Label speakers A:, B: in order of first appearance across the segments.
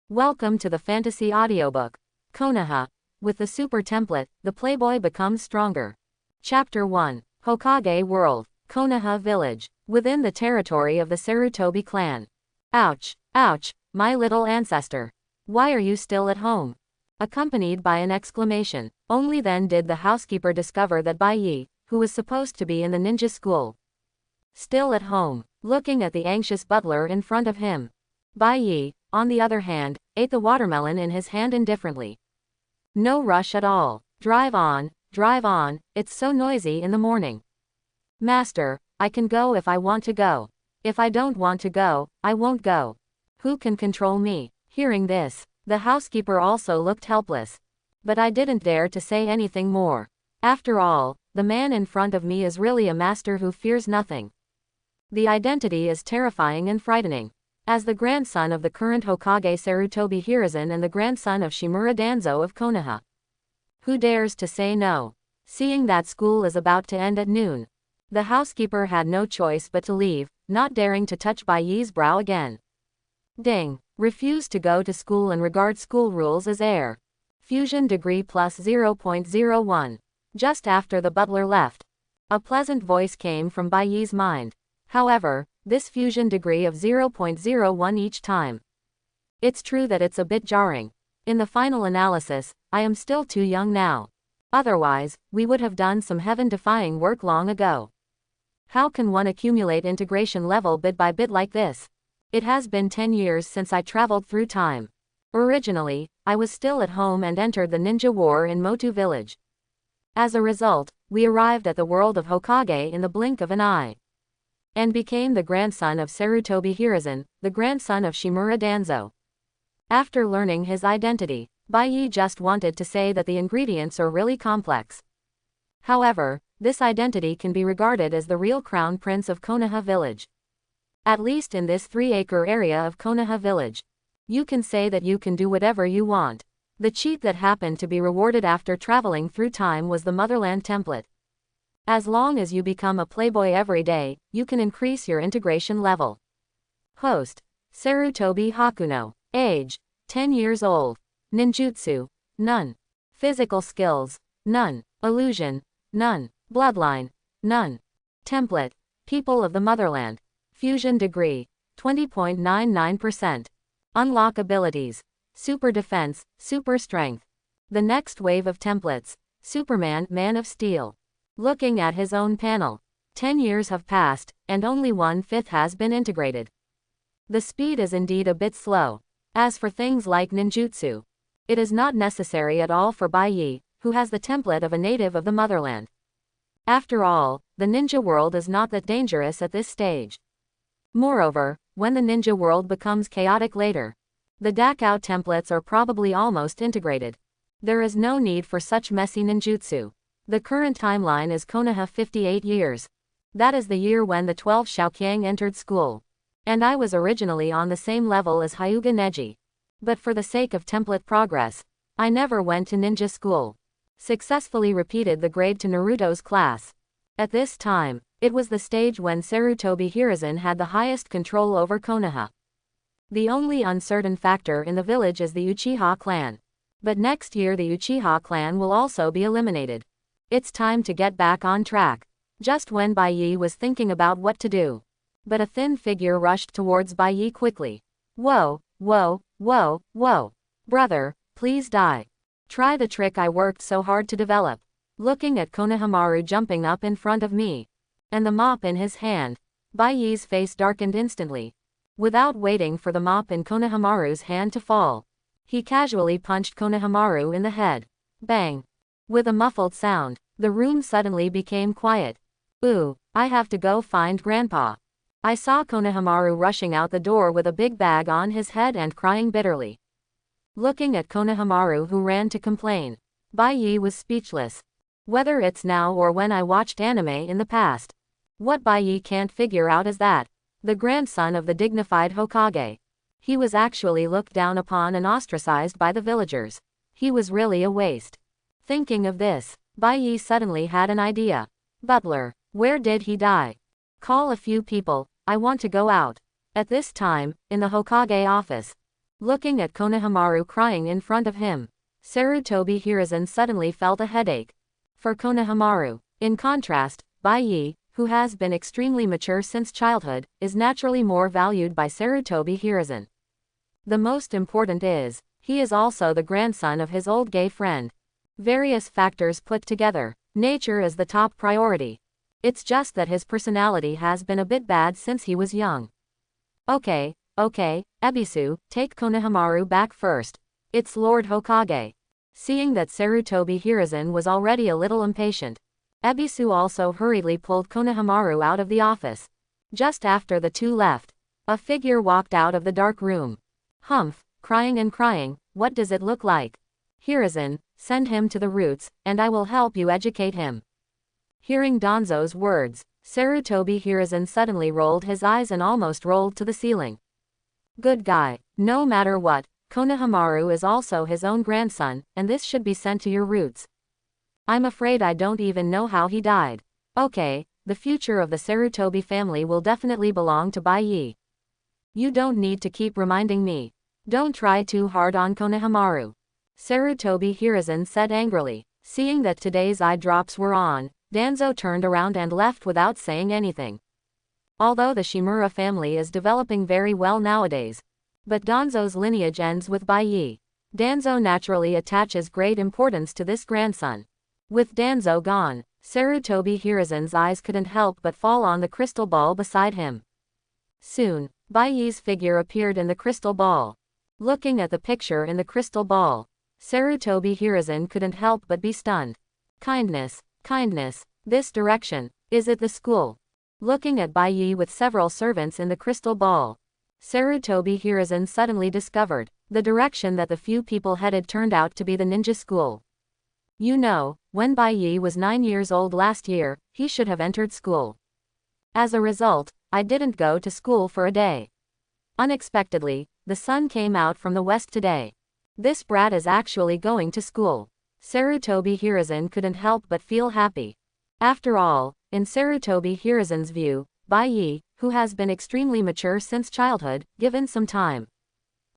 A: Welcome to the fantasy audiobook, Konoha. With the super template, the Playboy becomes stronger. Chapter 1. Hokage World, Konoha Village, within the territory of the Sarutobi clan. Ouch, ouch, my little ancestor. Why are you still at home? Accompanied by an exclamation. Only then did the housekeeper discover that Bai Yi, who was supposed to be in the ninja school, still at home, looking at the anxious butler in front of him. Bai Yi, on the other hand, ate the watermelon in his hand indifferently. No rush at all. Drive on, it's so noisy in the morning. Master, I can go if I want to go. If I don't want to go, I won't go. Who can control me? Hearing this, the housekeeper also looked helpless. But I didn't dare to say anything more. After all, the man in front of me is really a master who fears nothing. The identity is terrifying and frightening. As the grandson of the current Hokage Sarutobi Hiruzen and the grandson of Shimura Danzo of Konoha. Who dares to say no? Seeing that school is about to end at noon, the housekeeper had no choice but to leave, not daring to touch Bai Yi's brow again. Ding. Refuse to go to school and regard school rules as air. Fusion degree plus 0.01. Just after the butler left, a pleasant voice came from Bai Yi's mind. However, this fusion degree of 0.01 each time. It's true that it's a bit jarring. In the final analysis, I am still too young now. Otherwise, we would have done some heaven-defying work long ago. How can one accumulate integration level bit by bit like this? It has been 10 years since I traveled through time. Originally, I was still at home and entered the ninja war in Motu village. As a result, we arrived at the world of Hokage in the blink of an eye, and became the grandson of Sarutobi Hiruzen, the grandson of Shimura Danzo. After learning his identity, Bai Yi just wanted to say that the ingredients are really complex. However, this identity can be regarded as the real crown prince of Konoha village. At least in this 3-acre area of Konoha village, you can say that you can do whatever you want. The cheat that happened to be rewarded after traveling through time was the motherland template. As long as you become a playboy every day, you can increase your integration level. Host: Sarutobi Hakuno. Age: 10 years old. Ninjutsu: none. Physical skills: none. Illusion: none. Bloodline: none. Template: People of the Motherland. Fusion degree: 20.99%. Unlock abilities: Super Defense, Super Strength. The next wave of templates: Superman, Man of Steel. Looking at his own panel, 10 years have passed, and only 1/5 has been integrated. The speed is indeed a bit slow. As for things like ninjutsu, it is not necessary at all for Bai Yi, who has the template of a native of the motherland. After all, the ninja world is not that dangerous at this stage. Moreover, when the ninja world becomes chaotic later, the Dakao templates are probably almost integrated. There is no need for such messy ninjutsu. The current timeline is Konoha 58 years. That is the year when the 12 Xiaoqiang entered school. And I was originally on the same level as Hyuga Neji. But for the sake of template progress, I never went to ninja school. Successfully repeated the grade to Naruto's class. At this time, it was the stage when Sarutobi Hiruzen had the highest control over Konoha. The only uncertain factor in the village is the Uchiha clan. But next year the Uchiha clan will also be eliminated. It's time to get back on track. Just when Bai Yi was thinking about what to do, but a thin figure rushed towards Bai Yi quickly. Whoa, whoa, whoa, whoa. Brother, please die. Try the trick I worked so hard to develop. Looking at Konohamaru jumping up in front of me, and the mop in his hand, Bai Yi's face darkened instantly. Without waiting for the mop in Konohamaru's hand to fall, he casually punched Konohamaru in the head. Bang. With a muffled sound, the room suddenly became quiet. Ooh, I have to go find Grandpa. I saw Konohamaru rushing out the door with a big bag on his head and crying bitterly. Looking at Konohamaru, who ran to complain, Bai Yi was speechless. Whether it's now or when I watched anime in the past, what Bai Yi can't figure out is that, the grandson of the dignified Hokage, he was actually looked down upon and ostracized by the villagers. He was really a waste. Thinking of this, Bai Yi suddenly had an idea. Butler, where did he die? Call a few people, I want to go out. At this time, in the Hokage office, Looking at Konohamaru crying in front of him, Sarutobi Hiruzen suddenly felt a headache. For Konohamaru, in contrast, Bai, who has been extremely mature since childhood, is naturally more valued by Sarutobi Hiruzen. The most important is, he is also the grandson of his old gay friend. Various factors put together, nature is the top priority. It's just that his personality has been a bit bad since he was young. Okay, Ebisu, take Konohamaru back first. It's Lord Hokage. Seeing that Sarutobi Hiruzen was already a little impatient, Ebisu also hurriedly pulled Konohamaru out of the office. Just after the two left, a figure walked out of the dark room. Humph, crying and crying, what does it look like? Hiruzen, send him to the roots, and I will help you educate him. Hearing Danzo's words, Sarutobi Hiruzen suddenly rolled his eyes and almost rolled to the ceiling. Good guy, no matter what, Konohamaru is also his own grandson, and this should be sent to your roots. I'm afraid I don't even know how he died. Okay, the future of the Sarutobi family will definitely belong to Bai. You don't need to keep reminding me. Don't try too hard on Konohamaru. Sarutobi Hiruzen said angrily. Seeing that today's eye drops were on, Danzo turned around and left without saying anything. Although the Shimura family is developing very well nowadays, but Danzo's lineage ends with Bai. Danzo naturally attaches great importance to this grandson. With Danzo gone, Sarutobi Hiruzen's eyes couldn't help but fall on the crystal ball beside him. Soon, Bai's figure appeared in the crystal ball. Looking at the picture in the crystal ball, Sarutobi Hiruzen couldn't help but be stunned. Kindness, this direction, is it the school? Looking at Bai with several servants in the crystal ball, Sarutobi Hiruzen suddenly discovered, the direction that the few people headed turned out to be the ninja school. You know, when Bai was 9 years old last year, he should have entered school. As a result, I didn't go to school for a day. Unexpectedly, the sun came out from the west today. This brat is actually going to school. Sarutobi Hiruzen couldn't help but feel happy. After all, in Sarutobi Hiruzen's view, Bai, who has been extremely mature since childhood, given some time,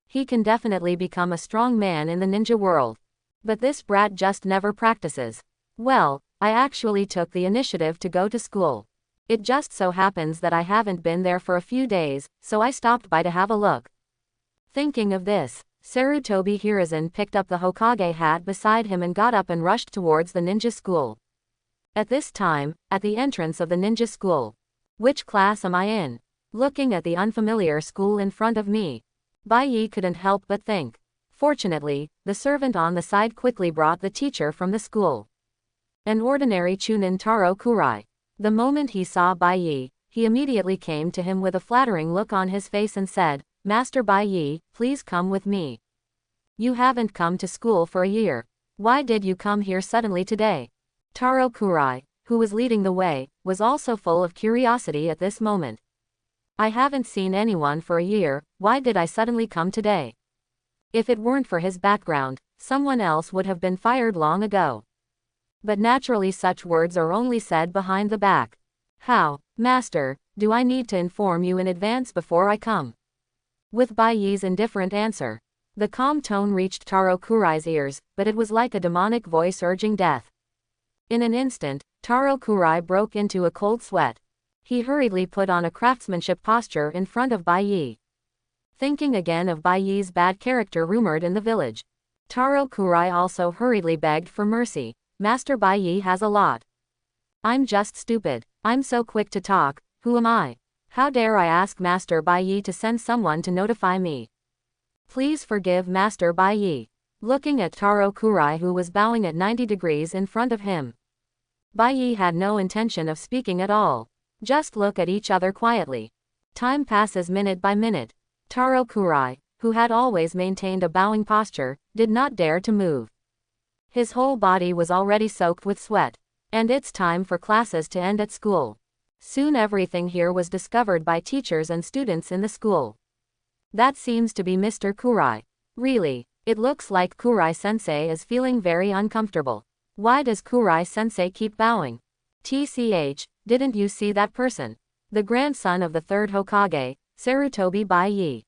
A: he can definitely become a strong man in the ninja world. But this brat just never practices. Well, I actually took the initiative to go to school. It just so happens that I haven't been there for a few days, so I stopped by to have a look. Thinking of this, Sarutobi Hiruzen picked up the Hokage hat beside him and got up and rushed towards the ninja school. At this time, at the entrance of the ninja school. Which class am I in? Looking at the unfamiliar school in front of me, Bai couldn't help but think. Fortunately, the servant on the side quickly brought the teacher from the school. An ordinary Chunin Taro Kurai. The moment he saw Bai, he immediately came to him with a flattering look on his face and said, Master Bai, please come with me. You haven't come to school for a year. Why did you come here suddenly today? Taro Kurai, who was leading the way, was also full of curiosity at this moment. I haven't seen anyone for a year, why did I suddenly come today? If it weren't for his background, someone else would have been fired long ago. But naturally such words are only said behind the back. How, Master, do I need to inform you in advance before I come? With Bai's indifferent answer, the calm tone reached Taro Kurai's ears, but it was like a demonic voice urging death. In an instant, Taro Kurai broke into a cold sweat. He hurriedly put on a craftsmanship posture in front of Bai. Thinking again of Bai's bad character rumored in the village, Taro Kurai also hurriedly begged for mercy. Master Bai has a lot. I'm just stupid. I'm so quick to talk. Who am I? How dare I ask Master Bai to send someone to notify me? Please forgive Master Bai. Looking at Taro Kurai who was bowing at 90 degrees in front of him, Bai had no intention of speaking at all. Just look at each other quietly. Time passes minute by minute. Taro Kurai, who had always maintained a bowing posture, did not dare to move. His whole body was already soaked with sweat. And it's time for classes to end at school. Soon everything here was discovered by teachers and students in the school. That seems to be Mr. Kurai. Really, it looks like Kurai-sensei is feeling very uncomfortable. Why does Kurai-sensei keep bowing? TCH, didn't you see that person? The grandson of the third Hokage, Sarutobi Bai.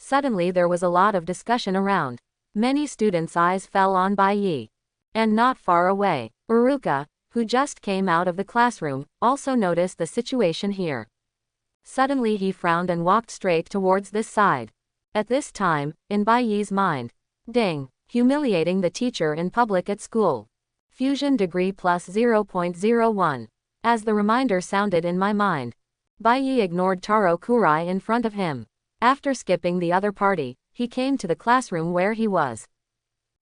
A: Suddenly there was a lot of discussion around. Many students' eyes fell on Bai Yi. And not far away, Uruka, who just came out of the classroom, also noticed the situation here. Suddenly he frowned and walked straight towards this side. At this time, in Bai Yi's mind, ding, humiliating the teacher in public at school. Fusion degree plus 0.01. As the reminder sounded in my mind, Bai Yi ignored Taro Kurai in front of him. After skipping the other party, he came to the classroom where he was.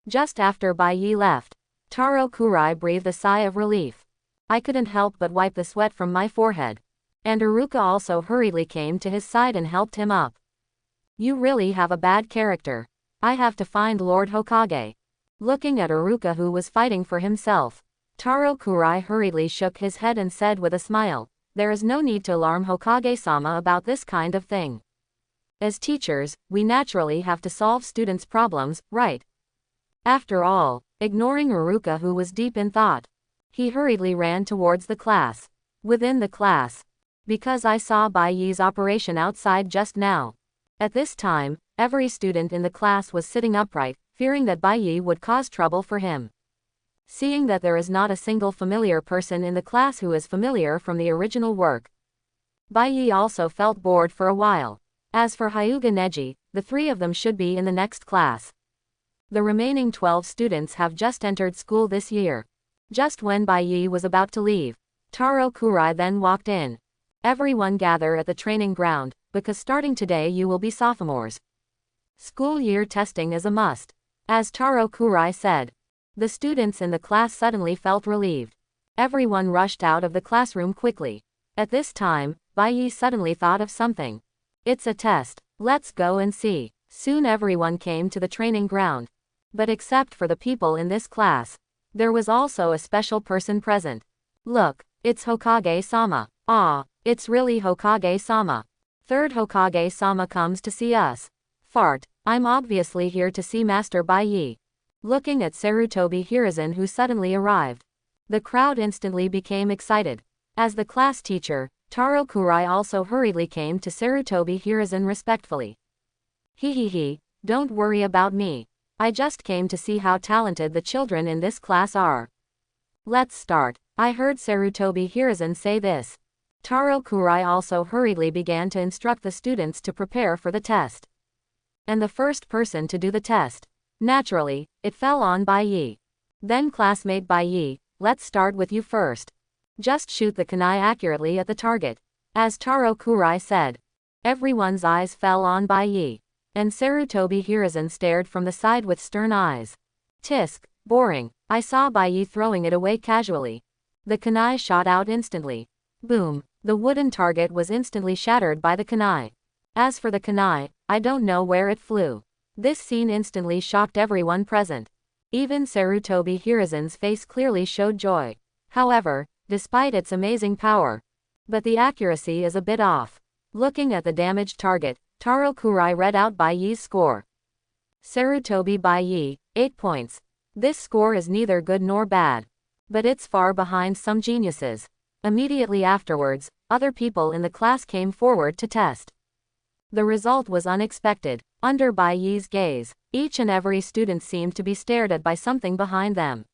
A: Just after Bai Yi left, Taro Kurai breathed a sigh of relief. I couldn't help but wipe the sweat from my forehead. And Uruka also hurriedly came to his side and helped him up. You really have a bad character. I have to find Lord Hokage. Looking at Uruka who was fighting for himself, Taro Kurai hurriedly shook his head and said with a smile, there is no need to alarm Hokage-sama about this kind of thing. As teachers, we naturally have to solve students' problems, right? After all, ignoring Uruka who was deep in thought, he hurriedly ran towards the class. Within the class, because I saw Bai Yi's operation outside just now. At this time, every student in the class was sitting upright, fearing that Bai Yi would cause trouble for him. Seeing that there is not a single familiar person in the class who is familiar from the original work, Bai Yi also felt bored for a while. As for Hyuga Neji, the three of them should be in the next class. The remaining 12 students have just entered school this year. Just when Bai Yi was about to leave, Taro Kurai then walked in. Everyone gather at the training ground, because starting today you will be sophomores. School year testing is a must. As Taro Kurai said. The students in the class suddenly felt relieved. Everyone rushed out of the classroom quickly. At this time, Bai Yi suddenly thought of something. It's a test. Let's go and see. Soon everyone came to the training ground. But except for the people in this class, there was also a special person present. Look, it's Hokage-sama. Ah, it's really Hokage-sama. Third Hokage-sama comes to see us. Fart, I'm obviously here to see Master Bai Yi. Looking at Sarutobi Hiruzen who suddenly arrived, the crowd instantly became excited. As the class teacher, Taro Kurai also hurriedly came to Sarutobi Hiruzen respectfully. He, don't worry about me. I just came to see how talented the children in this class are. Let's start. I heard Sarutobi Hiruzen say this. Taro Kurai also hurriedly began to instruct the students to prepare for the test. And the first person to do the test, naturally, it fell on Bai Yi. Then classmate Bai Yi, let's start with you first. Just shoot the kunai accurately at the target. As Taro Kurai said. Everyone's eyes fell on Bai Yi. And Sarutobi Hiruzen stared from the side with stern eyes. Tisk, boring. I saw Bai Yi throwing it away casually. The kunai shot out instantly. Boom. The wooden target was instantly shattered by the kunai. As for the kunai, I don't know where it flew. This scene instantly shocked everyone present. Even Sarutobi Hiruzen's face clearly showed joy. However, despite its amazing power, but the accuracy is a bit off. Looking at the damaged target, Taro Kurai read out Bai Yi's score. Sarutobi Bai Yi, 8 points. This score is neither good nor bad, but it's far behind some geniuses. Immediately afterwards, other people in the class came forward to test. The result was unexpected. Under Bai Yi's gaze, each and every student seemed to be stared at by something behind them.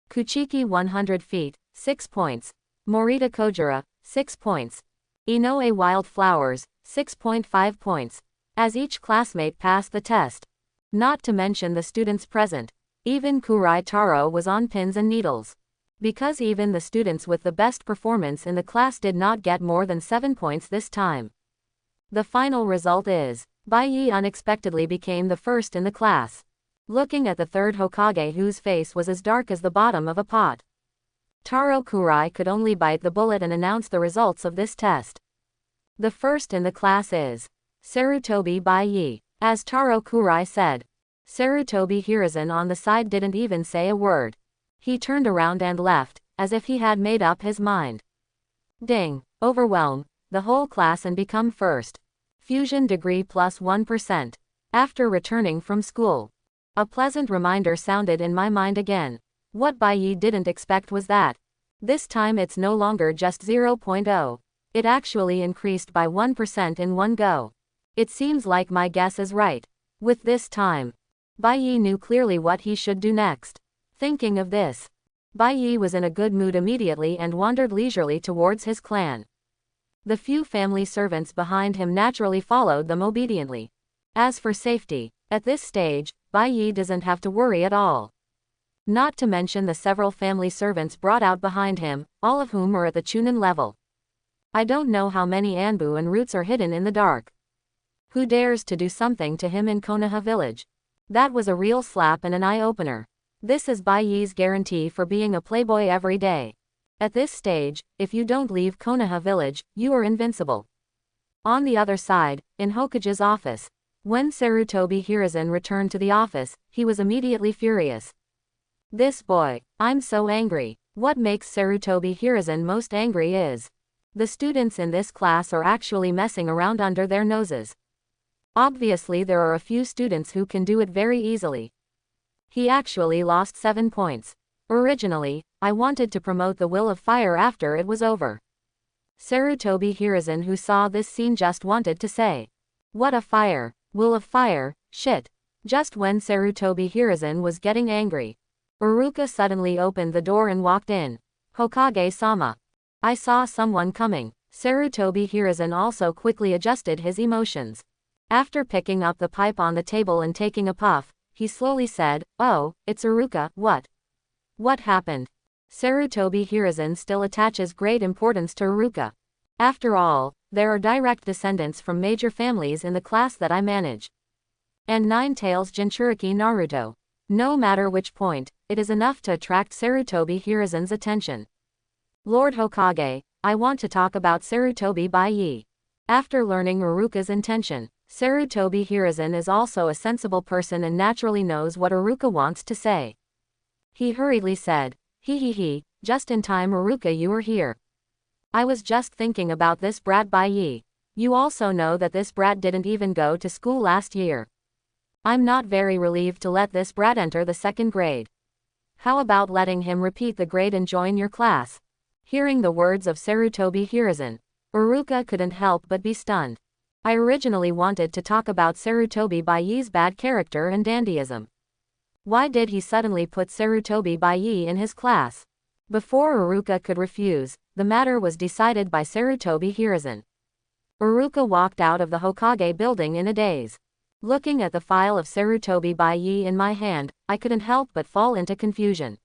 A: Kuchiki 100 feet, 6 points. Morita Kojira, 6 points. Inoue Wildflowers, 6.5 points. As each classmate passed the test. Not to mention the students present. Even Kurai Taro was on pins and needles. Because even the students with the best performance in the class did not get more than 7 points this time. The final result is, Bai Yi unexpectedly became the first in the class. Looking at the third Hokage whose face was as dark as the bottom of a pot. Taro Kurai could only bite the bullet and announce the results of this test. The first in the class is Sarutobi Bai Yi. As Taro Kurai said. Sarutobi Hiruzen on the side didn't even say a word. He turned around and left, as if he had made up his mind. Ding. Overwhelm the whole class and become first. Fusion degree plus 1%. After returning from school. A pleasant reminder sounded in my mind again. What Bai Yi didn't expect was that. This time it's no longer just 0.0. It actually increased by 1% in one go. It seems like my guess is right. With this time, Bai Yi knew clearly what he should do next. Thinking of this, Bai Yi was in a good mood immediately and wandered leisurely towards his clan. The few family servants behind him naturally followed them obediently. As for safety, at this stage, Bai Yi doesn't have to worry at all. Not to mention the several family servants brought out behind him, all of whom are at the Chunin level. I don't know how many Anbu and roots are hidden in the dark. Who dares to do something to him in Konoha village? That was a real slap and an eye-opener. This is Bai Yi's guarantee for being a playboy every day. At this stage, if you don't leave Konoha village, you are invincible. On the other side, in Hokage's office, when Sarutobi Hiruzen returned to the office, he was immediately furious. This boy, I'm so angry. What makes Sarutobi Hiruzen most angry is the students in this class are actually messing around under their noses. Obviously there are a few students who can do it very easily. He actually lost 7 points. Originally, I wanted to promote the Will of Fire after it was over. Sarutobi Hiruzen, who saw this scene, just wanted to say, "What a fire, Will of Fire, shit." Just when Sarutobi Hiruzen was getting angry, Uruka suddenly opened the door and walked in. "Hokage-sama. I saw someone coming." Sarutobi Hiruzen also quickly adjusted his emotions. After picking up the pipe on the table and taking a puff, he slowly said, "Oh, it's Uruka, what? What happened?" Sarutobi Hiruzen still attaches great importance to Uruka. After all, there are direct descendants from major families in the class that I manage. And Nine Tails Jinchuriki Naruto. No matter which point, it is enough to attract Sarutobi Hiruzen's attention. "Lord Hokage, I want to talk about Sarutobi Bai Yi." After learning Uruka's intention, Sarutobi Hiruzen is also a sensible person and naturally knows what Uruka wants to say. He hurriedly said, "He, just in time Uruka, you are here. I was just thinking about this brat Bai Yi. You also know that this brat didn't even go to school last year. I'm not very relieved to let this brat enter the 2nd grade. How about letting him repeat the grade and join your class?" Hearing the words of Sarutobi Hiruzen, Uruka couldn't help but be stunned. I originally wanted to talk about Sarutobi Bai Yi's bad character and dandyism. Why did he suddenly put Sarutobi Bai Yi in his class? Before Uruka could refuse, the matter was decided by Sarutobi Hiruzen. Uruka walked out of the Hokage building in a daze. Looking at the file of Sarutobi Bai Yi in my hand, I couldn't help but fall into confusion.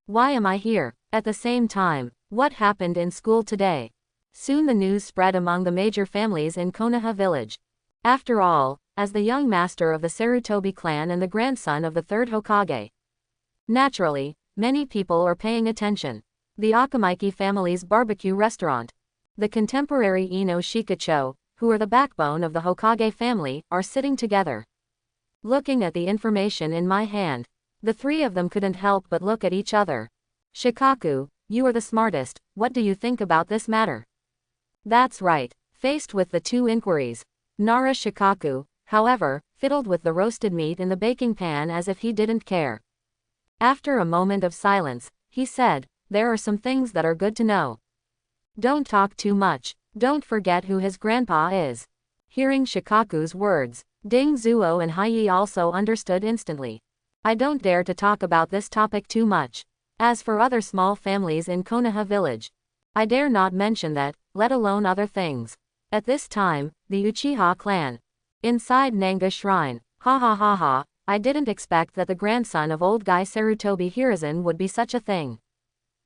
A: Why am I here? At the same time, what happened in school today? Soon the news spread among the major families in Konoha village. After all, as the young master of the Sarutobi clan and the grandson of the 3rd Hokage, naturally, many people are paying attention. The Akamaiki family's barbecue restaurant, the contemporary Ino Shikacho, who are the backbone of the Hokage family, are sitting together. Looking at the information in my hand, the three of them couldn't help but look at each other. "Shikaku, you are the smartest, what do you think about this matter?" That's right. Faced with the two inquiries, Nara Shikaku, however, fiddled with the roasted meat in the baking pan as if he didn't care. After a moment of silence, he said, "There are some things that are good to know. Don't talk too much. Don't forget who his grandpa is." Hearing Shikaku's words, Ding Zuo and Hai also understood instantly. I don't dare to talk about this topic too much. As for other small families in Konoha village, I dare not mention that, let alone other things. At this time, the Uchiha clan. Inside Nanga Shrine. Ha ha ha ha, I didn't expect that the grandson of old guy Sarutobi Hiruzen would be such a thing.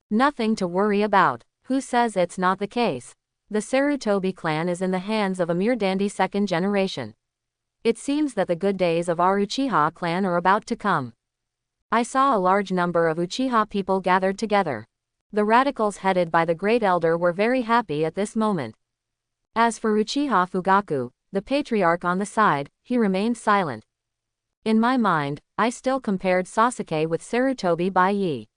A: Nothing to worry about. Who says it's not the case? The Sarutobi clan is in the hands of a mere dandy 2nd generation. It seems that the good days of our Uchiha clan are about to come. I saw a large number of Uchiha people gathered together. The radicals headed by the Great Elder were very happy at this moment. As for Uchiha Fugaku, the patriarch on the side, he remained silent. In my mind, I still compared Sasuke with Sarutobi Bai Yi.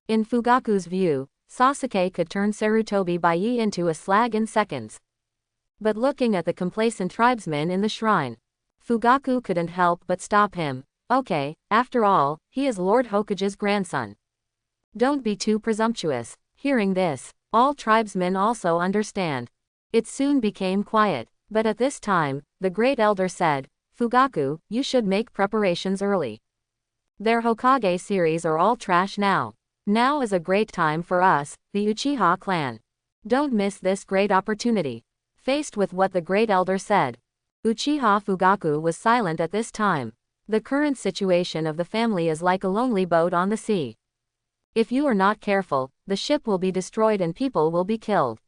A: In Fugaku's view, Sasuke could turn Sarutobi Bai Yi into a slag in seconds. But looking at the complacent tribesmen in the shrine, Fugaku couldn't help but stop him. Okay, after all, he is Lord Hokage's grandson. Don't be too presumptuous. Hearing this, all tribesmen also understand. It soon became quiet. But at this time, the great elder said, Fugaku, you should make preparations early. Their Hokage series are all trash now. Now is a great time for us, the Uchiha clan. Don't miss this great opportunity. Faced with what the great elder said, Uchiha Fugaku was silent at this time. The current situation of the family is like a lonely boat on the sea. If you are not careful, the ship will be destroyed and people will be killed.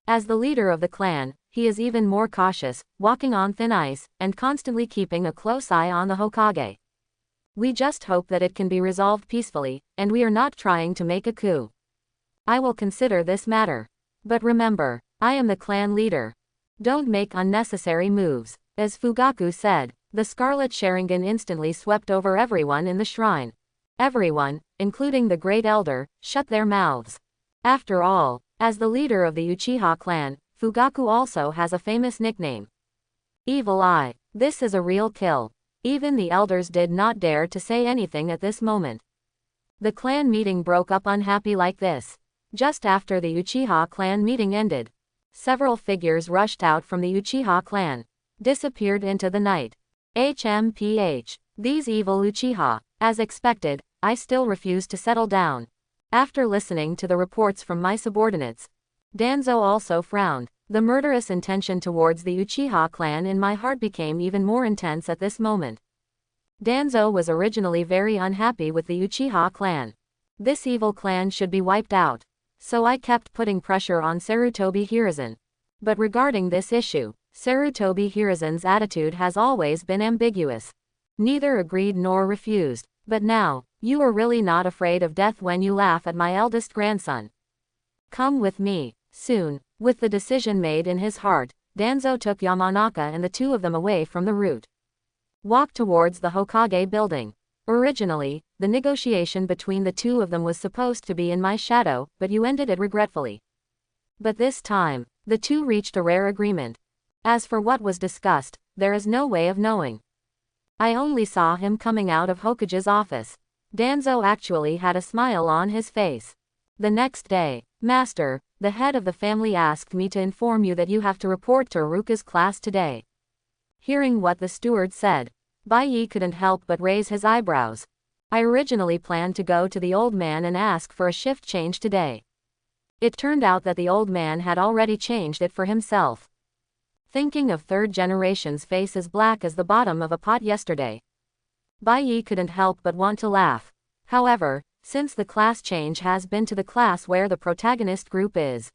A: As the leader of the clan, he is even more cautious, walking on thin ice, and constantly keeping a close eye on the Hokage. We just hope that it can be resolved peacefully, and we are not trying to make a coup. I will consider this matter. But remember, I am the clan leader. Don't make unnecessary moves. As Fugaku said, the Scarlet Sharingan instantly swept over everyone in the shrine. Everyone, including the great elder, shut their mouths. After all, as the leader of the Uchiha clan, Fugaku also has a famous nickname. Evil Eye. This is a real kill. Even the elders did not dare to say anything at this moment. The clan meeting broke up unhappy like this. Just after the Uchiha clan meeting ended, several figures rushed out from the Uchiha clan, disappeared into the night. HMPH. These evil Uchiha. As expected, I still refuse to settle down. After listening to the reports from my subordinates, Danzo also frowned. The murderous intention towards the Uchiha clan in my heart became even more intense at this moment. Danzo was originally very unhappy with the Uchiha clan. This evil clan should be wiped out. So I kept putting pressure on Sarutobi Hiruzen. But regarding this issue, Sarutobi Hiruzen's attitude has always been ambiguous. Neither agreed nor refused. But now, you are really not afraid of death when you laugh at my eldest grandson. Come with me. Soon, with the decision made in his heart, Danzo took Yamanaka and the two of them away from the route. Walked towards the Hokage building. Originally, the negotiation between the two of them was supposed to be in my shadow, but you ended it regretfully. But this time, the two reached a rare agreement. As for what was discussed, there is no way of knowing. I only saw him coming out of Hokage's office. Danzo actually had a smile on his face. The next day, Master, the head of the family asked me to inform you that you have to report to Iruka's class today. Hearing what the steward said, Baiyi couldn't help but raise his eyebrows. I originally planned to go to the old man and ask for a shift change today. It turned out that the old man had already changed it for himself. Thinking of third generation's face as black as the bottom of a pot yesterday, Baiyi couldn't help but want to laugh. However, since the class change has been to the class where the protagonist group is,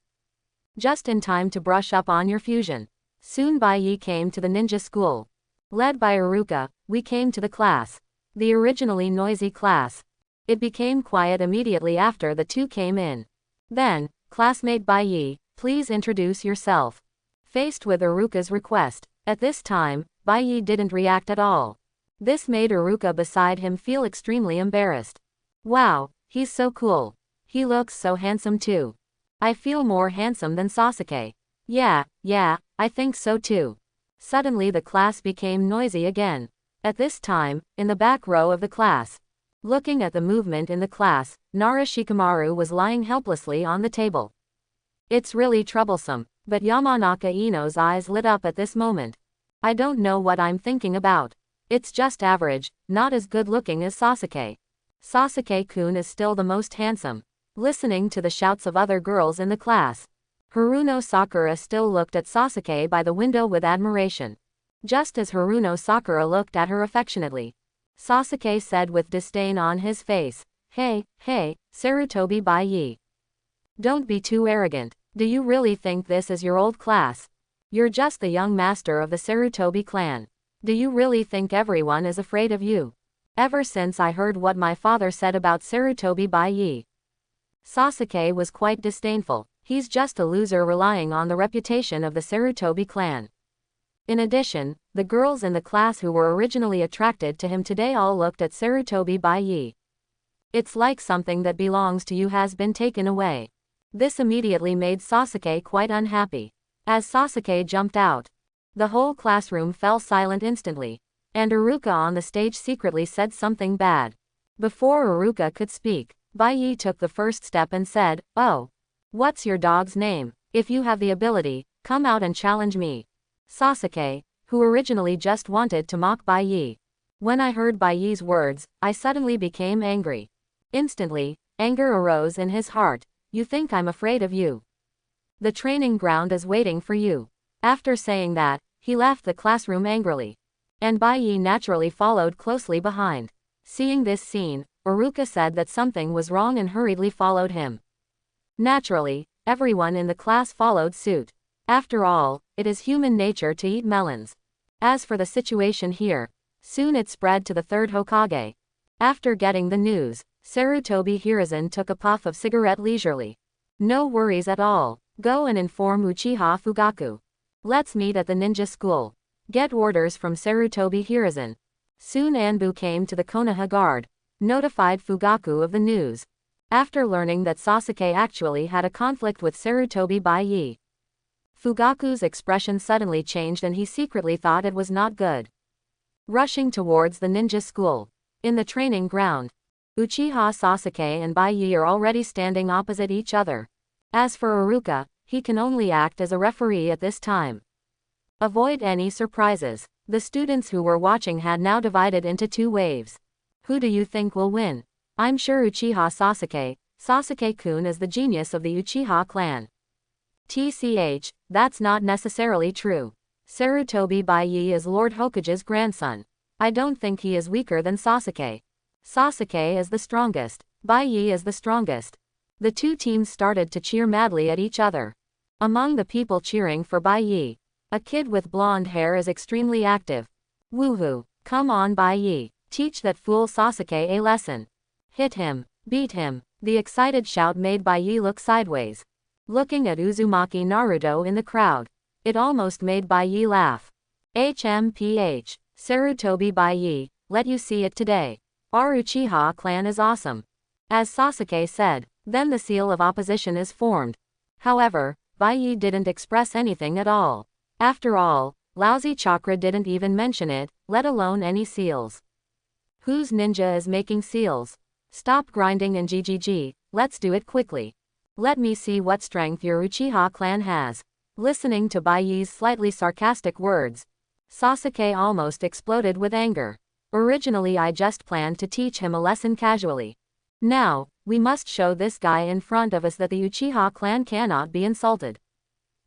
A: just in time to brush up on your fusion. Soon Baiyi came to the ninja school. Led by Iruka, we came to the class. The originally noisy class. It became quiet immediately after the two came in. Then, classmate Baiyi, please introduce yourself. Faced with Iruka's request, at this time, Baiyi didn't react at all. This made Iruka beside him feel extremely embarrassed. Wow, he's so cool. He looks so handsome too. I feel more handsome than Sasuke. Yeah, I think so too. Suddenly the class became noisy again. At this time, in the back row of the class, looking at the movement in the class, Nara Shikamaru was lying helplessly on the table. It's really troublesome, but Yamanaka Ino's eyes lit up at this moment. I don't know what I'm thinking about. It's just average, not as good looking as Sasuke. Sasuke-kun is still the most handsome. Listening to the shouts of other girls in the class, Haruno Sakura still looked at Sasuke by the window with admiration. Just as Haruno Sakura looked at her affectionately, Sasuke said with disdain on his face, Hey, Sarutobi Baiyi. Don't be too arrogant. Do you really think this is your old class? You're just the young master of the Sarutobi clan. Do you really think everyone is afraid of you? Ever since I heard what my father said about Sarutobi Baiyi, Sasuke was quite disdainful. He's just a loser relying on the reputation of the Sarutobi clan. In addition, the girls in the class who were originally attracted to him today all looked at Sarutobi Baiyi. It's like something that belongs to you has been taken away. This immediately made Sasuke quite unhappy. As Sasuke jumped out, the whole classroom fell silent instantly, and Iruka on the stage secretly said something bad. Before Iruka could speak, Baiyi took the first step and said, Oh, what's your dog's name? If you have the ability, come out and challenge me. Sasuke, who originally just wanted to mock Baiyi. When I heard Baiyi's words, I suddenly became angry. Instantly, anger arose in his heart. You think I'm afraid of you? The training ground is waiting for you. After saying that, he left the classroom angrily. And Baiyi naturally followed closely behind. Seeing this scene, Iruka said that something was wrong and hurriedly followed him. Naturally, everyone in the class followed suit. After all, it is human nature to eat melons. As for the situation here, soon it spread to the third Hokage. After getting the news, Sarutobi Hiruzen took a puff of cigarette leisurely. No worries at all. Go and inform Uchiha Fugaku. Let's meet at the ninja school. Get orders from Sarutobi Hiruzen. Soon Anbu came to the Konoha guard, notified Fugaku of the news. After learning that Sasuke actually had a conflict with Sarutobi Baiyi, Fugaku's expression suddenly changed and he secretly thought it was not good. Rushing towards the ninja school. In the training ground, Uchiha Sasuke and Baiyi are already standing opposite each other. As for Iruka, he can only act as a referee at this time. Avoid any surprises. The students who were watching had now divided into two waves. Who do you think will win? I'm sure Uchiha Sasuke. Sasuke-kun is the genius of the Uchiha clan. TCH, that's not necessarily true. Sarutobi Baiyi is Lord Hokage's grandson. I don't think he is weaker than Sasuke. Sasuke is the strongest. Baiyi is the strongest. The two teams started to cheer madly at each other. Among the people cheering for Baiyi, a kid with blonde hair is extremely active. Woohoo! Come on Baiyi, teach that fool Sasuke a lesson. Hit him, beat him. The excited shout made Baiyi look sideways. Looking at Uzumaki Naruto in the crowd, it almost made Baiyi laugh. HMPH, Sarutobi Baiyi, let you see it today. Our Uchiha clan is awesome. As Sasuke said, then the seal of opposition is formed. However, Baiyi didn't express anything at all. After all, lousy chakra didn't even mention it, let alone any seals. Whose ninja is making seals? Stop grinding and GGG, let's do it quickly. Let me see what strength your Uchiha clan has. Listening to Baiyi's slightly sarcastic words, Sasuke almost exploded with anger. Originally I just planned to teach him a lesson casually. Now, we must show this guy in front of us that the Uchiha clan cannot be insulted.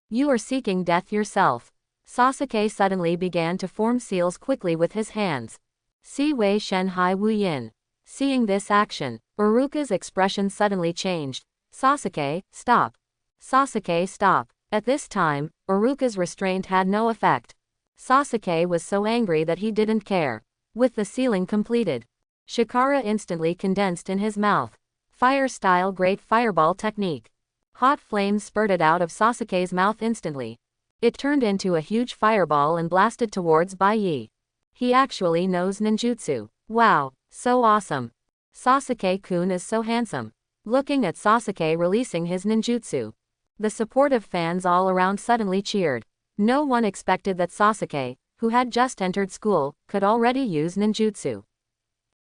A: You are seeking death yourself. Sasuke suddenly began to form seals quickly with his hands. Si Wei Shen Hai Wu Yin. Seeing this action, Iruka's expression suddenly changed. Sasuke, stop. Sasuke, stop. At this time, Iruka's restraint had no effect. Sasuke was so angry that he didn't care. With the sealing completed, Shikara instantly condensed in his mouth. Fire-style great fireball technique. Hot flames spurted out of Sasuke's mouth instantly. It turned into a huge fireball and blasted towards Baiyi. He actually knows ninjutsu. Wow, so awesome. Sasuke-kun is so handsome. Looking at Sasuke releasing his ninjutsu, the supportive fans all around suddenly cheered. No one expected that Sasuke, who had just entered school, could already use ninjutsu.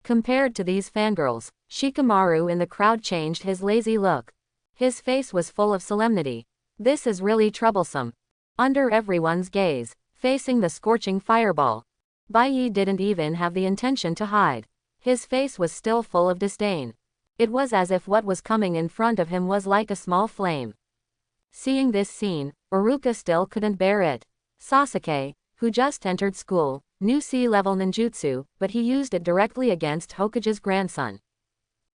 A: Compared to these fangirls, Shikamaru in the crowd changed his lazy look. His face was full of solemnity. This is really troublesome. Under everyone's gaze, facing the scorching fireball, Baiyi didn't even have the intention to hide. His face was still full of disdain. It was as if what was coming in front of him was like a small flame. Seeing this scene, Iruka still couldn't bear it. Sasuke, who just entered school, knew C-level ninjutsu, but he used it directly against Hokage's grandson.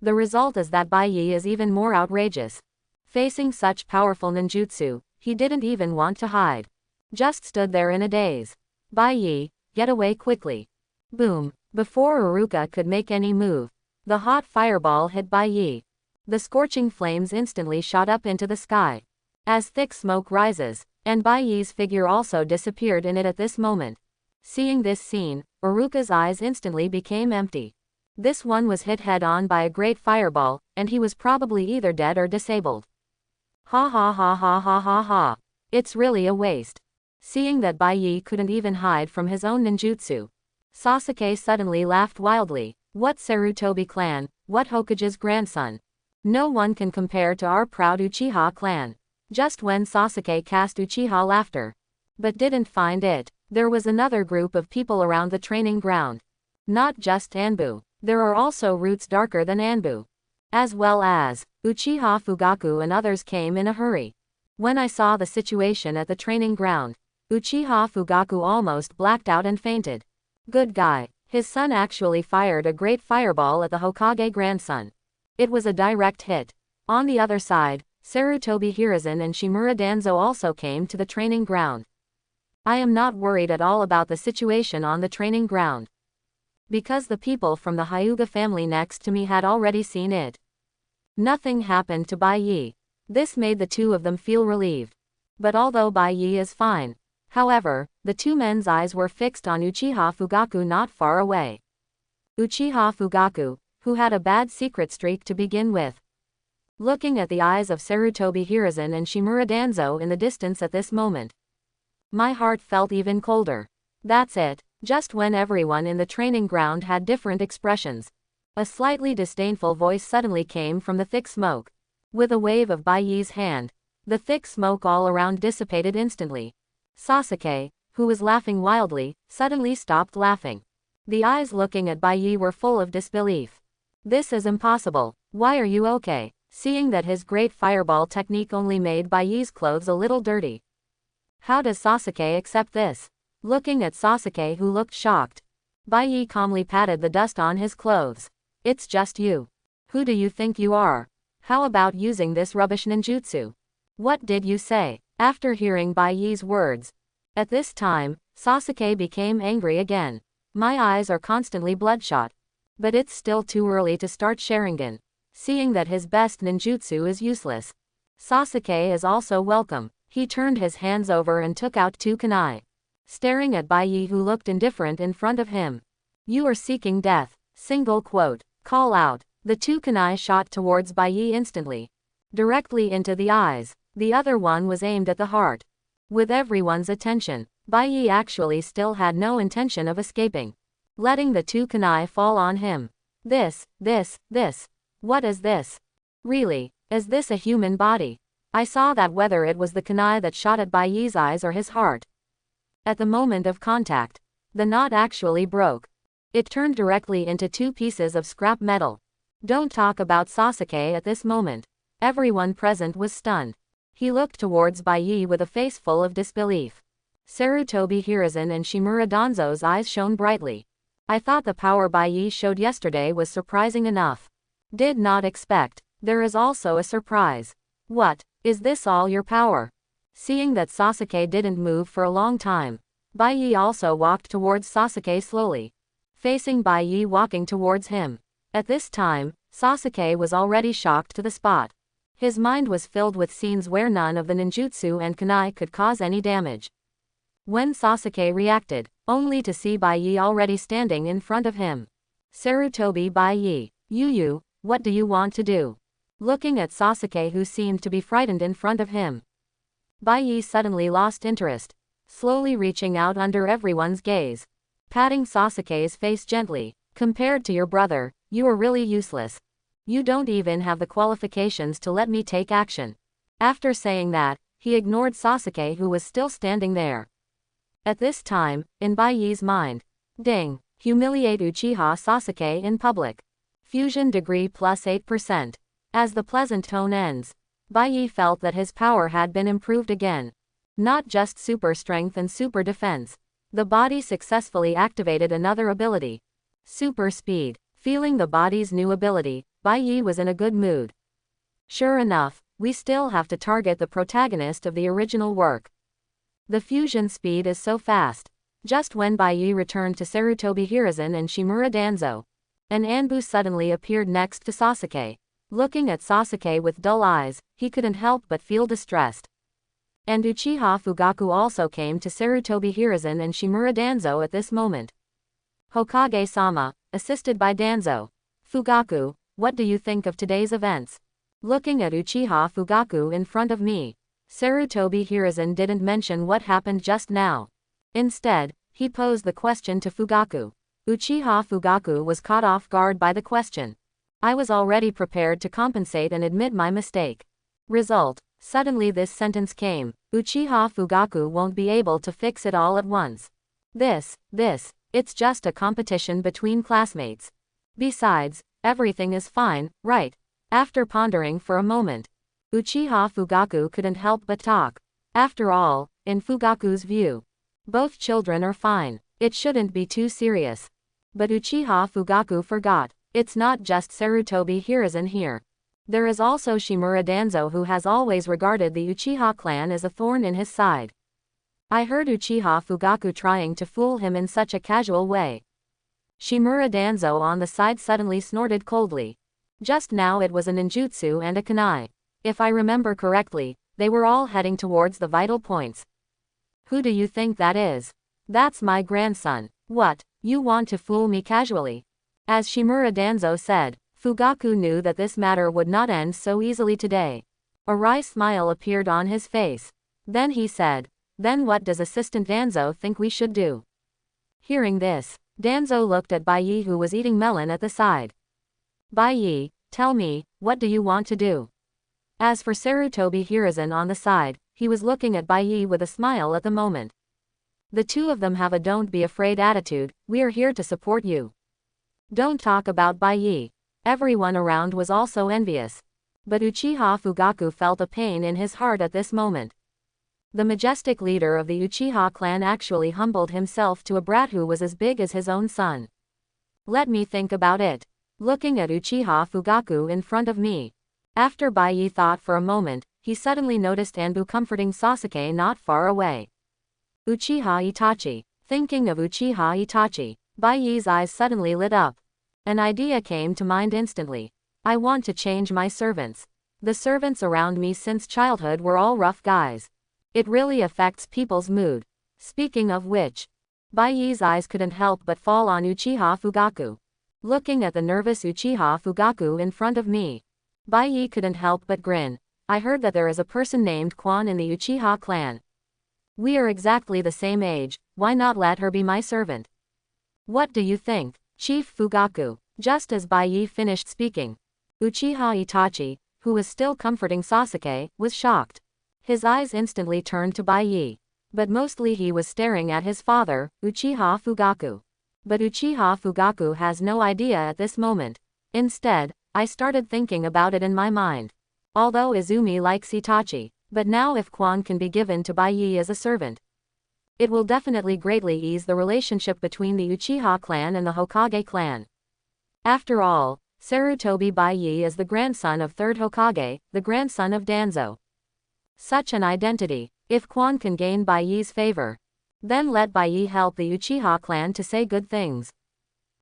A: The result is that Baiyi is even more outrageous. Facing such powerful ninjutsu, he didn't even want to hide. Just stood there in a daze. Baiyi, get away quickly. Boom. Before Iruka could make any move, the hot fireball hit Baiyi. The scorching flames instantly shot up into the sky. As thick smoke rises, and Baiyi's figure also disappeared in it at this moment. Seeing this scene, Iruka's eyes instantly became empty. This one was hit head-on by a great fireball, and he was probably either dead or disabled. Ha ha ha ha ha ha ha. It's really a waste. Seeing that Baiyi couldn't even hide from his own ninjutsu, Sasuke suddenly laughed wildly. What Sarutobi clan, what Hokage's grandson. No one can compare to our proud Uchiha clan. Just when Sasuke cast Uchiha laughter, but didn't find it. There was another group of people around the training ground. Not just Anbu. There are also roots darker than Anbu. As well as Uchiha Fugaku and others came in a hurry. When I saw the situation at the training ground, Uchiha Fugaku almost blacked out and fainted. Good guy. His son actually fired a great fireball at the Hokage grandson. It was a direct hit. On the other side, Sarutobi Hiruzen and Shimura Danzo also came to the training ground. I am not worried at all about the situation on the training ground, because the people from the Hyuga family next to me had already seen it. Nothing happened to Bai Yi. This made the two of them feel relieved. But although Bai Yi is fine, however, the two men's eyes were fixed on Uchiha Fugaku not far away. Uchiha Fugaku, who had a bad secret streak to begin with. Looking at the eyes of Sarutobi Hiruzen and Shimura Danzo in the distance at this moment, my heart felt even colder. That's it. Just when everyone in the training ground had different expressions, a slightly disdainful voice suddenly came from the thick smoke. With a wave of Bai Yi's hand, the thick smoke all around dissipated instantly. Sasuke, who was laughing wildly, suddenly stopped laughing. The eyes looking at Bai Yi were full of disbelief. This is impossible. Why are you okay? Seeing that his great fireball technique only made Bai Yi's clothes a little dirty. How does Sasuke accept this? Looking at Sasuke, who looked shocked, Bai Yi calmly patted the dust on his clothes. It's just you. Who do you think you are? How about using this rubbish ninjutsu? What did you say? After hearing Bai Yi's words, at this time, Sasuke became angry again. My eyes are constantly bloodshot. But it's still too early to start Sharingan. Seeing that his best ninjutsu is useless, Sasuke is also welcome. He turned his hands over and took out two kunai. Staring at Bai Yi, who looked indifferent in front of him. You are seeking death. Single quote. Call out. The two kunai shot towards Bai Yi instantly. Directly into the eyes. The other one was aimed at the heart. With everyone's attention, Bai Yi actually still had no intention of escaping, letting the two kunai fall on him. This. What is this? Really, is this a human body? I saw that whether it was the kunai that shot at Bai Yi's eyes or his heart. At the moment of contact, the knot actually broke. It turned directly into two pieces of scrap metal. Don't talk about Sasuke at this moment. Everyone present was stunned. He looked towards Bai Yi with a face full of disbelief. Sarutobi Hiruzen and Shimura Danzo's eyes shone brightly. I thought the power Bai Yi showed yesterday was surprising enough. Did not expect. There is also a surprise. What? Is this all your power? Seeing that Sasuke didn't move for a long time, Bai Yi also walked towards Sasuke slowly, facing Bai Yi walking towards him. At this time, Sasuke was already shocked to the spot. His mind was filled with scenes where none of the ninjutsu and kunai could cause any damage. When Sasuke reacted, only to see Bai Yi already standing in front of him. Sarutobi Bai Yi, you, what do you want to do? Looking at Sasuke, who seemed to be frightened in front of him, Bai Yi suddenly lost interest, slowly reaching out under everyone's gaze, patting Sasuke's face gently. Compared to your brother, you are really useless. You don't even have the qualifications to let me take action. After saying that, he ignored Sasuke, who was still standing there. At this time, in Bai Yi's mind, ding, humiliate Uchiha Sasuke in public. Fusion degree plus 8%. As the pleasant tone ends, Bai Yi felt that his power had been improved again. Not just super strength and super defense. The body successfully activated another ability. Super speed. Feeling the body's new ability, Bai Yi was in a good mood. Sure enough, we still have to target the protagonist of the original work. The fusion speed is so fast. Just when Bai Yi returned to Sarutobi Hiruzen and Shimura Danzo, an Anbu suddenly appeared next to Sasuke. Looking at Sasuke with dull eyes, he couldn't help but feel distressed. And Uchiha Fugaku also came to Sarutobi Hiruzen and Shimura Danzo at this moment. Hokage-sama, assisted by Danzo. Fugaku, what do you think of today's events? Looking at Uchiha Fugaku in front of me, Sarutobi Hiruzen didn't mention what happened just now. Instead, he posed the question to Fugaku. Uchiha Fugaku was caught off guard by the question. I was already prepared to compensate and admit my mistake. Result. Suddenly this sentence came. Uchiha Fugaku won't be able to fix it all at once. It's just a competition between classmates. Besides, everything is fine, right? After pondering for a moment, Uchiha Fugaku couldn't help but talk. After all, in Fugaku's view, both children are fine. It shouldn't be too serious. But Uchiha Fugaku forgot. It's not just Sarutobi Hiruzen here. There is also Shimura Danzo, who has always regarded the Uchiha clan as a thorn in his side. I heard Uchiha Fugaku trying to fool him in such a casual way. Shimura Danzo on the side suddenly snorted coldly. Just now it was a ninjutsu and a kunai. If I remember correctly, they were all heading towards the vital points. Who do you think that is? That's my grandson. What, you want to fool me casually? As Shimura Danzo said, Fugaku knew that this matter would not end so easily today. A wry smile appeared on his face. Then he said, "Then what does Assistant Danzo think we should do?" Hearing this, Danzo looked at Baiyi, who was eating melon at the side. "Baiyi, tell me, what do you want to do?" As for Sarutobi Hiruzen on the side, he was looking at Baiyi with a smile at the moment. The two of them have a don't be afraid attitude. We are here to support you. Don't talk about Baiyi. Everyone around was also envious. But Uchiha Fugaku felt a pain in his heart at this moment. The majestic leader of the Uchiha clan actually humbled himself to a brat who was as big as his own son. Let me think about it. Looking at Uchiha Fugaku in front of me. After Baiyi thought for a moment, he suddenly noticed Anbu comforting Sasuke not far away. Uchiha Itachi. Thinking of Uchiha Itachi, Baiyi's eyes suddenly lit up. An idea came to mind instantly. I want to change my servants. The servants around me since childhood were all rough guys. It really affects people's mood. Speaking of which, Baiyi's eyes couldn't help but fall on Uchiha Fugaku. Looking at the nervous Uchiha Fugaku in front of me, Baiyi couldn't help but grin. I heard that there is a person named Quan in the Uchiha clan. We are exactly the same age, why not let her be my servant? What do you think, Chief Fugaku? Just as Baiyi finished speaking, Uchiha Itachi, who was still comforting Sasuke, was shocked. His eyes instantly turned to Baiyi. But mostly he was staring at his father, Uchiha Fugaku. But Uchiha Fugaku has no idea at this moment. Instead, I started thinking about it in my mind. Although Izumi likes Itachi, but now if Quan can be given to Baiyi as a servant, it will definitely greatly ease the relationship between the Uchiha clan and the Hokage clan. After all, Sarutobi Baiyi is the grandson of 3rd Hokage, the grandson of Danzo. Such an identity. If Quan can gain Baiyi's favor, then let Baiyi help the Uchiha clan to say good things.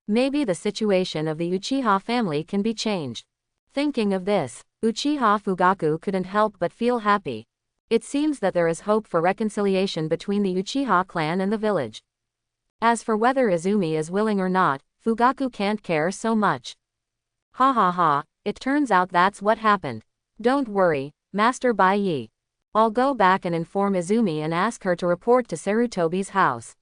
A: Maybe the situation of the Uchiha family can be changed. Thinking of this, Uchiha Fugaku couldn't help but feel happy. It seems that there is hope for reconciliation between the Uchiha clan and the village. As for whether Izumi is willing or not, Fugaku can't care so much. Ha ha ha, it turns out that's what happened. Don't worry, Master Baiyi. I'll go back and inform Izumi and ask her to report to Sarutobi's house.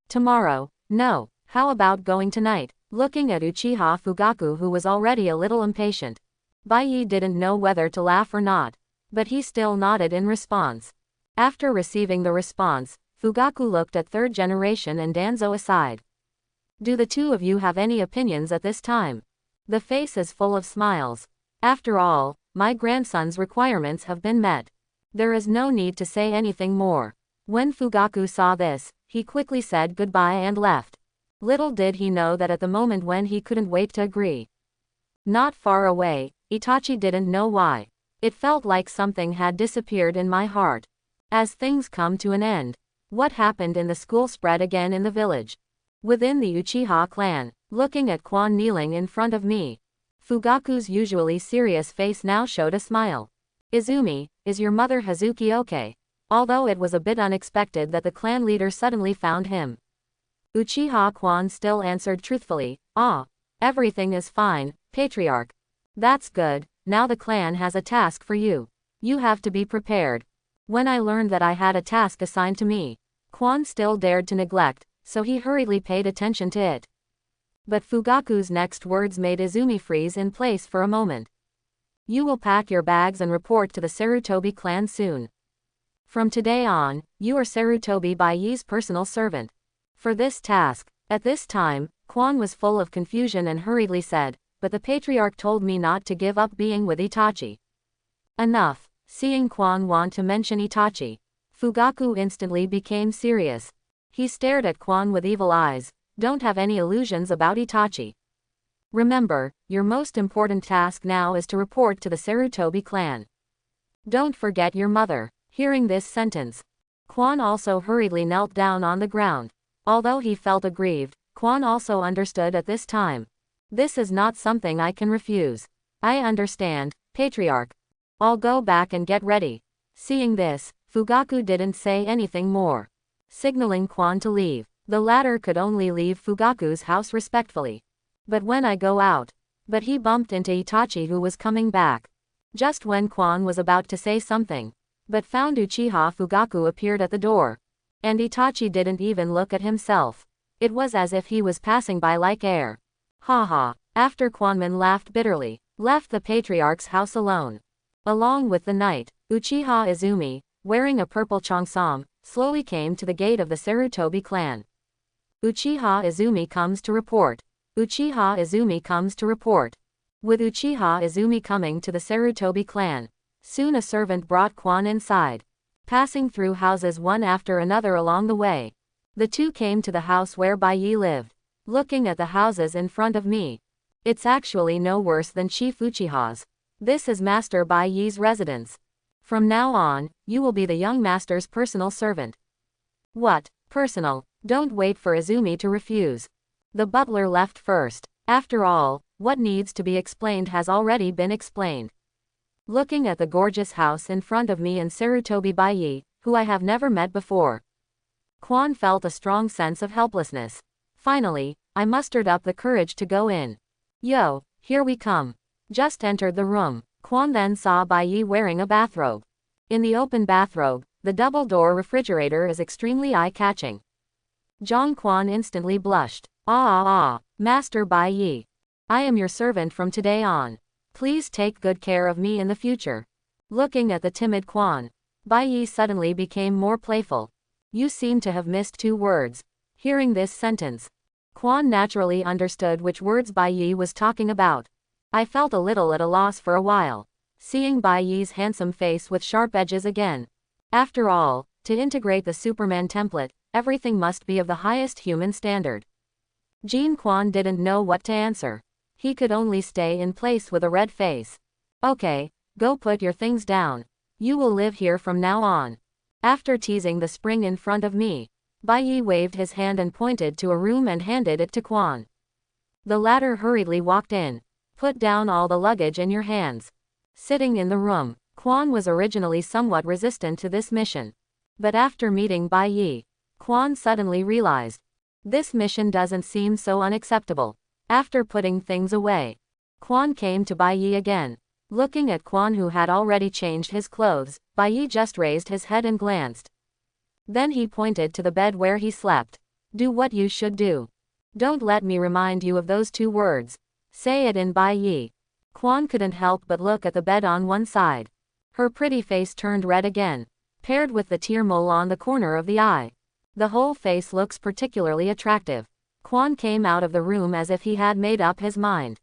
A: Tomorrow? No. How about going tonight? Looking at Uchiha Fugaku, who was already a little impatient, Baiyi didn't know whether to laugh or not, but he still nodded in response. After receiving the response, Fugaku looked at 3rd generation and Danzo aside. Do the two of you have any opinions at this time? The face is full of smiles. After all, my grandson's requirements have been met. There is no need to say anything more. When Fugaku saw this, he quickly said goodbye and left. Little did he know that at the moment when he couldn't wait to agree. Not far away, Itachi didn't know why. It felt like something had disappeared in my heart. As things come to an end, what happened in the school spread again in the village. Within the Uchiha clan, looking at Quan kneeling in front of me, Fugaku's usually serious face now showed a smile. Izumi, is your mother Hazuki okay? Although it was a bit unexpected that the clan leader suddenly found him. Uchiha Quan still answered truthfully, everything is fine, Patriarch. That's good, now the clan has a task for you. You have to be prepared. When I learned that I had a task assigned to me, Quan still dared to neglect, so he hurriedly paid attention to it. But Fugaku's next words made Izumi freeze in place for a moment. You will pack your bags and report to the Sarutobi clan soon. From today on, you are Sarutobi Baiyi's personal servant. For this task. At this time, Kwon was full of confusion and hurriedly said, but the patriarch told me not to give up being with Itachi. Enough. Seeing Kwon want to mention Itachi, Fugaku instantly became serious. He stared at Kwon with evil eyes. Don't have any illusions about Itachi. Remember, your most important task now is to report to the Sarutobi clan. Don't forget your mother. Hearing this sentence, Kwon also hurriedly knelt down on the ground. Although he felt aggrieved, Kwon also understood at this time. This is not something I can refuse. I understand, patriarch. I'll go back and get ready. Seeing this, Fugaku didn't say anything more, signaling Kwon to leave. The latter could only leave Fugaku's house respectfully. But when I go out. But he bumped into Itachi who was coming back. Just when Kwon was about to say something, but found Uchiha Fugaku appeared at the door. And Itachi didn't even look at himself. It was as if he was passing by like air. Haha. After Kwanman laughed bitterly, left the patriarch's house alone. Along with the knight, Uchiha Izumi, wearing a purple cheongsam, slowly came to the gate of the Sarutobi clan. Uchiha Izumi comes to report. Uchiha Izumi comes to report. With Uchiha Izumi coming to the Sarutobi clan, soon a servant brought Kwon inside. Passing through houses one after another along the way, the two came to the house where Baiyi lived. Looking at the houses in front of me, it's actually no worse than Chief Uchiha's. This is Master Baiyi's residence. From now on, you will be the young master's personal servant. What? Personal? Don't wait for Izumi to refuse. The butler left first. After all, what needs to be explained has already been explained. Looking at the gorgeous house in front of me and Sarutobi Baiyi, who I have never met before, Kwon felt a strong sense of helplessness. Finally, I mustered up the courage to go in. Yo, here we come. Just entered the room. Kwon then saw Baiyi wearing a bathrobe. In the open bathrobe, the double-door refrigerator is extremely eye-catching. Jong Kwon instantly blushed. Master Baiyi. I am your servant from today on. Please take good care of me in the future. Looking at the timid Kwon, Baiyi suddenly became more playful. You seem to have missed 2 words. Hearing this sentence, Kwon naturally understood which words Baiyi was talking about. I felt a little at a loss for a while, seeing Baiyi's handsome face with sharp edges again. After all, to integrate the Superman template, everything must be of the highest human standard. Jean Kwon didn't know what to answer. He could only stay in place with a red face. Okay, go put your things down. You will live here from now on. After teasing the spring in front of me, Baiyi waved his hand and pointed to a room and handed it to Kwon. The latter hurriedly walked in. Put down all the luggage in your hands. Sitting in the room, Kwon was originally somewhat resistant to this mission. But after meeting Baiyi, Kwon suddenly realized, this mission doesn't seem so unacceptable. After putting things away, Kwon came to Baiyi again. Looking at Kwon who had already changed his clothes, Baiyi just raised his head and glanced. Then he pointed to the bed where he slept. Do what you should do. Don't let me remind you of those 2 words. Say it in Baiyi. Kwon couldn't help but look at the bed on one side. Her pretty face turned red again, paired with the tear mole on the corner of the eye. The whole face looks particularly attractive. Kwon came out of the room as if he had made up his mind.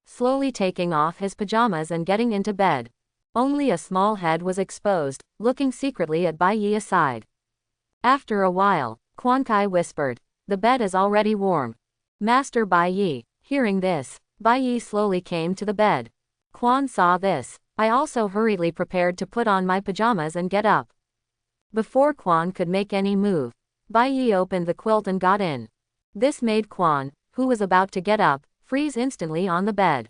A: Slowly taking off his pajamas and getting into bed. Only a small head was exposed, looking secretly at Baiyi aside. After a while, Kwon Kai whispered, the bed is already warm. Master Baiyi. Hearing this, Baiyi slowly came to the bed. Kwon saw this. I also hurriedly prepared to put on my pajamas and get up. Before Kwon could make any move, Baiyi opened the quilt and got in. This made Kwon, who was about to get up, freeze instantly on the bed.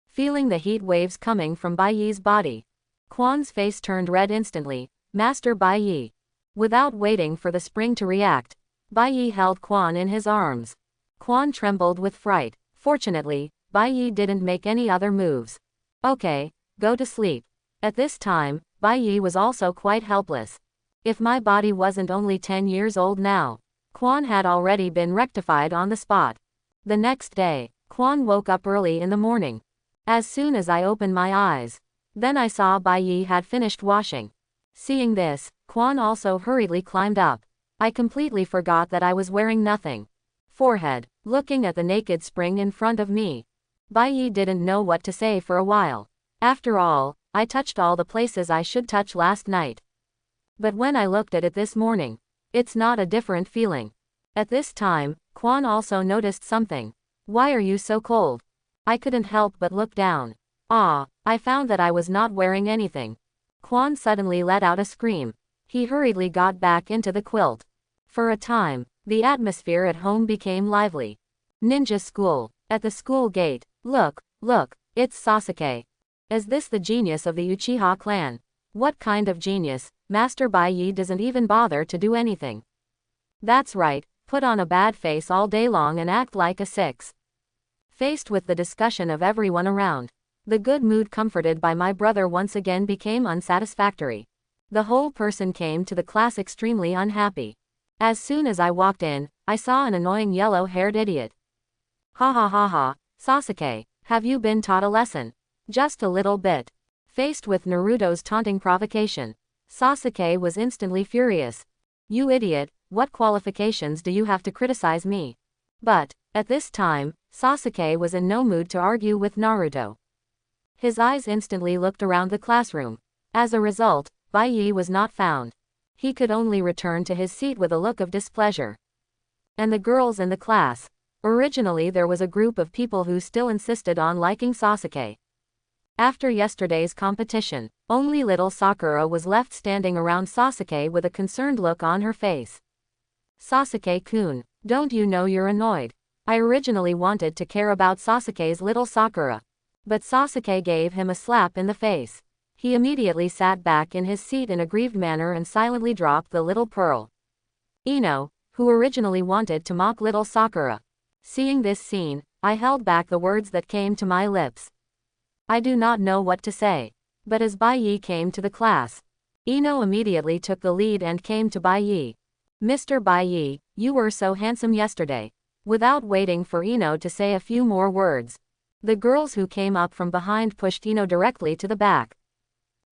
A: Feeling the heat waves coming from Baiyi's body, Kwon's face turned red instantly. Master Baiyi. Without waiting for the spring to react, Baiyi held Kwon in his arms. Kwon trembled with fright. Fortunately, Baiyi didn't make any other moves. Okay, go to sleep. At this time, Baiyi was also quite helpless. If my body wasn't only 10 years old now, Kwon had already been rectified on the spot. The next day, Kwon woke up early in the morning. as soon as I opened my eyes. Then I saw Bai Yi had finished washing. Seeing this, Quan also hurriedly climbed up. I completely forgot that I was wearing nothing. Forehead, looking at the naked spring in front of me. Bai Yi didn't know what to say for a while. After all, I touched all the places I should touch last night. But when I looked at it this morning, it's not a different feeling. At this time, Quan also noticed something. Why are you so cold? I couldn't help but look down. I found that I was not wearing anything. Quan suddenly let out a scream. He hurriedly got back into the quilt. For a time, the atmosphere at home became lively. Ninja school. At the school gate. Look, it's Sasuke. Is this the genius of the Uchiha clan? What kind of genius? Master Bai Yi doesn't even bother to do anything. That's right, put on a bad face all day long and act like a six. Faced with the discussion of everyone around, the good mood comforted by my brother once again became unsatisfactory. The whole person came to the class extremely unhappy. As soon as I walked in, I saw an annoying yellow-haired idiot. Ha ha ha ha, Sasuke, have you been taught a lesson? Just a little bit. Faced with Naruto's taunting provocation, Sasuke was instantly furious. You idiot, what qualifications do you have to criticize me? But, at this time, Sasuke was in no mood to argue with Naruto. His eyes instantly looked around the classroom. As a result, Bai Yi was not found. He could only return to his seat with a look of displeasure. And the girls in the class. Originally there was a group of people who still insisted on liking Sasuke. After yesterday's competition, only little Sakura was left standing around Sasuke with a concerned look on her face. Sasuke-kun, don't you know you're annoyed? I originally wanted to care about Sasuke's little Sakura. But Sasuke gave him a slap in the face. He immediately sat back in his seat in a grieved manner and silently dropped the little pearl. Ino, who originally wanted to mock little Sakura. Seeing this scene, I held back the words that came to my lips. I do not know what to say. But as Bai Yi came to the class, Ino immediately took the lead and came to Bai Yi. Mr. Bai Yi, you were so handsome yesterday. Without waiting for Ino to say a few more words, the girls who came up from behind pushed Ino directly to the back.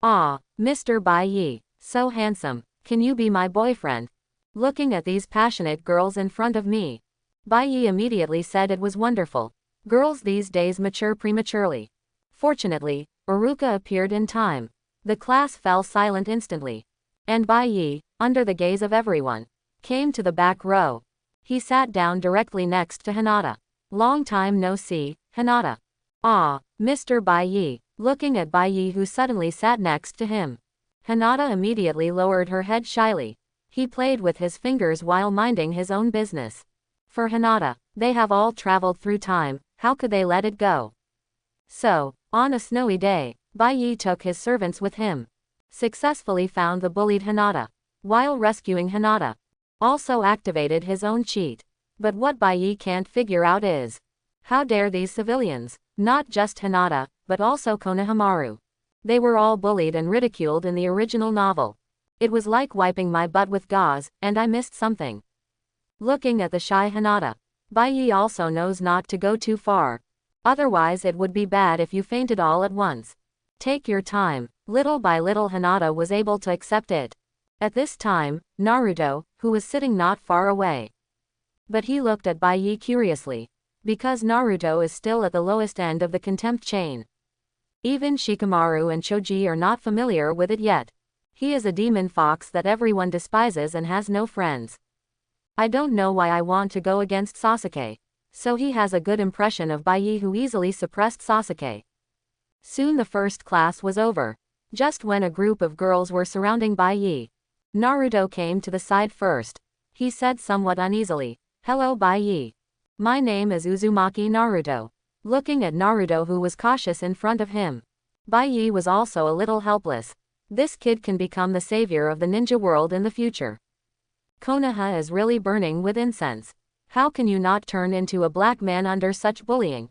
A: Mr. Bai Yi, so handsome, can you be my boyfriend? Looking at these passionate girls in front of me, Bai Yi immediately said it was wonderful. Girls these days mature prematurely. Fortunately, Uruka appeared in time. The class fell silent instantly. And Bai Yi, under the gaze of everyone, came to the back row. He sat down directly next to Hinata. Long time no see, Hinata. Mr. Bai Yi, looking at Bai Yi who suddenly sat next to him. Hinata immediately lowered her head shyly. He played with his fingers while minding his own business. For Hinata, they have all traveled through time, how could they let it go? So, on a snowy day, Bai Yi took his servants with him. Successfully found the bullied Hinata. While rescuing Hinata, also activated his own cheat. But what Bai Yi can't figure out is, how dare these civilians, not just Hinata, but also Konohamaru. They were all bullied and ridiculed in the original novel. It was like wiping my butt with gauze, and I missed something. Looking at the shy Hinata, Bai Yi also knows not to go too far. Otherwise it would be bad if you fainted all at once. Take your time. Little by little Hinata was able to accept it. At this time, Naruto, who was sitting not far away. But he looked at Bai Yi curiously. Because Naruto is still at the lowest end of the contempt chain. Even Shikamaru and Choji are not familiar with it yet. He is a demon fox that everyone despises and has no friends. I don't know why I want to go against Sasuke. So he has a good impression of Bai Yi who easily suppressed Sasuke. Soon the first class was over. Just when a group of girls were surrounding Bai Yi, Naruto came to the side first. He said somewhat uneasily, "Hello Bai Yi. My name is Uzumaki Naruto." Looking at Naruto who was cautious in front of him, Bai Yi was also a little helpless. This kid can become the savior of the ninja world in the future. Konoha is really burning with incense. How can you not turn into a black man under such bullying?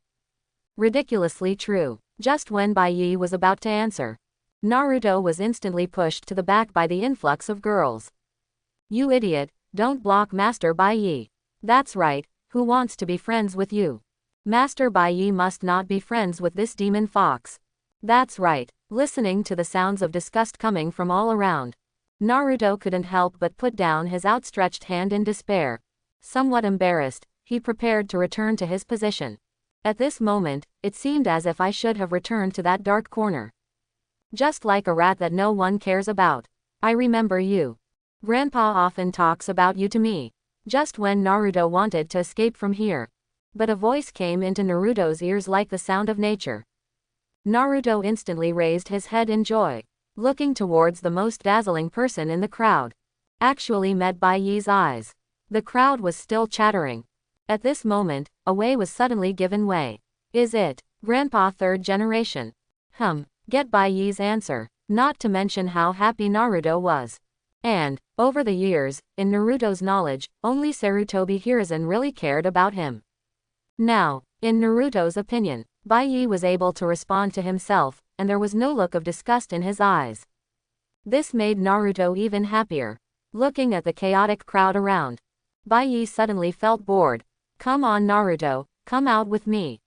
A: Ridiculously true. Just when Bai Yi was about to answer, Naruto was instantly pushed to the back by the influx of girls. You idiot, don't block Master Bai Yi. That's right, who wants to be friends with you? Master Bai must not be friends with this demon fox. That's right. Listening to the sounds of disgust coming from all around, Naruto couldn't help but put down his outstretched hand in despair. Somewhat embarrassed, he prepared to return to his position. At this moment, it seemed as if I should have returned to that dark corner. Just like a rat that no one cares about. I remember you. Grandpa often talks about you to me. Just when Naruto wanted to escape from here. But a voice came into Naruto's ears like the sound of nature. Naruto instantly raised his head in joy, looking towards the most dazzling person in the crowd. Actually met by Yi's eyes. The crowd was still chattering. At this moment, a way was suddenly given way. Is it, Grandpa third generation? Get Bai Yi's answer, not to mention how happy Naruto was. And, over the years, in Naruto's knowledge, only Sarutobi Hiruzen really cared about him. Now, in Naruto's opinion, Bai Yi was able to respond to himself, and there was no look of disgust in his eyes. This made Naruto even happier. Looking at the chaotic crowd around, Bai Yi suddenly felt bored. Come on Naruto, come out with me.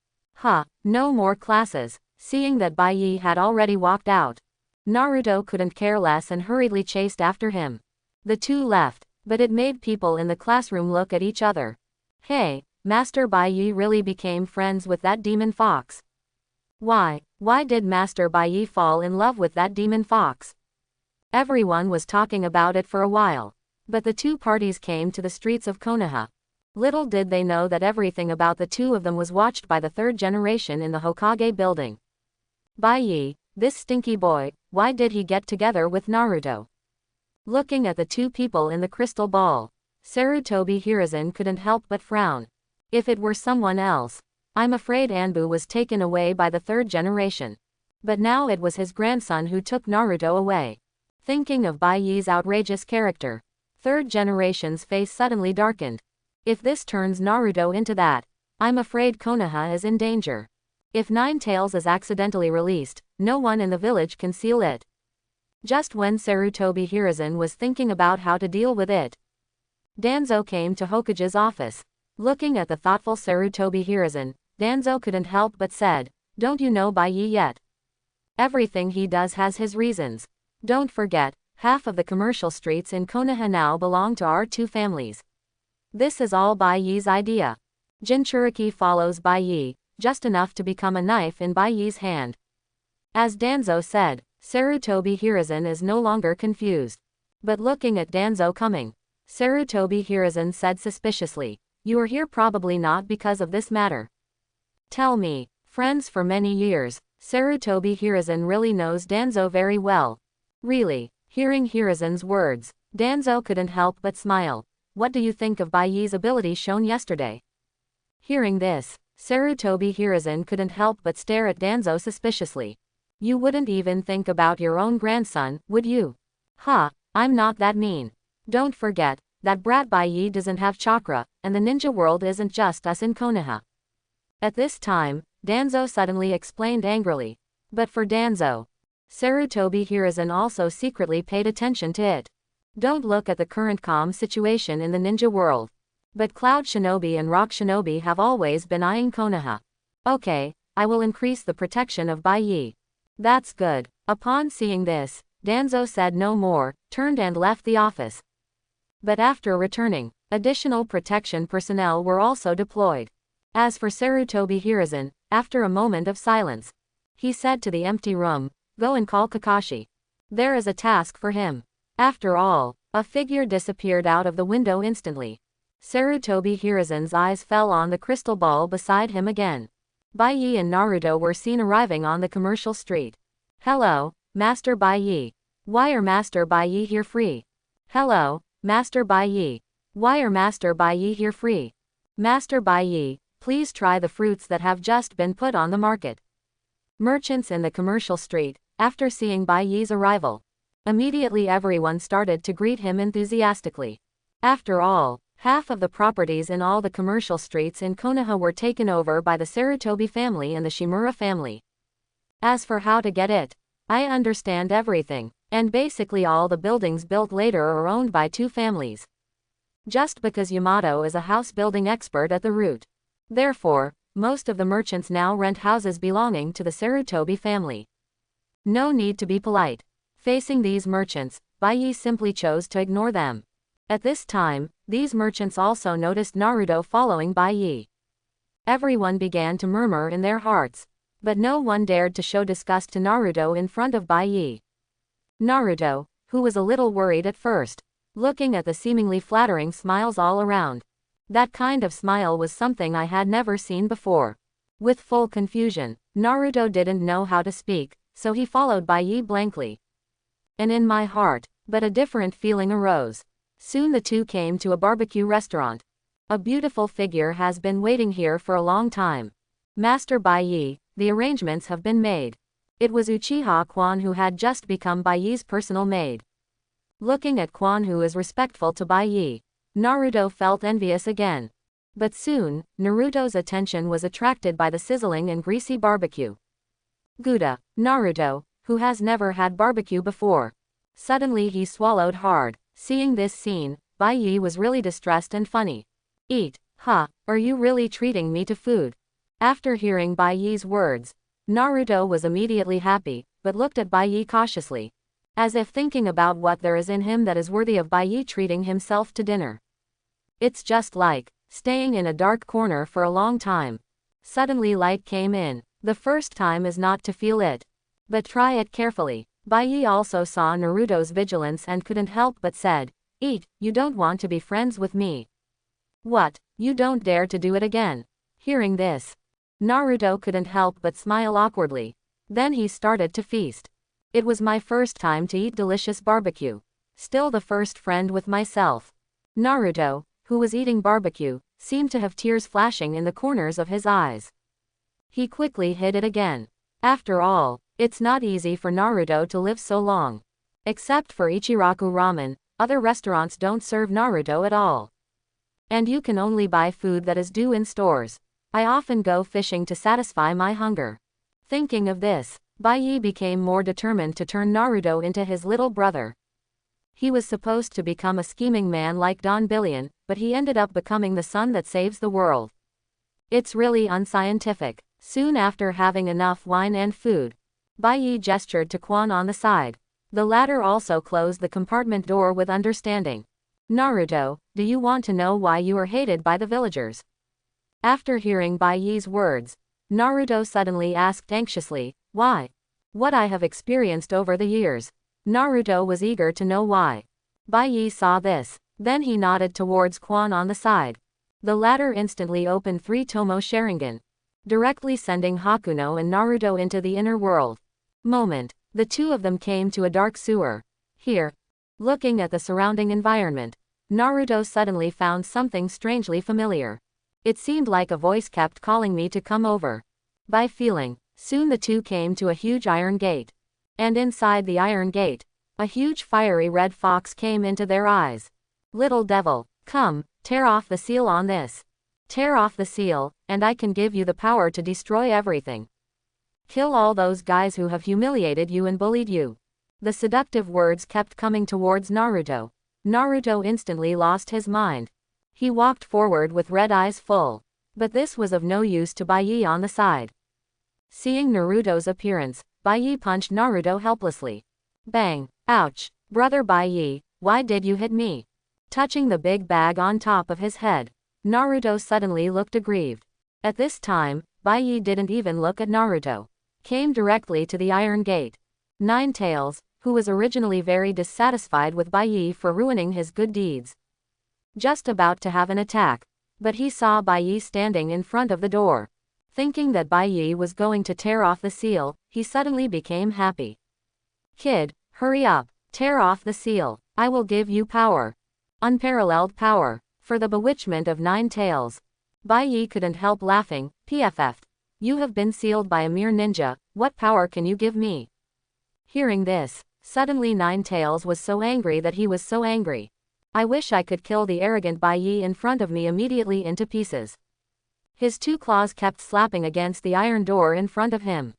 A: No more classes. Seeing that Bai Yi had already walked out, Naruto couldn't care less and hurriedly chased after him. The two left, but it made people in the classroom look at each other. Hey, Master Bai Yi really became friends with that demon fox. Why did Master Bai Yi fall in love with that demon fox? Everyone was talking about it for a while, but the two parties came to the streets of Konoha. Little did they know that everything about the two of them was watched by the third generation in the Hokage building. Bai Yi, this stinky boy, why did he get together with Naruto? Looking at the two people in the crystal ball, Sarutobi Hiruzen couldn't help but frown. If it were someone else, I'm afraid Anbu was taken away by the third generation. But now it was his grandson who took Naruto away. Thinking of Bai Yi's outrageous character, third generation's face suddenly darkened. If this turns Naruto into that, I'm afraid Konoha is in danger. If Nine Tails is accidentally released, no one in the village can seal it. Just when Sarutobi Hiruzen was thinking about how to deal with it, Danzo came to Hokage's office. Looking at the thoughtful Sarutobi Hiruzen, Danzo couldn't help but said, "Don't you know Bai Yi yet? Everything he does has his reasons. Don't forget, half of the commercial streets in Konoha now belong to our two families. This is all Bai Yi's idea." Jinchuriki follows Bai Yi, just enough to become a knife in Bai Yi's hand. As Danzo said, Sarutobi Hiruzen is no longer confused. But looking at Danzo coming, Sarutobi Hiruzen said suspiciously, "You are here probably not because of this matter. Tell me." Friends for many years, Sarutobi Hiruzen really knows Danzo very well. Really, hearing Hiruzen's words, Danzo couldn't help but smile. What do you think of Bai Yi's ability shown yesterday? Hearing this, Sarutobi Hiruzen couldn't help but stare at Danzo suspiciously. You wouldn't even think about your own grandson, would you? I'm not that mean. Don't forget, that brat Bai Yi doesn't have chakra, and the ninja world isn't just us in Konoha. At this time, Danzo suddenly explained angrily. But for Danzo, Sarutobi Hiruzen also secretly paid attention to it. Don't look at the current calm situation in the ninja world. But Cloud Shinobi and Rock Shinobi have always been eyeing Konoha. Okay, I will increase the protection of Bai Yi. That's good. Upon seeing this, Danzo said no more, turned and left the office. But after returning, additional protection personnel were also deployed. As for Sarutobi Hiruzen, after a moment of silence, he said to the empty room, "Go and call Kakashi. There is a task for him." After all, a figure disappeared out of the window instantly. Sarutobi Hiruzen's eyes fell on the crystal ball beside him again. Bai Yi and Naruto were seen arriving on the commercial street. "Hello, Master Bai Yi. Why are Master Bai Yi here free? Hello, Master Bai Yi. Why are Master Bai Yi here free? Master Bai Yi, please try the fruits that have just been put on the market." Merchants in the commercial street, after seeing Bai Yi's arrival, immediately everyone started to greet him enthusiastically. After all, half of the properties in all the commercial streets in Konoha were taken over by the Sarutobi family and the Shimura family. As for how to get it, I understand everything, and basically all the buildings built later are owned by two families. Just because Yamato is a house building expert at the root. Therefore, most of the merchants now rent houses belonging to the Sarutobi family. No need to be polite. Facing these merchants, Bai Yi simply chose to ignore them. At this time, these merchants also noticed Naruto following Bai Yi. Everyone began to murmur in their hearts, but no one dared to show disgust to Naruto in front of Bai Yi. Naruto, who was a little worried at first, looking at the seemingly flattering smiles all around. That kind of smile was something I had never seen before. With full confusion, Naruto didn't know how to speak, so he followed Bai Yi blankly. And in my heart, but a different feeling arose. Soon the two came to a barbecue restaurant. A beautiful figure has been waiting here for a long time. Master Bai Yi, the arrangements have been made. It was Uchiha Quan who had just become Bai Yi's personal maid. Looking at Quan, who is respectful to Bai Yi, Naruto felt envious again. But soon, Naruto's attention was attracted by the sizzling and greasy barbecue. Gouda, Naruto, who has never had barbecue before. Suddenly he swallowed hard. Seeing this scene, Bai Yi was really distressed and funny. Eat, huh, are you really treating me to food? After hearing Bai Yi's words, Naruto was immediately happy, but looked at Bai Yi cautiously, as if thinking about what there is in him that is worthy of Bai Yi treating himself to dinner. It's just like staying in a dark corner for a long time. Suddenly light came in. The first time is not to feel it, but try it carefully. Bai Yi also saw Naruto's vigilance and couldn't help but said, "Eat, you don't want to be friends with me. What, you don't dare to do it again?" Hearing this, Naruto couldn't help but smile awkwardly. Then he started to feast. It was my first time to eat delicious barbecue. Still the first friend with myself. Naruto, who was eating barbecue, seemed to have tears flashing in the corners of his eyes. He quickly hid it again. After all, it's not easy for Naruto to live so long. Except for Ichiraku Ramen, other restaurants don't serve Naruto at all. And you can only buy food that is due in stores. I often go fishing to satisfy my hunger. Thinking of this, Bai Yi became more determined to turn Naruto into his little brother. He was supposed to become a scheming man like Don Billion, but he ended up becoming the son that saves the world. It's really unscientific. Soon after having enough wine and food, Bai Yi gestured to Quan on the side. The latter also closed the compartment door with understanding. Naruto, do you want to know why you are hated by the villagers? After hearing Bai Yi's words, Naruto suddenly asked anxiously, why? What I have experienced over the years. Naruto was eager to know why. Bai Yi saw this. Then he nodded towards Quan on the side. The latter instantly opened 3 Tomo Sharingan, directly sending Hakuno and Naruto into the inner world. The two of them came to a dark sewer. Here, looking at the surrounding environment, Naruto suddenly found something strangely familiar. It seemed like a voice kept calling me to come over. By feeling, soon the two came to a huge iron gate. And inside the iron gate, a huge fiery red fox came into their eyes. Little devil, come, tear off the seal on this. Tear off the seal, and I can give you the power to destroy everything. Kill all those guys who have humiliated you and bullied you. The seductive words kept coming towards Naruto. Naruto instantly lost his mind. He walked forward with red eyes full. But this was of no use to Bai Yi on the side. Seeing Naruto's appearance, Bai Yi punched Naruto helplessly. Bang! Ouch! Brother Bai Yi, why did you hit me? Touching the big bag on top of his head, Naruto suddenly looked aggrieved. At this time, Bai Yi didn't even look at Naruto. Came directly to the iron gate. Nine Tails, who was originally very dissatisfied with Bai Yi for ruining his good deeds, just about to have an attack, but he saw Bai Yi standing in front of the door. Thinking that Bai Yi was going to tear off the seal, he suddenly became happy. Kid, hurry up, tear off the seal. I will give you power. Unparalleled power. For the bewitchment of Nine Tails. Bai Yi couldn't help laughing. PFF. You have been sealed by a mere ninja, what power can you give me? Hearing this, suddenly Nine Tails was so angry that he was so angry. I wish I could kill the arrogant Bai Yi in front of me immediately into pieces. His 2 claws kept slapping against the iron door in front of him.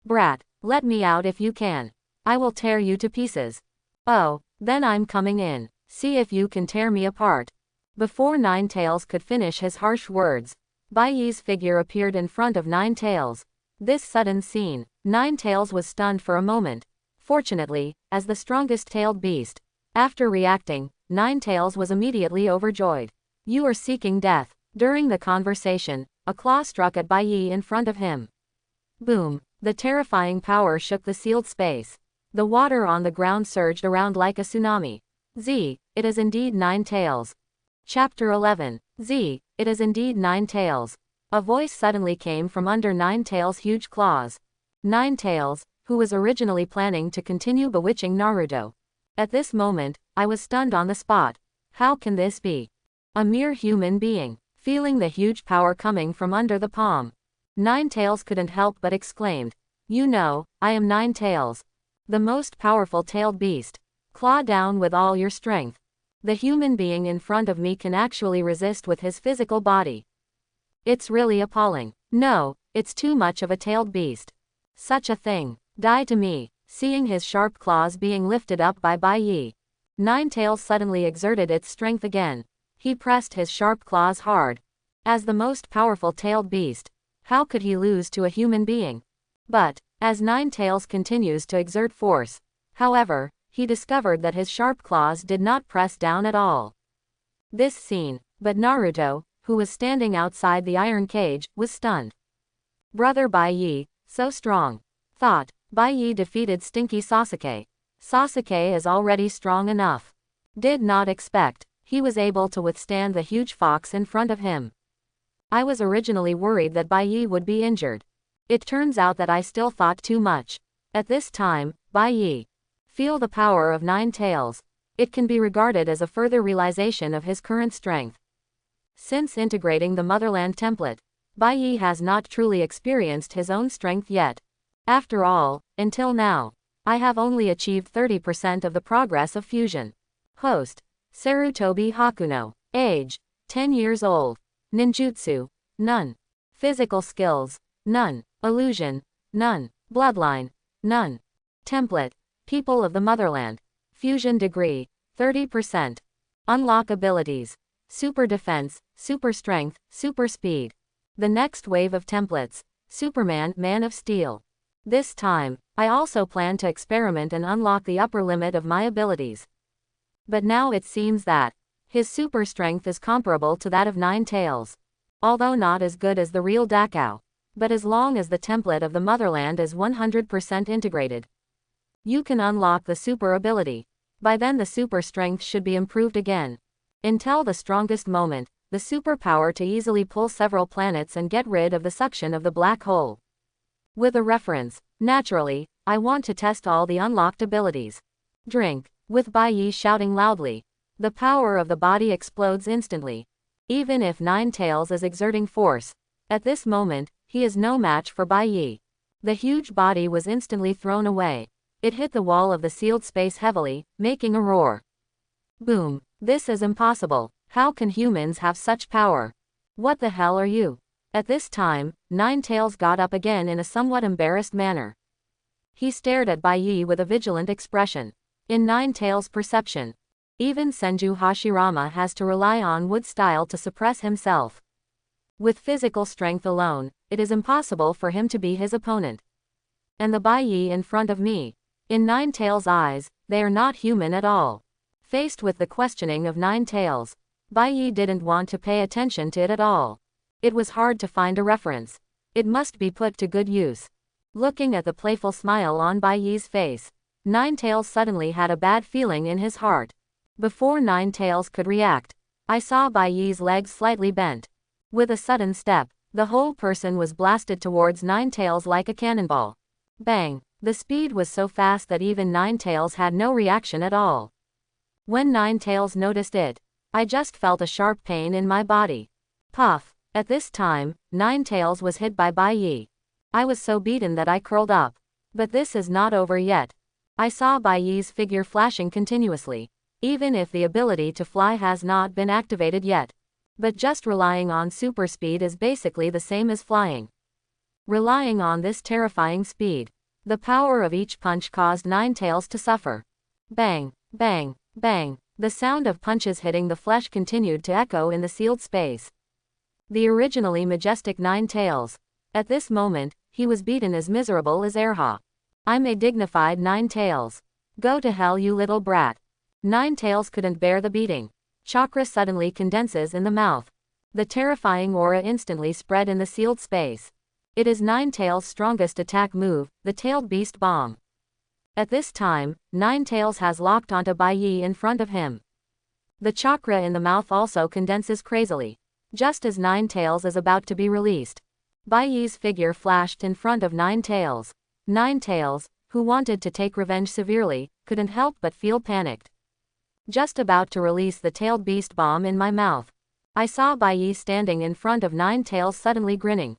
A: Brat, let me out if you can. I will tear you to pieces. Oh, then I'm coming in. See if you can tear me apart. Before Nine Tails could finish his harsh words, Bai Yi's figure appeared in front of Nine Tails. This sudden scene, Nine Tails was stunned for a moment. Fortunately, as the strongest tailed beast, after reacting, Nine Tails was immediately overjoyed. You are seeking death. During the conversation, a claw struck at Bai Yi in front of him. Boom! The terrifying power shook the sealed space. The water on the ground surged around like a tsunami. Z, it is indeed Nine Tails. Chapter 11. Z, it is indeed Nine Tails. A voice suddenly came from under Nine Tails' huge claws. Nine Tails, who was originally planning to continue bewitching Naruto. At this moment, I was stunned on the spot. How can this be? A mere human being, feeling the huge power coming from under the palm. Nine Tails couldn't help but exclaimed, "You know, I am Nine Tails, the most powerful tailed beast. Claw down with all your strength. The human being in front of me can actually resist with his physical body. It's really appalling. No, it's too much of a tailed beast. Such a thing. Die to me." Seeing his sharp claws being lifted up by Bai Yi, Nine Tails suddenly exerted its strength again. He pressed his sharp claws hard. As the most powerful tailed beast, how could he lose to a human being? But, as Nine Tails continues to exert force, however, he discovered that his sharp claws did not press down at all. This scene, but Naruto, who was standing outside the iron cage, was stunned. Brother Bai Yi, so strong. Thought, Bai Yi defeated Stinky Sasuke. Sasuke is already strong enough. Did not expect he was able to withstand the huge fox in front of him. I was originally worried that Bai Yi would be injured. It turns out that I still thought too much. At this time, Bai Yi, feel the power of Nine Tails. It can be regarded as a further realization of his current strength. Since integrating the Motherland template, Bai Yi has not truly experienced his own strength yet. After all, until now, I have only achieved 30% of the progress of fusion. Host, Sarutobi Hakuno. Age, 10 years old. Ninjutsu, none. Physical skills, none. Illusion, none. Bloodline, none. Template, people of the Motherland. Fusion degree, 30%. Unlock abilities. Super defense, super strength, super speed. The next wave of templates, Superman, Man of Steel. This time, I also plan to experiment and unlock the upper limit of my abilities. But now it seems that his super strength is comparable to that of Nine Tails. Although not as good as the real Dakao. But as long as the template of the Motherland is 100% integrated, you can unlock the super ability. By then the super strength should be improved again. Until the strongest moment, the superpower to easily pull several planets and get rid of the suction of the black hole. With a reference, naturally, I want to test all the unlocked abilities. Drink, with Bai Yi shouting loudly. The power of the body explodes instantly. Even if Nine Tails is exerting force, at this moment, he is no match for Bai Yi. The huge body was instantly thrown away. It hit the wall of the sealed space heavily, making a roar. Boom. This is impossible. How can humans have such power? What the hell are you? At this time, Nine Tails got up again in a somewhat embarrassed manner. He stared at Bai Yi with a vigilant expression. In Nine Tails' perception, even Senju Hashirama has to rely on wood style to suppress himself. With physical strength alone, it is impossible for him to be his opponent. And the Bai Yi in front of me, in Nine Tails' eyes, they are not human at all. Faced with the questioning of Nine Tails, Bai Yi didn't want to pay attention to it at all. It was hard to find a reference. It must be put to good use. Looking at the playful smile on Bai Yi's face, Nine Tails suddenly had a bad feeling in his heart. Before Nine Tails could react, I saw Bai Yi's legs slightly bent. With a sudden step, the whole person was blasted towards Nine Tails like a cannonball. Bang! The speed was so fast that even Nine Tails had no reaction at all. When Nine Tails noticed it, I just felt a sharp pain in my body. Puff! At this time, Nine Tails was hit by Bai Yi. I was so beaten that I curled up. But this is not over yet. I saw Bai Yi's figure flashing continuously. Even if the ability to fly has not been activated yet. But just relying on super speed is basically the same as flying. Relying on this terrifying speed, the power of each punch caused Nine Tails to suffer. Bang! Bang! Bang! The sound of punches hitting the flesh continued to echo in the sealed space. The originally majestic Nine Tails. At this moment, he was beaten as miserable as Erha. I'm a dignified Nine Tails. Go to hell, you little brat. Nine Tails couldn't bear the beating. Chakra suddenly condenses in the mouth. The terrifying aura instantly spread in the sealed space. It is Nine Tails' strongest attack move, the Tailed Beast Bomb. At this time, Nine Tails has locked onto Bai Yi in front of him. The chakra in the mouth also condenses crazily. Just as Nine Tails is about to be released, Bai Yi's figure flashed in front of Nine Tails. Nine Tails, who wanted to take revenge severely, couldn't help but feel panicked. Just about to release the Tailed Beast Bomb in my mouth, I saw Bai Yi standing in front of Nine Tails suddenly grinning.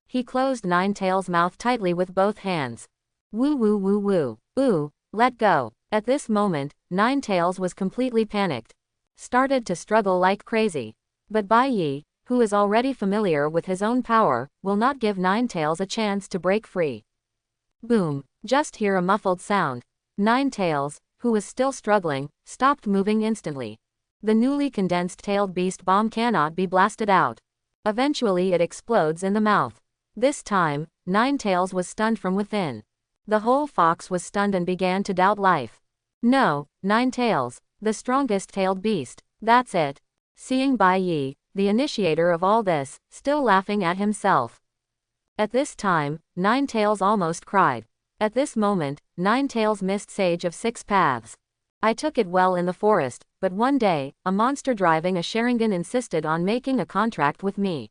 A: He closed Nine Tails' mouth tightly with both hands. Woo woo woo woo. Ooh, let go. At this moment, Nine Tails was completely panicked. Started to struggle like crazy. But Bai Yi, who is already familiar with his own power, will not give Nine Tails a chance to break free. Boom. Just hear a muffled sound. Nine Tails, who was still struggling, stopped moving instantly. The newly condensed Tailed Beast Bomb cannot be blasted out. Eventually it explodes in the mouth. This time, Nine Tails was stunned from within. The whole fox was stunned and began to doubt life. No, Nine Tails, the strongest tailed beast, that's it. Seeing Bai Yi, the initiator of all this, still laughing at himself. At this time, Nine Tails almost cried. At this moment, Nine Tails missed Sage of Six Paths. I took it well in the forest, but one day, a monster driving a Sharingan insisted on making a contract with me.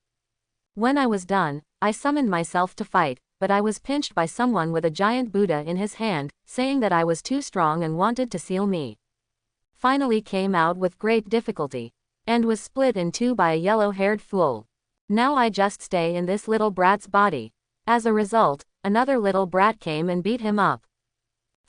A: When I was done, I summoned myself to fight, but I was pinched by someone with a giant Buddha in his hand, saying that I was too strong and wanted to seal me. Finally came out with great difficulty, and was split in two by a yellow-haired fool. Now I just stay in this little brat's body. As a result, another little brat came and beat him up.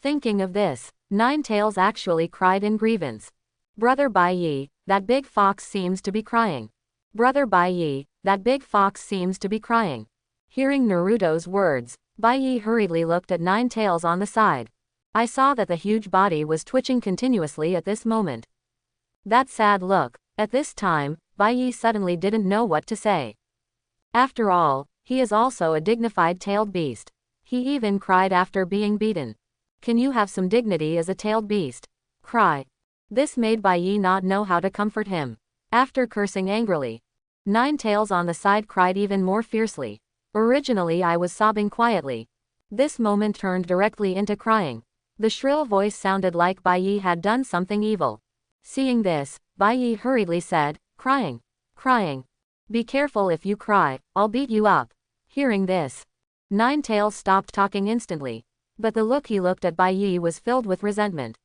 A: Thinking of this, Nine Tails actually cried in grievance. Brother Bai Yi, that big fox seems to be crying. Brother Bai Yi, that big fox seems to be crying. Hearing Naruto's words, Bai Yi hurriedly looked at Nine Tails on the side. I saw that the huge body was twitching continuously at this moment. That sad look. At this time, Bai Yi suddenly didn't know what to say. After all, he is also a dignified tailed beast. He even cried after being beaten. Can you have some dignity as a tailed beast? Cry. This made Bai Yi not know how to comfort him. After cursing angrily, Nine Tails on the side cried even more fiercely. Originally I was sobbing quietly. This moment turned directly into crying. The shrill voice sounded like Bai Yi had done something evil. Seeing this, Bai Yi hurriedly said, crying. Crying. Be careful, if you cry, I'll beat you up. Hearing this, Nine Tails stopped talking instantly. But the look he looked at Bai Yi was filled with resentment.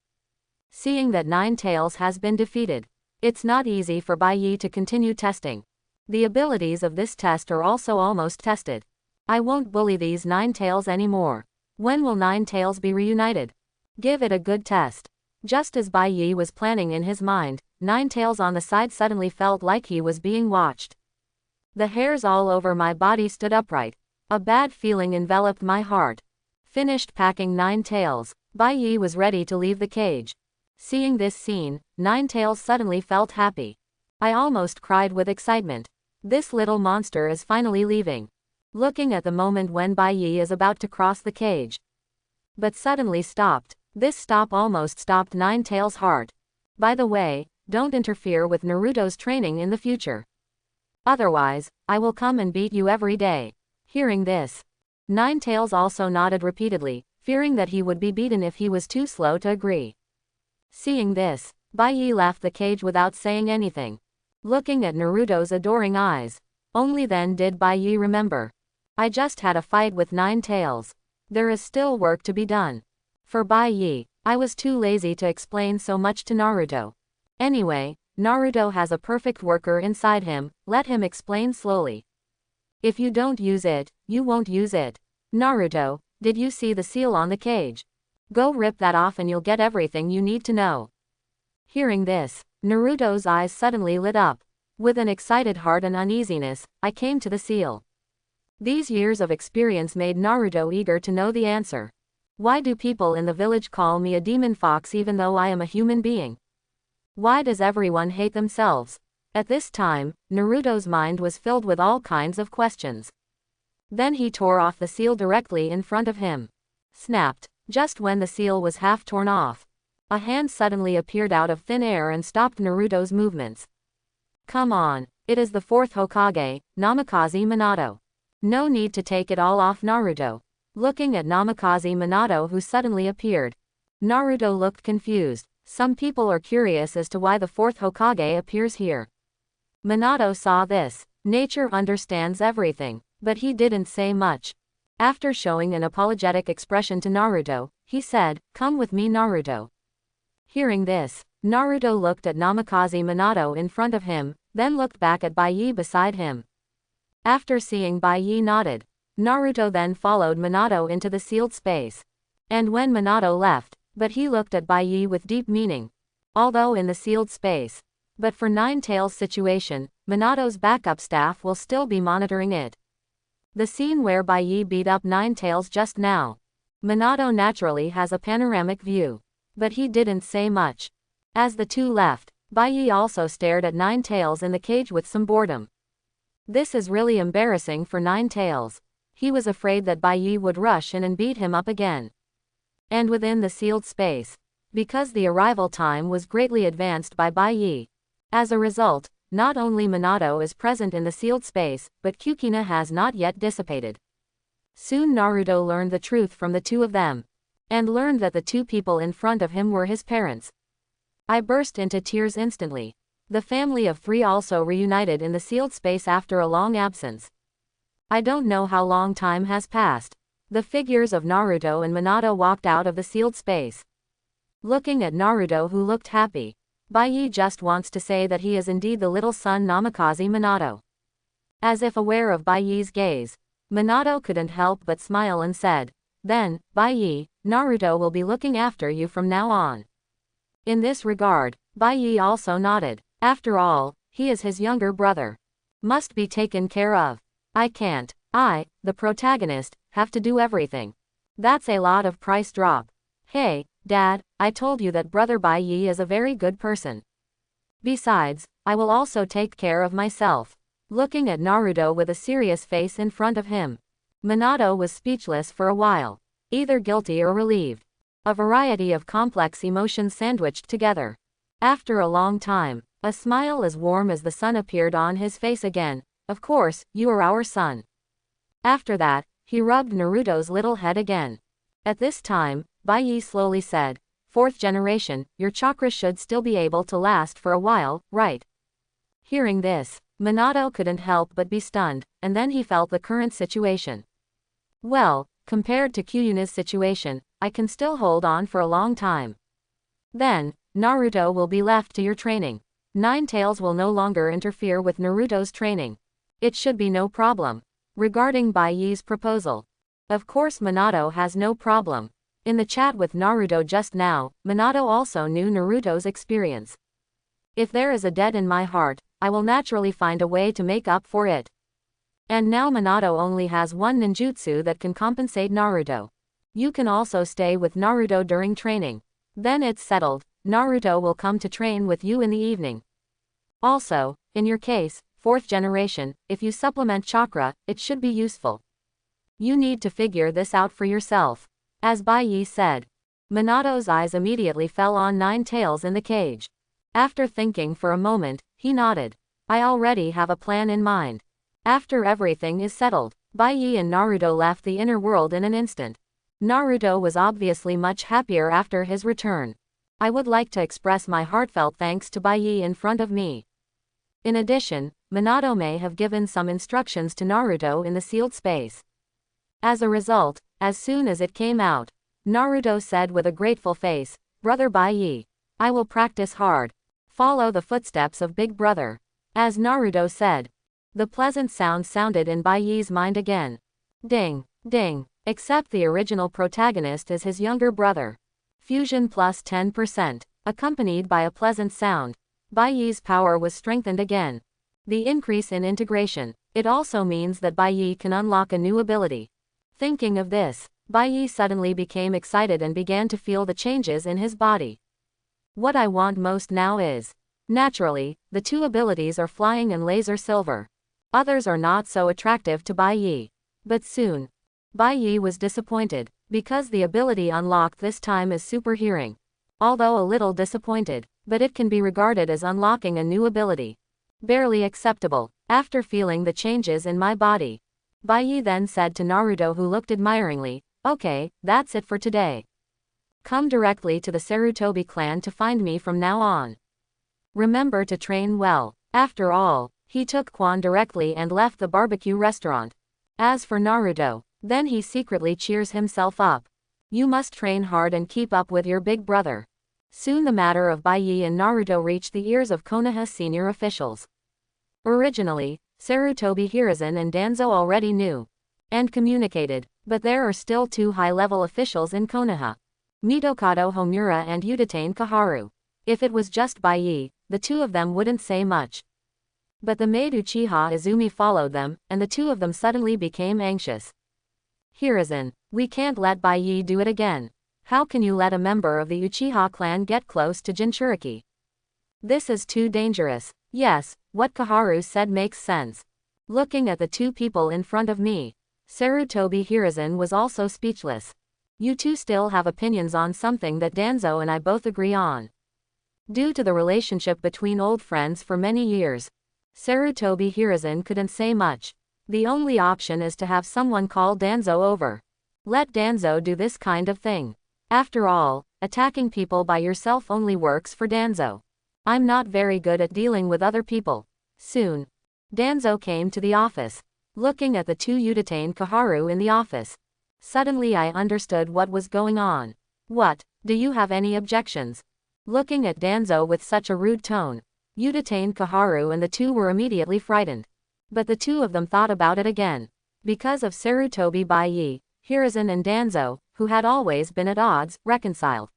A: Seeing that Nine Tails has been defeated, it's not easy for Bai Yi to continue testing. The abilities of this test are also almost tested. I won't bully these Nine Tails anymore. When will Nine Tails be reunited? Give it a good test. Just as Bai Yi was planning in his mind, Nine Tails on the side suddenly felt like he was being watched. The hairs all over my body stood upright. A bad feeling enveloped my heart. Finished packing Nine Tails, Bai Yi was ready to leave the cage. Seeing this scene, Nine Tails suddenly felt happy. I almost cried with excitement. This little monster is finally leaving. Looking at the moment when Bai Yi is about to cross the cage, but suddenly stopped. This stop almost stopped Nine Tails' heart. By the way, don't interfere with Naruto's training in the future. Otherwise, I will come and beat you every day. Hearing this, Nine Tails also nodded repeatedly, fearing that he would be beaten if he was too slow to agree. Seeing this, Bai Yi left the cage without saying anything. Looking at Naruto's adoring eyes, only then did Bai Yi remember. I just had a fight with Nine Tails. There is still work to be done. For Bai Yi, I was too lazy to explain so much to Naruto. Anyway, Naruto has a perfect worker inside him, let him explain slowly. If you don't use it, you won't use it. Naruto, did you see the seal on the cage? Go rip that off and you'll get everything you need to know. Hearing this, Naruto's eyes suddenly lit up. With an excited heart and uneasiness, I came to the seal. These years of experience made Naruto eager to know the answer. Why do people in the village call me a demon fox even though I am a human being? Why does everyone hate themselves? At this time, Naruto's mind was filled with all kinds of questions. Then he tore off the seal directly in front of him. Snapped. Just when the seal was half torn off, a hand suddenly appeared out of thin air and stopped Naruto's movements. Come on, it is the fourth Hokage, Namikaze Minato. No need to take it all off Naruto. Looking at Namikaze Minato who suddenly appeared, Naruto looked confused. Some people are curious as to why the fourth Hokage appears here. Minato saw this. Nature understands everything, but he didn't say much. After showing an apologetic expression to Naruto, he said, "Come with me, Naruto." Hearing this, Naruto looked at Namikaze Minato in front of him, then looked back at Baiyi beside him. After seeing Baiyi nodded, Naruto then followed Minato into the sealed space. And when Minato left, but he looked at Baiyi with deep meaning. Although in the sealed space, but for Nine Tails' situation, Minato's backup staff will still be monitoring it. The scene where Baiyi beat up Nine Tails just now. Minato naturally has a panoramic view, but he didn't say much. As the two left, Baiyi also stared at Nine Tails in the cage with some boredom. This is really embarrassing for Nine Tails. He was afraid that Baiyi would rush in and beat him up again. And within the sealed space, because the arrival time was greatly advanced by Baiyi. As a result, not only Minato is present in the sealed space, but Kukina has not yet dissipated. Soon Naruto learned the truth from the two of them, and learned that the two people in front of him were his parents. I burst into tears instantly. The family of three also reunited in the sealed space after a long absence. I don't know how long time has passed. The figures of Naruto and Minato walked out of the sealed space. Looking at Naruto who looked happy, Baiyi just wants to say that he is indeed the little son Namikaze Minato. As if aware of Baiyi's gaze, Minato couldn't help but smile and said, "Then, Baiyi, Naruto will be looking after you from now on." In this regard, Baiyi also nodded. After all, he is his younger brother. Must be taken care of. I can't, the protagonist, have to do everything. That's a lot of price drop. Hey, Dad, I told you that brother Baiyi is a very good person. Besides, I will also take care of myself. Looking at Naruto with a serious face in front of him, Minato was speechless for a while, either guilty or relieved. A variety of complex emotions sandwiched together. After a long time, a smile as warm as the sun appeared on his face again. "Of course, you are our son." After that, he rubbed Naruto's little head again. At this time, Baiyi slowly said, "Fourth generation, your chakra should still be able to last for a while, right?" Hearing this, Minato couldn't help but be stunned, and then he felt the current situation. Well, compared to Kuyuna's situation, I can still hold on for a long time. Then, Naruto will be left to your training. Nine Tails will no longer interfere with Naruto's training. It should be no problem. Regarding Baiyi's proposal, of course Minato has no problem. In the chat with Naruto just now, Minato also knew Naruto's experience. If there is a debt in my heart, I will naturally find a way to make up for it. And now Minato only has one ninjutsu that can compensate Naruto. You can also stay with Naruto during training. Then it's settled, Naruto will come to train with you in the evening. Also, in your case, fourth generation, if you supplement chakra, it should be useful. You need to figure this out for yourself. As Baiyi said. Minato's eyes immediately fell on Nine Tails in the cage. After thinking for a moment, he nodded. I already have a plan in mind. After everything is settled, Baiyi and Naruto left the inner world in an instant. Naruto was obviously much happier after his return. I would like to express my heartfelt thanks to Baiyi in front of me. In addition, Minato may have given some instructions to Naruto in the sealed space. As a result, as soon as it came out, Naruto said with a grateful face, "Brother Baiyi, I will practice hard. Follow the footsteps of Big Brother." As Naruto said, the pleasant sound sounded in Baiyi's mind again. Ding, ding, except the original protagonist is his younger brother. Fusion plus 10%, accompanied by a pleasant sound. Baiyi's power was strengthened again. The increase in integration, it also means that Baiyi can unlock a new ability. Thinking of this, Baiyi suddenly became excited and began to feel the changes in his body. What I want most now is Naturally, the two abilities are flying and laser silver. Others are not so attractive to Bai Yi. But soon, Bai Yi was disappointed, because the ability unlocked this time is super hearing. Although a little disappointed, but it can be regarded as unlocking a new ability. Barely acceptable, after feeling the changes in my body. Bai Yi then said to Naruto, who looked admiringly, "Okay, that's it for today. Come directly to the Sarutobi clan to find me from now on. Remember to train well." After all, he took Quan directly and left the barbecue restaurant. As for Naruto, then he secretly cheers himself up. "You must train hard and keep up with your big brother." Soon the matter of Bai Yi and Naruto reached the ears of Konoha senior officials. Originally, Sarutobi Hiruzen and Danzo already knew and communicated, but there are still two high-level officials in Konoha. Mitokado Homura and Udatane Kaharu. If it was just Bai Yi, the two of them wouldn't say much. But the maid Uchiha Izumi followed them, and the two of them suddenly became anxious. "Hiruzen, we can't let Bai Yi do it again. How can you let a member of the Uchiha clan get close to Jinchuriki? This is too dangerous." Yes, what Kaharu said makes sense. Looking at the two people in front of me, Sarutobi Hiruzen was also speechless. "You two still have opinions on something that Danzo and I both agree on." Due to the relationship between old friends for many years, Sarutobi Hiruzen couldn't say much. The only option is to have someone call Danzo over. Let Danzo do this kind of thing. After all, attacking people by yourself only works for Danzo. I'm not very good at dealing with other people. Soon, Danzo came to the office. Looking at the two Udatane Kaharu in the office, suddenly I understood what was going on. "What, do you have any objections?" Looking at Danzo with such a rude tone, Udatane Kaharu and the two were immediately frightened. But the two of them thought about it again. Because of Sarutobi Bai Yi, Hiruzen and Danzo, who had always been at odds, reconciled.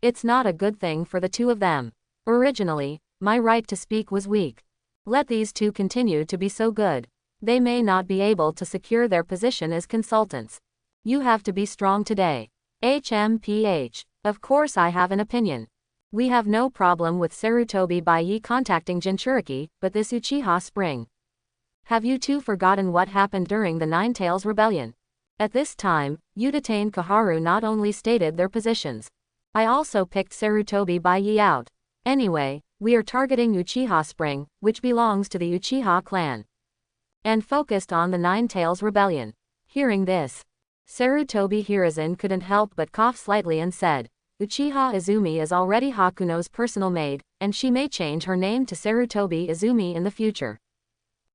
A: It's not a good thing for the two of them. Originally, my right to speak was weak. Let these two continue to be so good. They may not be able to secure their position as consultants. You have to be strong today. HMPH. Of course I have an opinion. We have no problem with Sarutobi Bai Yi contacting Jinchuriki, but this Uchiha Spring. Have you two forgotten what happened during the Nine Tails Rebellion? At this time, Udatane Kaharu not only stated their positions. I also picked Sarutobi Bai Yi out. Anyway, we are targeting Uchiha Spring, which belongs to the Uchiha clan, and focused on the Nine Tails Rebellion. Hearing this, Sarutobi Hiruzen couldn't help but cough slightly and said, "Uchiha Izumi is already Hakuno's personal maid, and she may change her name to Sarutobi Izumi in the future.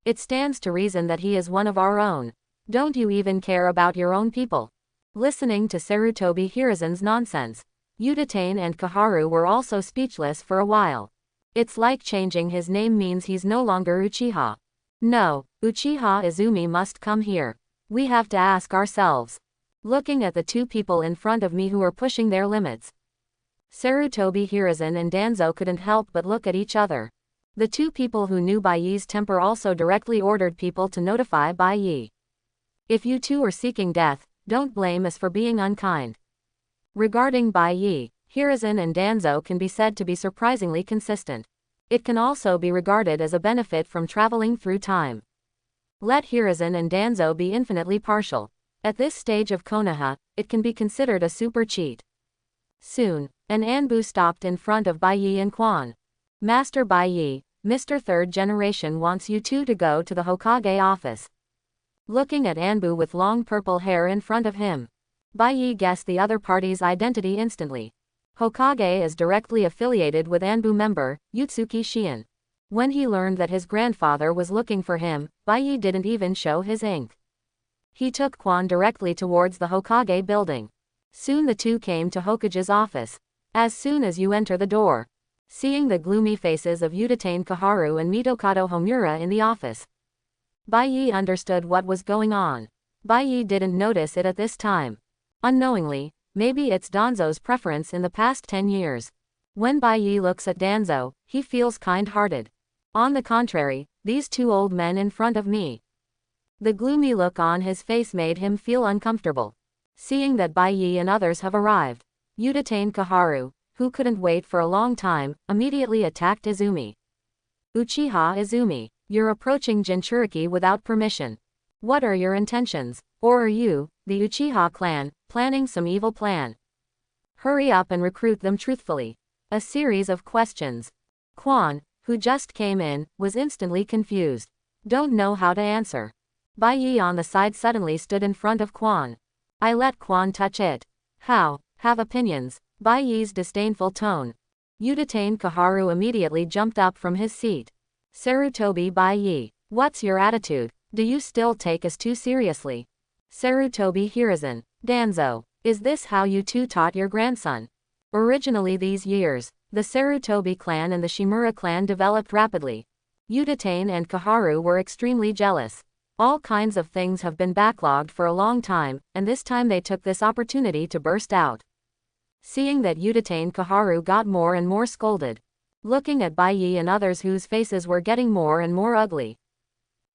A: It stands to reason that he is one of our own. Don't you even care about your own people?" Listening to Sarutobi Hiruzen's nonsense, Udatane and Kaharu were also speechless for a while. It's like changing his name means he's no longer Uchiha. No, Uchiha Izumi must come here. We have to ask ourselves. Looking at the two people in front of me who are pushing their limits, Sarutobi Hiruzen and Danzo couldn't help but look at each other. The two people who knew Bai Yi's temper also directly ordered people to notify Bai Yi. "If you two are seeking death, don't blame us for being unkind." Regarding Bai Yi, Hiruzen and Danzo can be said to be surprisingly consistent. It can also be regarded as a benefit from traveling through time. Let Hiruzen and Danzo be infinitely partial. At this stage of Konoha, it can be considered a super cheat. Soon, an Anbu stopped in front of Bai Yi and Quan. "Master Bai Yi, Mr. Third Generation wants you two to go to the Hokage office." Looking at Anbu with long purple hair in front of him, Bai Yi guessed the other party's identity instantly. Hokage is directly affiliated with Anbu member, Utsuki Shion. When he learned that his grandfather was looking for him, Bai Yi didn't even show his ink. He took Quan directly towards the Hokage building. Soon the two came to Hokage's office. As soon as you enter the door, seeing the gloomy faces of Udatane Kaharu and Mitokado Homura in the office, Bai Yi understood what was going on. Bai Yi didn't notice it at this time. Unknowingly, maybe it's Danzo's preference in the past 10 years. When Bai Yi looks at Danzo, he feels kind-hearted. On the contrary, these two old men in front of me. The gloomy look on his face made him feel uncomfortable. Seeing that Bai Yi and others have arrived, Udatane Kaharu, who couldn't wait for a long time, immediately attacked Izumi. Uchiha Izumi, you're approaching Jinchuriki without permission. What are your intentions? Or are you, the Uchiha clan, planning some evil plan? Hurry up and recruit them truthfully. A series of questions. Quan, who just came in, was instantly confused. Don't know how to answer. Bai Yi on the side suddenly stood in front of Quan. I let Quan touch it. How? Have opinions. Bai Yi's disdainful tone. Udatane Kaharu immediately jumped up from his seat. Sarutobi Bai Yi, what's your attitude? Do you still take us too seriously? Sarutobi Hiruzen, Danzo, is this how you two taught your grandson? Originally these years, the Sarutobi clan and the Shimura clan developed rapidly. Udatane and Kaharu were extremely jealous. All kinds of things have been backlogged for a long time, and this time they took this opportunity to burst out. Seeing that Udatane Kaharu got more and more scolded. Looking at Bai Yi and others whose faces were getting more and more ugly.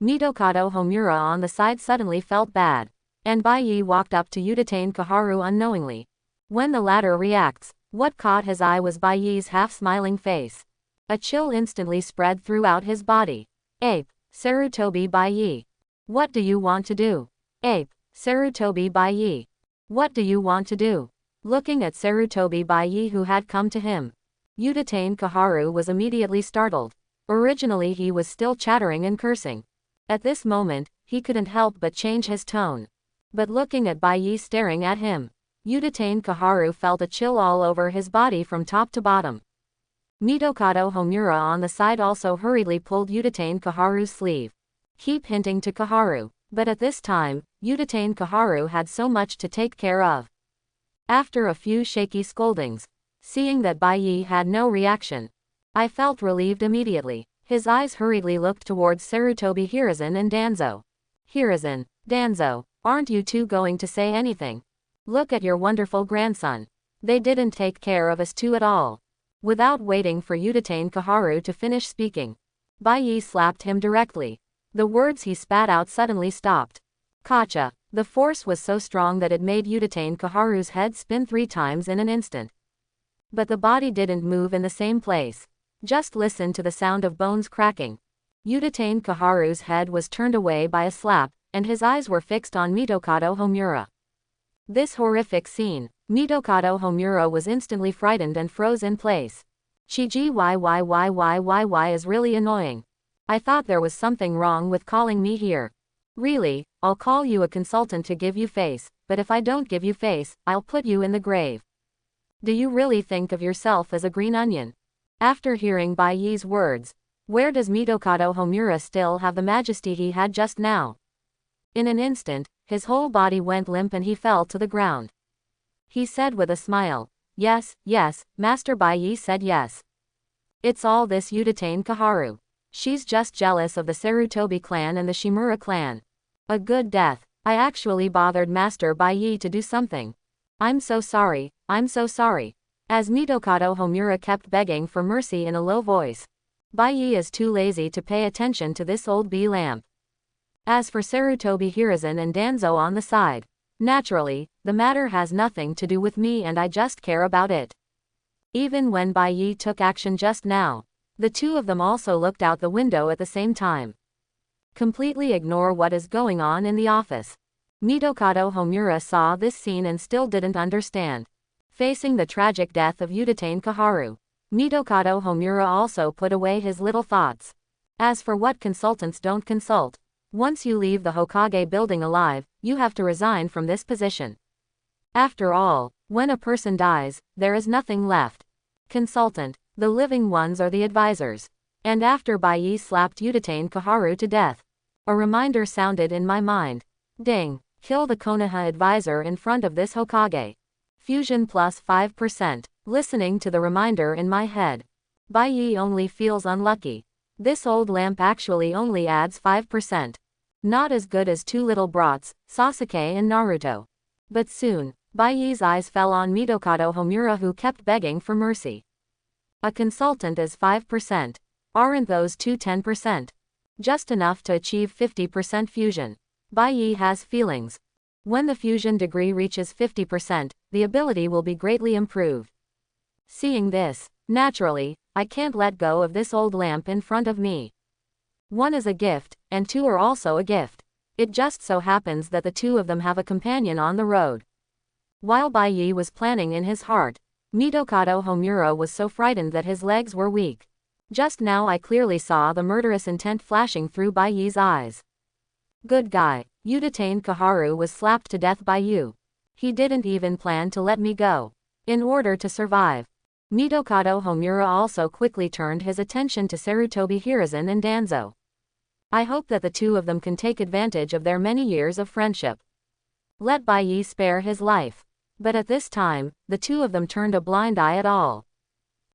A: Mitokado Homura on the side suddenly felt bad. And Bai Yi walked up to Udatane Kaharu unknowingly. When the latter reacts, what caught his eye was Bai Yi's half-smiling face. A chill instantly spread throughout his body. Ape, Sarutobi Bai Yi. What do you want to do? Ape, Sarutobi Bai Yi. What do you want to do? Looking at Sarutobi Bai Yi who had come to him. Udatane Kaharu was immediately startled. Originally he was still chattering and cursing. At this moment, he couldn't help but change his tone. But looking at Bai Yi staring at him, Udatane Kaharu felt a chill all over his body from top to bottom. Mitokado Homura on the side also hurriedly pulled Udatane Kaharu's sleeve. Keep hinting to Kaharu, but at this time, Udatane Kaharu had so much to take care of. After a few shaky scoldings, seeing that Bai Yi had no reaction, I felt relieved immediately. His eyes hurriedly looked towards Sarutobi Hiruzen and Danzo. Hiruzen, Danzo, aren't you two going to say anything? Look at your wonderful grandson. They didn't take care of us two at all. Without waiting for Udatane Kaharu to finish speaking, Bai Yi slapped him directly. The words he spat out suddenly stopped. Kacha. The force was so strong that it made Udatane Kaharu's head spin 3 times in an instant. But the body didn't move in the same place. Just listen to the sound of bones cracking. Udatane Kaharu's head was turned away by a slap, and his eyes were fixed on Mitokado Homura. This horrific scene, Mitokado Homura was instantly frightened and froze in place. Chigi is really annoying. I thought there was something wrong with calling me here. Really, I'll call you a consultant to give you face, but if I don't give you face, I'll put you in the grave. Do you really think of yourself as a green onion? After hearing Bai Yi's words, where does Mitokado Homura still have the majesty he had just now? In an instant, his whole body went limp and he fell to the ground. He said with a smile, yes, yes, Master Bai Yi said yes. It's all this Udatane Kaharu. She's just jealous of the Sarutobi clan and the Shimura clan. A good death. I actually bothered Master Bai Yi to do something. I'm so sorry, I'm so sorry. As Mitokado Homura kept begging for mercy in a low voice. Bai Yi is too lazy to pay attention to this old bee lamp. As for Sarutobi Hiruzen and Danzo on the side, naturally, the matter has nothing to do with me and I just care about it. Even when Bai Yi took action just now, the two of them also looked out the window at the same time. Completely ignore what is going on in the office. Mitokado Homura saw this scene and still didn't understand. Facing the tragic death of Udatane Kaharu, Mitokado Homura also put away his little thoughts. As for what consultants don't consult, once you leave the Hokage building alive, you have to resign from this position. After all, when a person dies, there is nothing left. Consultant, the living ones are the advisors. And after Bai Yi slapped Udatane Kaharu to death, a reminder sounded in my mind. Ding, kill the Konoha advisor in front of this Hokage. Fusion plus 5%. Listening to the reminder in my head. Bai Yi only feels unlucky. This old lamp actually only adds 5%. Not as good as two little brats, Sasuke and Naruto. But soon, Bai Yi's eyes fell on Mitokado Homura who kept begging for mercy. A consultant is 5%. Aren't those two 10%? Just enough to achieve 50% fusion. Bai Yi has feelings. When the fusion degree reaches 50%, the ability will be greatly improved. Seeing this, naturally, I can't let go of this old lamp in front of me. One is a gift, and two are also a gift. It just so happens that the two of them have a companion on the road. While Bai Yi was planning in his heart, Mitokado Homura was so frightened that his legs were weak. Just now I clearly saw the murderous intent flashing through Bai Yi's eyes. Good guy, you detained Kaharu was slapped to death by you. He didn't even plan to let me go. In order to survive. Mitokado Homura also quickly turned his attention to Sarutobi Hiruzen and Danzo. I hope that the two of them can take advantage of their many years of friendship. Let Bai Yi spare his life. But at this time, the two of them turned a blind eye at all.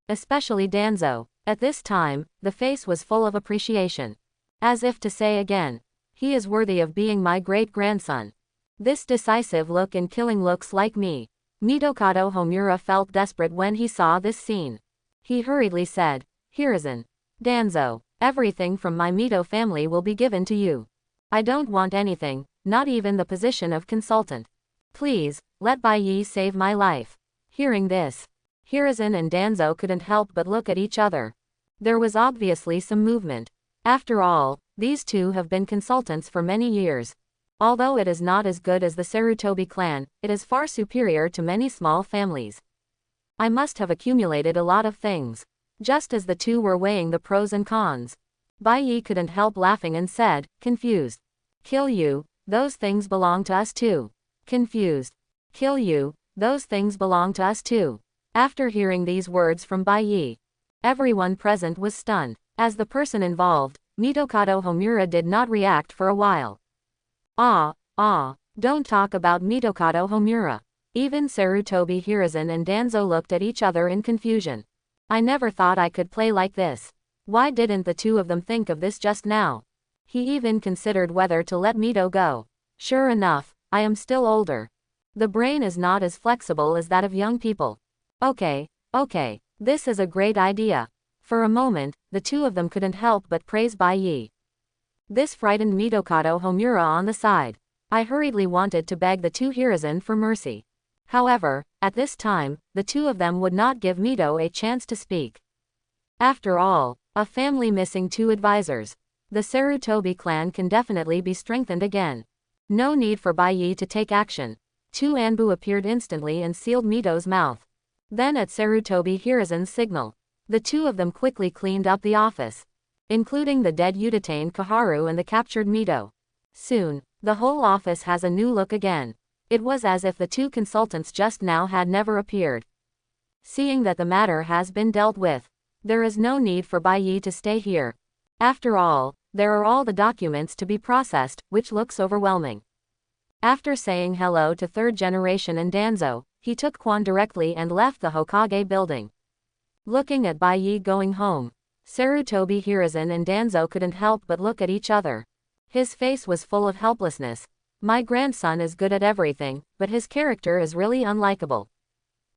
A: Especially Danzo. At this time, the face was full of appreciation. As if to say again, he is worthy of being my great-grandson. This decisive look and killing looks like me. Mitokado Homura felt desperate when he saw this scene. He hurriedly said, Hiruzen. Danzo, everything from my Mito family will be given to you. I don't want anything, not even the position of consultant. Please, let Bai Yi save my life. Hearing this, Hiruzen and Danzo couldn't help but look at each other. There was obviously some movement. After all, these two have been consultants for many years. Although it is not as good as the Sarutobi clan, it is far superior to many small families. I must have accumulated a lot of things. Just as the two were weighing the pros and cons, Bai Yi couldn't help laughing and said, confused. Kill you, those things belong to us too. Confused. Kill you, those things belong to us too. After hearing these words from Bai Yi, everyone present was stunned. As the person involved, Mitokado Homura did not react for a while. Don't talk about Mitokado Homura. Even Sarutobi Hiruzen and Danzo looked at each other in confusion. I never thought I could play like this. Why didn't the two of them think of this just now? He even considered whether to let Mito go. Sure enough, I am still older. The brain is not as flexible as that of young people. Okay, this is a great idea. For a moment, the two of them couldn't help but praise Bai Yi. This frightened Mitokado Homura on the side. I hurriedly wanted to beg the two Hiruzen for mercy. However, at this time, the two of them would not give Mito a chance to speak. After all, a family missing two advisors. The Sarutobi clan can definitely be strengthened again. No need for Bai Yi to take action. Two Anbu appeared instantly and sealed Mito's mouth. Then at Sarutobi Hiruzen's signal, the two of them quickly cleaned up the office, including the dead Udatain Kaharu and the captured Mito. Soon, the whole office has a new look again. It was as if the two consultants just now had never appeared. Seeing that the matter has been dealt with, there is no need for Bai Yi to stay here. After all, there are all the documents to be processed, which looks overwhelming. After saying hello to third generation and Danzo, he took Quan directly and left the Hokage building. Looking at Bai Yi going home, Sarutobi Hiruzen and Danzo couldn't help but look at each other. His face was full of helplessness. My grandson is good at everything, but his character is really unlikable.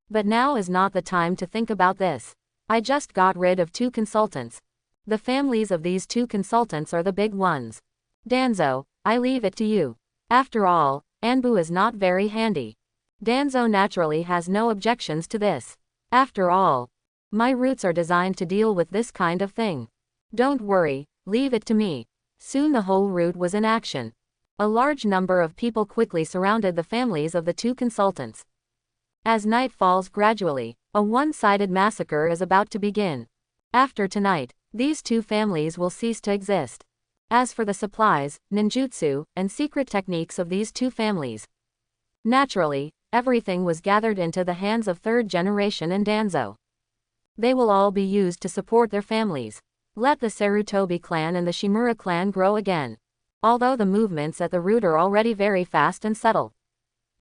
A: But now is not the time to think about this. I just got rid of two consultants. The families of these two consultants are the big ones. Danzo, I leave it to you. After all, Anbu is not very handy. Danzo naturally has no objections to this. After all, my roots are designed to deal with this kind of thing. Don't worry, leave it to me. Soon the whole route was in action. A large number of people quickly surrounded the families of the two consultants. As night falls gradually, a one-sided massacre is about to begin. After tonight, these two families will cease to exist. As for the supplies, ninjutsu, and secret techniques of these two families, naturally, everything was gathered into the hands of third generation and Danzo. They will all be used to support their families. Let the Sarutobi clan and the Shimura clan grow again. Although the movements at the root are already very fast and subtle.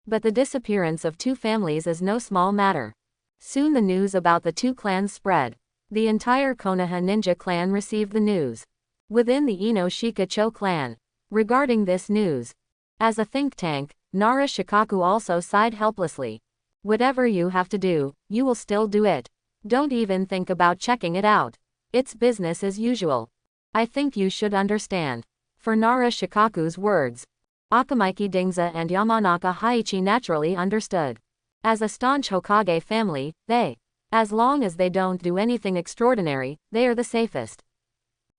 A: But the disappearance of two families is no small matter. Soon the news about the two clans spread. The entire Konoha ninja clan received the news. Within the Ino Shikacho clan, regarding this news, as a think tank, Nara Shikaku also sighed helplessly. Whatever you have to do, you will still do it. Don't even think about checking it out. It's business as usual. I think you should understand. For Nara Shikaku's words, Akamaiki Dingza and Yamanaka Haichi naturally understood. As a staunch Hokage family, they As long as they don't do anything extraordinary, they are the safest.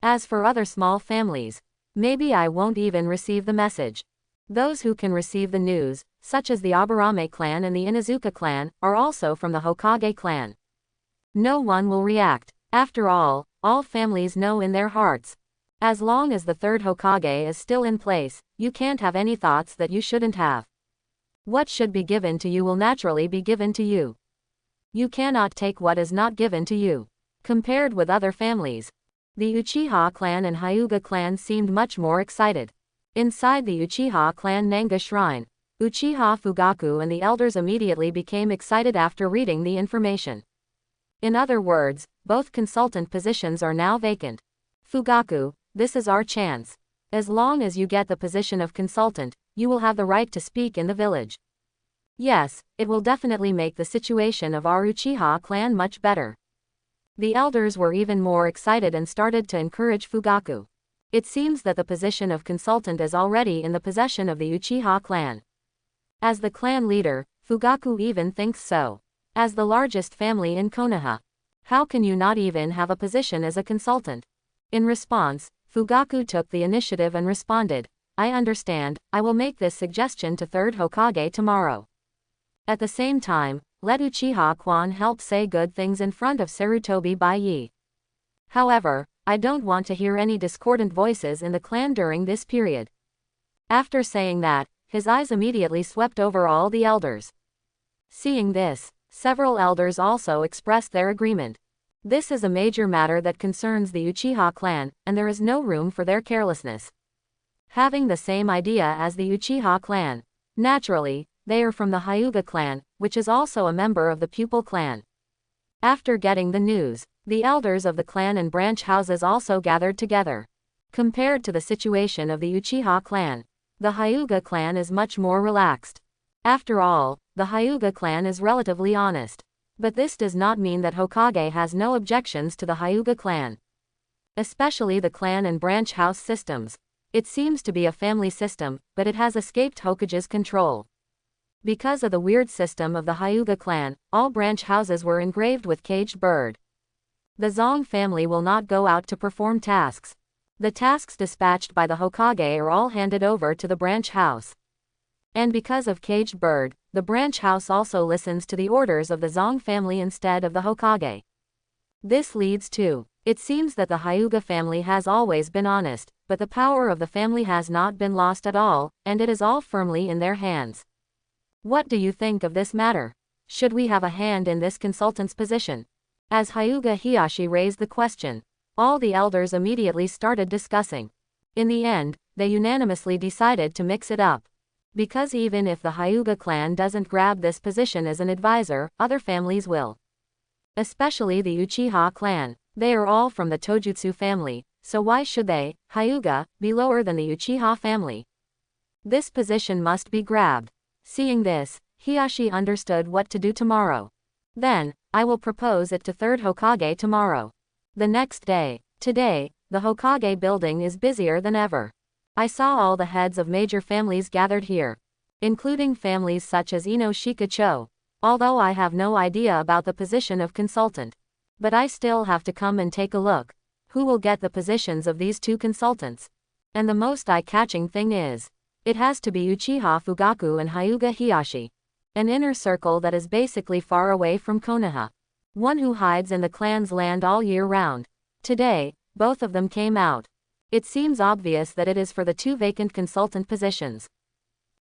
A: As for other small families, maybe I won't even receive the message. Those who can receive the news, such as the Aburame clan and the Inuzuka clan, are also from the Hokage clan. No one will react. After all families know in their hearts. As long as the third Hokage is still in place, you can't have any thoughts that you shouldn't have. What should be given to you will naturally be given to you. You cannot take what is not given to you. Compared with other families, the Uchiha clan and Hyuga clan seemed much more excited. Inside the Uchiha clan Nanga shrine, Uchiha Fugaku and the elders immediately became excited after reading the information. In other words, both consultant positions are now vacant. Fugaku, this is our chance. As long as you get the position of consultant, you will have the right to speak in the village. Yes, it will definitely make the situation of our Uchiha clan much better. The elders were even more excited and started to encourage Fugaku. It seems that the position of consultant is already in the possession of the Uchiha clan. As the clan leader, Fugaku even thinks so. As the largest family in Konoha, how can you not even have a position as a consultant? In response, Fugaku took the initiative and responded, I understand, I will make this suggestion to third Hokage tomorrow. At the same time, let Uchiha Kwan help say good things in front of Sarutobi Bai. However, I don't want to hear any discordant voices in the clan during this period. After saying that, his eyes immediately swept over all the elders. Seeing this, several elders also expressed their agreement. This is a major matter that concerns the Uchiha clan, and there is no room for their carelessness. Having the same idea as the Uchiha clan, naturally, they are from the Hyuga clan, which is also a member of the pupil clan. After getting the news, the elders of the clan and branch houses also gathered together. Compared to the situation of the Uchiha clan, the Hyuga clan is much more relaxed. After all, the Hyuga clan is relatively honest. But this does not mean that Hokage has no objections to the Hyuga clan. Especially the clan and branch house systems. It seems to be a family system, but it has escaped Hokage's control. Because of the weird system of the Hyuga clan, all branch houses were engraved with caged bird. The Zong family will not go out to perform tasks. The tasks dispatched by the Hokage are all handed over to the branch house. And because of caged bird, the branch house also listens to the orders of the Zong family instead of the Hokage. This leads to, it seems that the Hyuga family has always been honest, but the power of the family has not been lost at all, and it is all firmly in their hands. What do you think of this matter? Should we have a hand in this consultant's position? As Hyuga Hiyashi raised the question, all the elders immediately started discussing. In the end, they unanimously decided to mix it up. Because even if the Hyuga clan doesn't grab this position as an advisor, other families will. Especially the Uchiha clan. They are all from the Tojutsu family, so why should they, Hyuga, be lower than the Uchiha family? This position must be grabbed. Seeing this, Hiyashi understood what to do tomorrow. Then, I will propose it to third Hokage tomorrow. The next day. Today, the Hokage building is busier than ever. I saw all the heads of major families gathered here, including families such as Ino Shikacho, although I have no idea about the position of consultant. But I still have to come and take a look. Who will get the positions of these two consultants? And the most eye-catching thing is, it has to be Uchiha Fugaku and Hyuga Hiyashi. An inner circle that is basically far away from Konoha. One who hides in the clan's land all year round. Today, both of them came out. It seems obvious that it is for the two vacant consultant positions.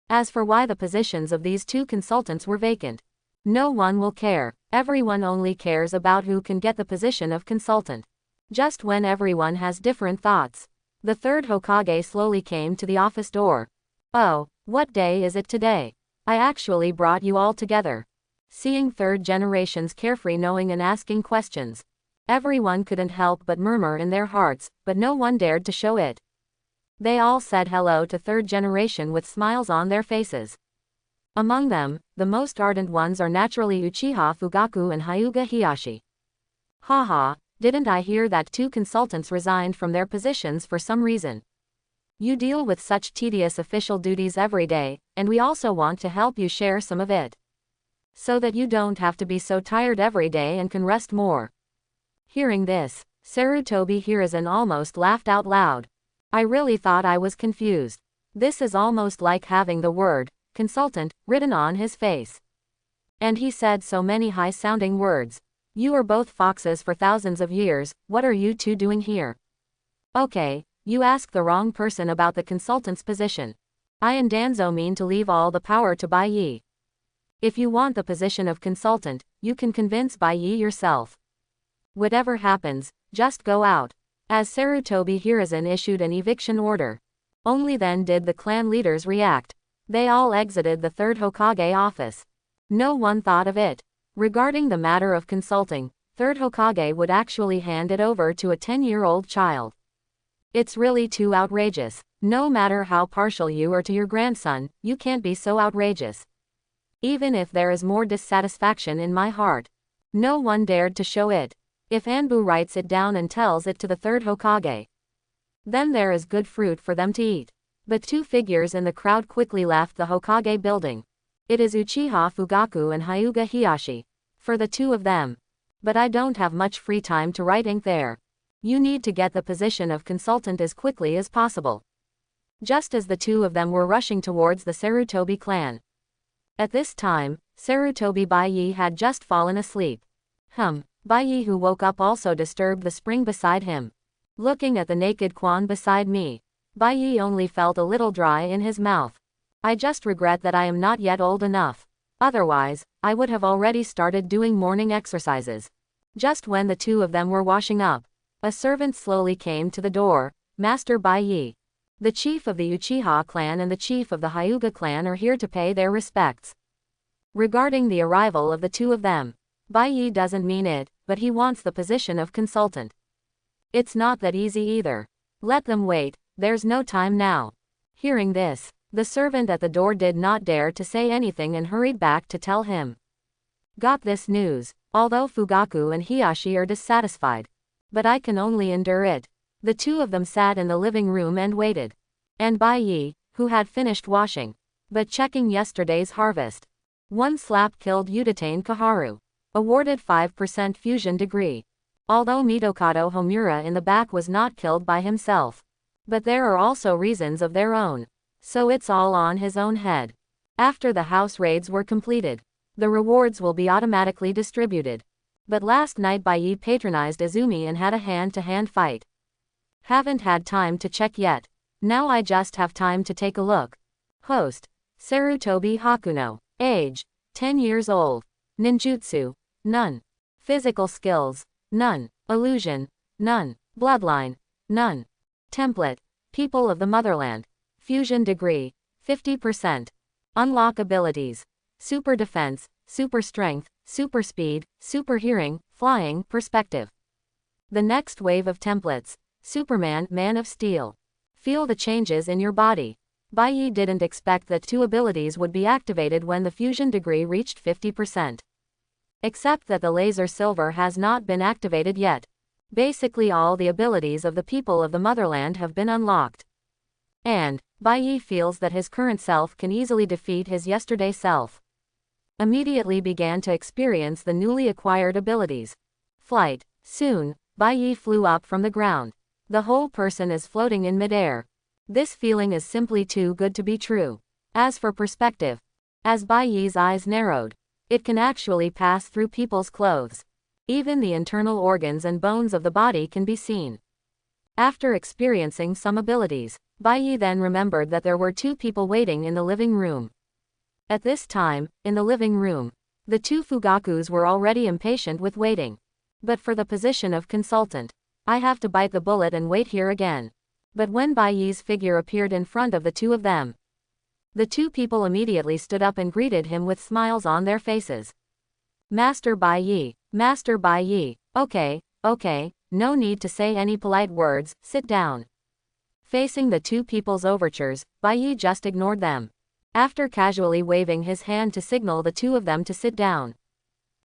A: As for why the positions of these two consultants were vacant, no one will care. Everyone only cares about who can get the position of consultant. Just when everyone has different thoughts, the third Hokage slowly came to the office door. Oh, what day is it today? I actually brought you all together. Seeing third generations carefree knowing and asking questions. Everyone couldn't help but murmur in their hearts, but no one dared to show it. They all said hello to third generation with smiles on their faces. Among them, the most ardent ones are naturally Uchiha Fugaku and Hyuga Hiyashi. Haha, didn't I hear that two consultants resigned from their positions for some reason? You deal with such tedious official duties every day, and we also want to help you share some of it. so that you don't have to be so tired every day and can rest more. Hearing this, Sarutobi Hiruzen almost laughed out loud. I really thought I was confused. This is almost like having the word, consultant, written on his face. And he said so many high-sounding words. You are both foxes for thousands of years, what are you two doing here? Okay, you ask the wrong person about the consultant's position. I and Danzo mean to leave all the power to Bai Yi. If you want the position of consultant, you can convince Bai Yi yourself. Whatever happens, just go out. As Sarutobi Hiruzen issued an eviction order. Only then did the clan leaders react. They all exited the third Hokage office. No one thought of it. Regarding the matter of consulting, third Hokage would actually hand it over to a 10-year-old child. It's really too outrageous. No matter how partial you are to your grandson, you can't be so outrageous. Even if there is more dissatisfaction in my heart. No one dared to show it. If Anbu writes it down and tells it to the third Hokage, then there is good fruit for them to eat. But two figures in the crowd quickly left the Hokage building. It is Uchiha Fugaku and Hyuga Hiyashi. For the two of them. But I don't have much free time to write ink there. You need to get the position of consultant as quickly as possible. Just as the two of them were rushing towards the Sarutobi clan. At this time, Sarutobi Bai Yi had just fallen asleep. Bai Yi, who woke up, also disturbed the spring beside him. Looking at the naked Quan beside me, Bai Yi only felt a little dry in his mouth. I just regret that I am not yet old enough. Otherwise, I would have already started doing morning exercises. Just when the two of them were washing up, a servant slowly came to the door. Master Bai Yi. The chief of the Uchiha clan and the chief of the Hyuga clan are here to pay their respects. Regarding the arrival of the two of them, Bai Yi doesn't mean it, but he wants the position of consultant. It's not that easy either. Let them wait, there's no time now. Hearing this, the servant at the door did not dare to say anything and hurried back to tell him. Got this news, although Fugaku and Hiyashi are dissatisfied. But I can only endure it. The two of them sat in the living room and waited. And Bai Yi, who had finished washing, but checking yesterday's harvest. One slap killed Udatane Kaharu. Awarded 5% fusion degree. Although Mitokado Homura in the back was not killed by himself. But there are also reasons of their own. So it's all on his own head. After the house raids were completed, the rewards will be automatically distributed. But last night Bai Yi patronized Izumi and had a hand-to-hand fight. Haven't had time to check yet. Now I just have time to take a look. Host. Sarutobi Hakuno. Age. 10 years old. Ninjutsu. None. Physical skills. None. Illusion. None. Bloodline. None. Template. People of the Motherland. Fusion degree. 50%. Unlock abilities. Super defense, super strength, super speed, super hearing, flying, perspective. The next wave of templates. Superman, Man of Steel. Feel the changes in your body. Bai Yi didn't expect that two abilities would be activated when the fusion degree reached 50%. Except that the laser silver has not been activated yet. Basically all the abilities of the people of the motherland have been unlocked. And Bai Yi feels that his current self can easily defeat his yesterday self. Immediately began to experience the newly acquired abilities. Flight. Soon, Bai Yi flew up from the ground. The whole person is floating in midair. This feeling is simply too good to be true. As for perspective, as Bai Yi's eyes narrowed, it can actually pass through people's clothes. Even the internal organs and bones of the body can be seen. After experiencing some abilities, Bai Yi then remembered that there were two people waiting in the living room. At this time, in the living room, the two Fugakus were already impatient with waiting. But for the position of consultant, I have to bite the bullet and wait here again. But when Bai Yi's figure appeared in front of the two of them, the two people immediately stood up and greeted him with smiles on their faces. Master Bai Yi, Master Bai Yi, okay, no need to say any polite words, sit down. Facing the two people's overtures, Bai Yi just ignored them. After casually waving his hand to signal the two of them to sit down,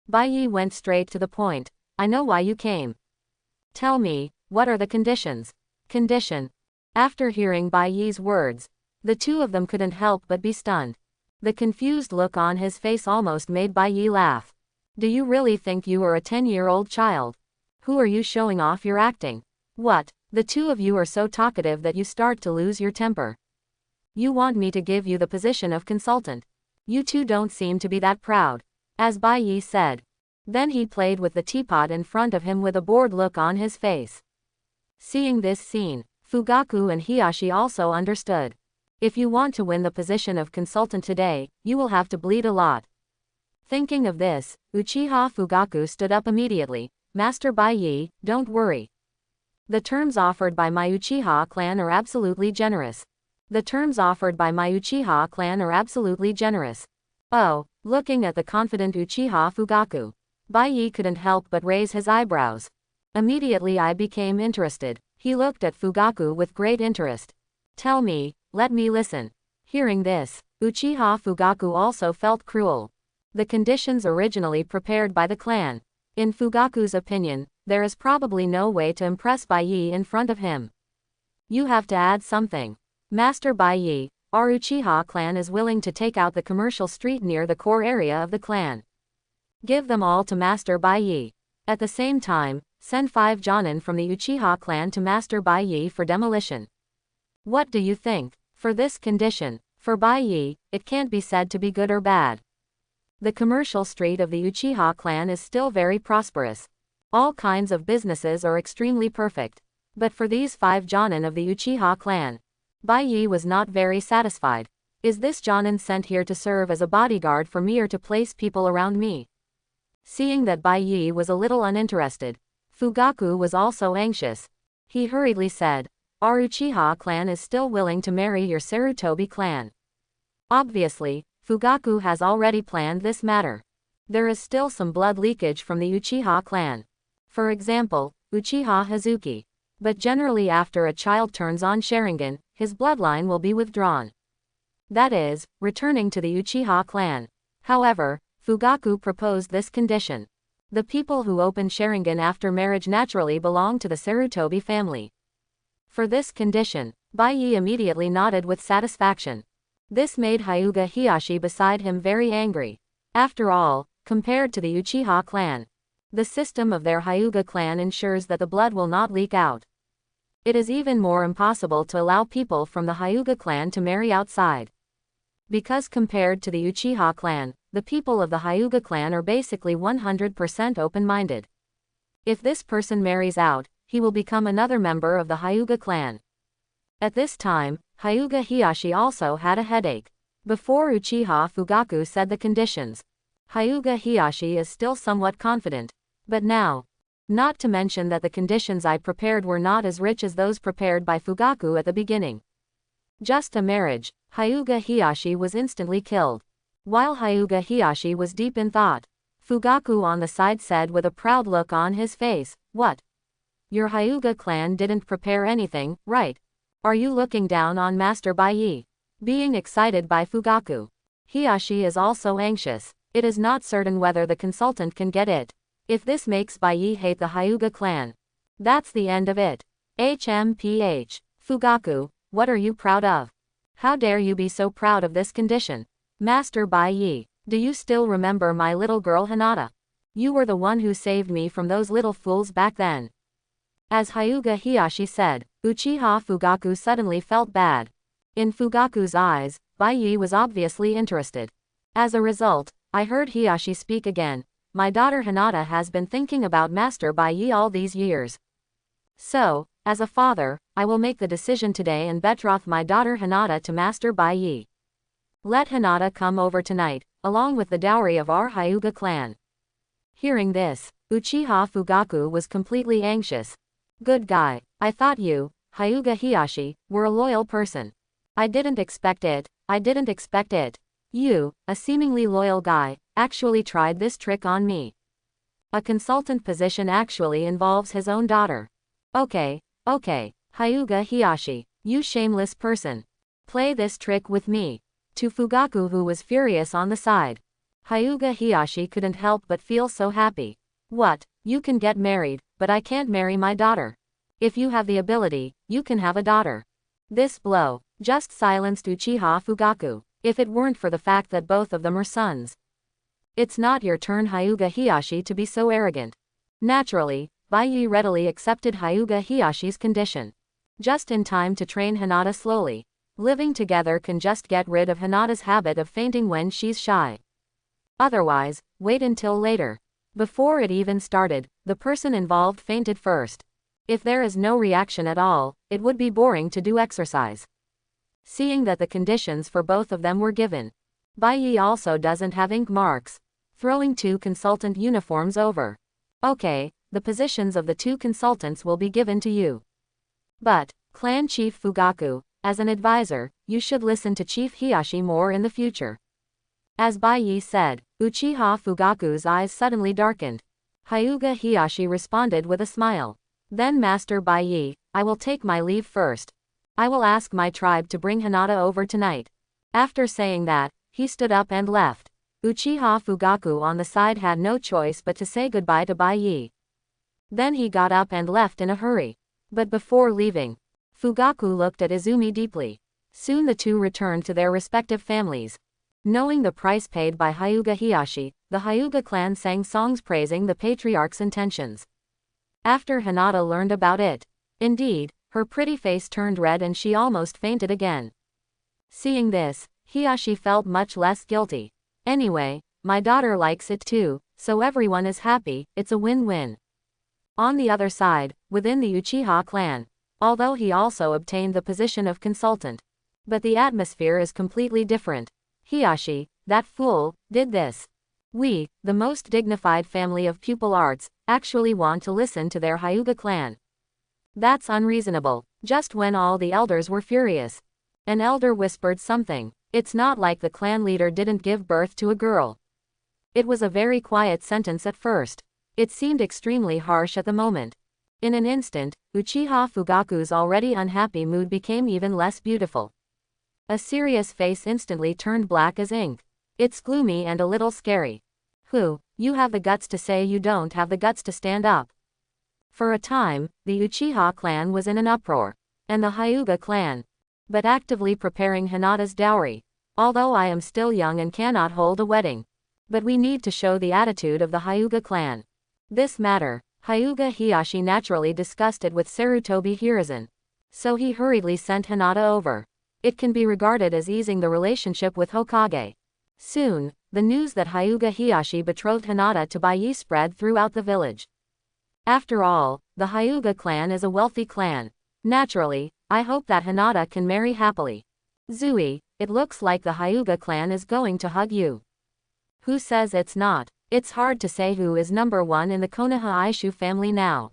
A: Bai Yi went straight to the point. I know why you came. Tell me, what are the conditions? Condition. After hearing Bai Yi's words, the two of them couldn't help but be stunned. The confused look on his face almost made Bai Yi laugh. Do you really think you are a 10-year-old child? Who are you showing off your acting? What, the two of you are so talkative that you start to lose your temper. You want me to give you the position of consultant. You two don't seem to be that proud. As Bai Yi said. Then he played with the teapot in front of him with a bored look on his face. Seeing this scene, Fugaku and Hiyashi also understood. If you want to win the position of consultant today, you will have to bleed a lot. Thinking of this, Uchiha Fugaku stood up immediately. Master Bai Yi, don't worry. The terms offered by my Uchiha clan are absolutely generous. The terms offered by my Uchiha clan are absolutely generous. Oh, looking at the confident Uchiha Fugaku, Bai Yi couldn't help but raise his eyebrows. Immediately I became interested. He looked at Fugaku with great interest. Tell me, let me listen. Hearing this, Uchiha Fugaku also felt cruel. The conditions originally prepared by the clan. In Fugaku's opinion, there is probably no way to impress Bai Yi in front of him. You have to add something. Master Bai Yi, our Uchiha clan is willing to take out the commercial street near the core area of the clan. Give them all to Master Bai Yi. At the same time, send 5 Jonin from the Uchiha clan to Master Bai Yi for demolition. What do you think? For this condition, for Bai Yi, it can't be said to be good or bad. The commercial street of the Uchiha clan is still very prosperous. All kinds of businesses are extremely perfect. But for these 5 Jonin of the Uchiha clan, Bai Yi was not very satisfied. Is this Jonin sent here to serve as a bodyguard for me or to place people around me? Seeing that Bai Yi was a little uninterested, Fugaku was also anxious. He hurriedly said, our Uchiha clan is still willing to marry your Sarutobi clan. Obviously, Fugaku has already planned this matter. There is still some blood leakage from the Uchiha clan. For example, Uchiha Hazuki. But generally after a child turns on Sharingan, his bloodline will be withdrawn. That is, returning to the Uchiha clan. However, Fugaku proposed this condition. The people who open Sharingan after marriage naturally belong to the Sarutobi family. For this condition, Bai Yi immediately nodded with satisfaction. This made Hyuga Hiyashi beside him very angry. After all, compared to the Uchiha clan, the system of their Hyuga clan ensures that the blood will not leak out. It is even more impossible to allow people from the Hyuga clan to marry outside. Because compared to the Uchiha clan, the people of the Hyuga clan are basically 100% open-minded. If this person marries out, he will become another member of the Hyuga clan. At this time, Hyuga Hiyashi also had a headache. Before Uchiha Fugaku said the conditions, Hyuga Hiyashi is still somewhat confident. But now, not to mention that the conditions I prepared were not as rich as those prepared by Fugaku at the beginning. Just a marriage, Hyuga Hiyashi was instantly killed. While Hyuga Hiyashi was deep in thought, Fugaku on the side said with a proud look on his face, what? Your Hyuga clan didn't prepare anything, right? Are you looking down on Master Bai Yi? Being excited by Fugaku, Hiyashi is also anxious. It is not certain whether the consultant can get it. If this makes Bai Yi hate the Hyuga clan, that's the end of it. HMPH. Fugaku, what are you proud of? How dare you be so proud of this condition? Master Bai Yi, do you still remember my little girl Hinata? You were the one who saved me from those little fools back then. As Hyuga Hiyashi said, Uchiha Fugaku suddenly felt bad. In Fugaku's eyes, Bai Yi was obviously interested. As a result, I heard Hiyashi speak again. My daughter Hinata has been thinking about Master Bai Yi all these years. So, as a father, I will make the decision today and betroth my daughter Hinata to Master Bai Yi. Let Hinata come over tonight, along with the dowry of our Hyuga clan. Hearing this, Uchiha Fugaku was completely anxious. Good guy, I thought you, Hyuga Hiyashi, were a loyal person. I didn't expect it. You, a seemingly loyal guy, actually tried this trick on me. A consultant position actually involves his own daughter. Okay, Hyuga Hiyashi, you shameless person. Play this trick with me. To Fugaku, who was furious on the side, Hyuga Hiyashi couldn't help but feel so happy. What, you can get married, but I can't marry my daughter. If you have the ability, you can have a daughter. This blow just silenced Uchiha Fugaku. if it weren't for the fact that both of them are sons. It's not your turn, Hyuga Hiyashi, to be so arrogant. Naturally, Baiyi readily accepted Hyuga Hiyashi's condition. Just in time to train Hinata slowly. Living together can just get rid of Hinata's habit of fainting when she's shy. Otherwise, wait until later. Before it even started, the person involved fainted first. If there is no reaction at all, it would be boring to do exercise. Seeing that the conditions for both of them were given. Baiyi also doesn't have ink marks. Throwing 2 consultant uniforms over. Okay, the positions of the 2 consultants will be given to you. But, Clan Chief Fugaku, as an advisor, you should listen to Chief Hiyashi more in the future. As Baiyi said, Uchiha Fugaku's eyes suddenly darkened. Hyuga Hiyashi responded with a smile. Then Master Baiyi, I will take my leave first. I will ask my tribe to bring Hinata over tonight. After saying that, he stood up and left. Uchiha Fugaku on the side had no choice but to say goodbye to Baiyi. Then he got up and left in a hurry. But before leaving, Fugaku looked at Izumi deeply. Soon the two returned to their respective families. Knowing the price paid by Hyuga Hiyashi, the Hyuga clan sang songs praising the patriarch's intentions. After Hinata learned about it, indeed, her pretty face turned red and she almost fainted again. Seeing this, Hiyashi felt much less guilty. Anyway, my daughter likes it too, so everyone is happy, it's a win-win. On the other side, within the Uchiha clan, although he also obtained the position of consultant, but the atmosphere is completely different. Hiyashi, that fool, did this. We, the most dignified family of pupil arts, actually want to listen to their Hyuga clan. That's unreasonable. Just when all the elders were furious, an elder whispered something. It's not like the clan leader didn't give birth to a girl. It was a very quiet sentence at first. It seemed extremely harsh at the moment. In an instant, Uchiha Fugaku's already unhappy mood became even less beautiful. A serious face instantly turned black as ink. It's gloomy and a little scary. Who, you have the guts to say you don't have the guts to stand up? For a time, the Uchiha clan was in an uproar, and the Hyuga clan, but actively preparing Hinata's dowry. Although I am still young and cannot hold a wedding, but we need to show the attitude of the Hyuga clan. This matter, Hyuga Hiyashi naturally discussed it with Sarutobi Hiruzen. So he hurriedly sent Hinata over. It can be regarded as easing the relationship with Hokage. Soon, the news that Hyuga Hiyashi betrothed Hinata to Baiyi spread throughout the village. After all, the Hyuga clan is a wealthy clan. Naturally, I hope that Hinata can marry happily. Zui, it looks like the Hyuga clan is going to hug you. Who says it's not? It's hard to say who is number one in the Konoha Aishu family now.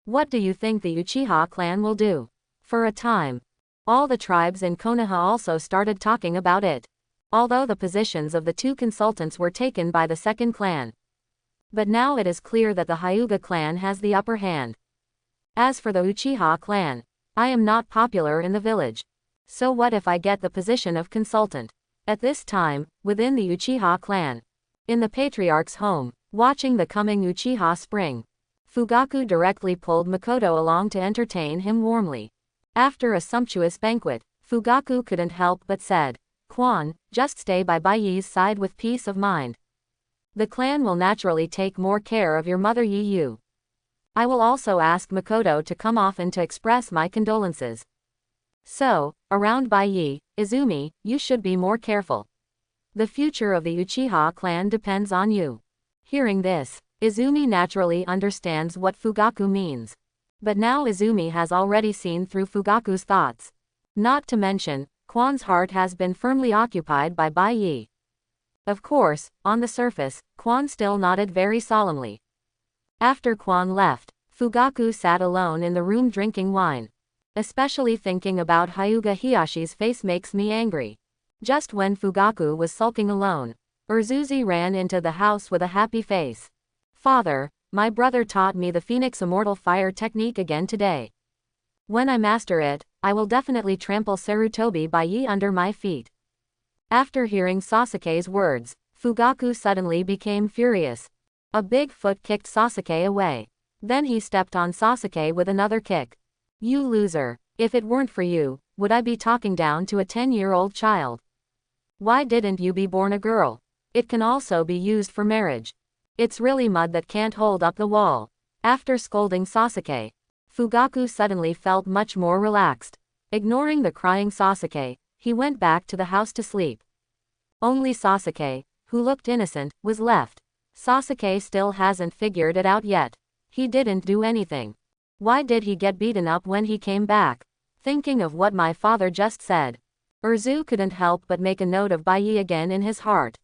A: What do you think the Uchiha clan will do? For a time, all the tribes in Konoha also started talking about it. Although the positions of the 2 consultants were taken by the second clan. But now it is clear that the Hyuga clan has the upper hand. As for the Uchiha clan, I am not popular in the village. So what if I get the position of consultant? At this time, within the Uchiha clan, in the patriarch's home, watching the coming Uchiha spring, Fugaku directly pulled Makoto along to entertain him warmly. After a sumptuous banquet, Fugaku couldn't help but said, Quan, just stay by Baiyi's side with peace of mind. The clan will naturally take more care of your mother Yu. I will also ask Makoto to come often to express my condolences. So, around Baiyi, Izumi, you should be more careful. The future of the Uchiha clan depends on you. Hearing this, Izumi naturally understands what Fugaku means. But now Izumi has already seen through Fugaku's thoughts. Not to mention, Quan's heart has been firmly occupied by Baiyi. Of course, on the surface, Quan still nodded very solemnly. After Quan left, Fugaku sat alone in the room drinking wine. Especially thinking about Hyuga Hiyashi's face makes me angry. Just when Fugaku was sulking alone, Urzuzi ran into the house with a happy face. Father, my brother taught me the Phoenix Immortal Fire technique again today. When I master it, I will definitely trample Sarutobi Baiyi under my feet. After hearing Sasuke's words, Fugaku suddenly became furious. A big foot kicked Sasuke away. Then he stepped on Sasuke with another kick. You loser, if it weren't for you, would I be talking down to a 10-year-old child? Why didn't you be born a girl? It can also be used for marriage. It's really mud that can't hold up the wall. After scolding Sasuke, Fugaku suddenly felt much more relaxed. Ignoring the crying Sasuke, he went back to the house to sleep. Only Sasuke, who looked innocent, was left. Sasuke still hasn't figured it out yet. He didn't do anything. Why did he get beaten up when he came back? Thinking of what my father just said, Urzu couldn't help but make a note of Baiyi again in his heart.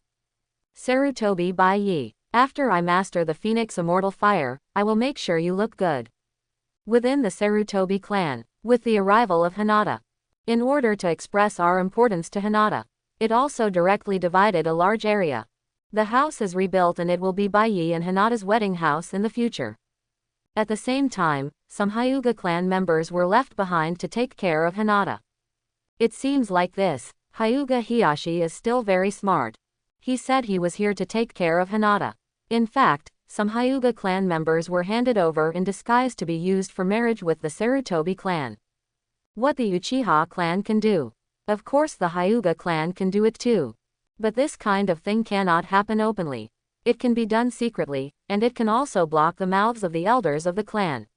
A: Sarutobi Baiyi, after I master the Phoenix Immortal Fire, I will make sure you look good. Within the Sarutobi clan, with the arrival of Hinata. In order to express our importance to Hinata, it also directly divided a large area. The house is rebuilt and it will be Baiyi and Hinata's wedding house in the future. At the same time, some Hyuga clan members were left behind to take care of Hinata. It seems like this, Hyuga Hiyashi is still very smart. He said he was here to take care of Hinata. In fact, some Hyuga clan members were handed over in disguise to be used for marriage with the Sarutobi clan. What the Uchiha clan can do. Of course the Hyuga clan can do it too. But this kind of thing cannot happen openly. It can be done secretly, and it can also block the mouths of the elders of the clan.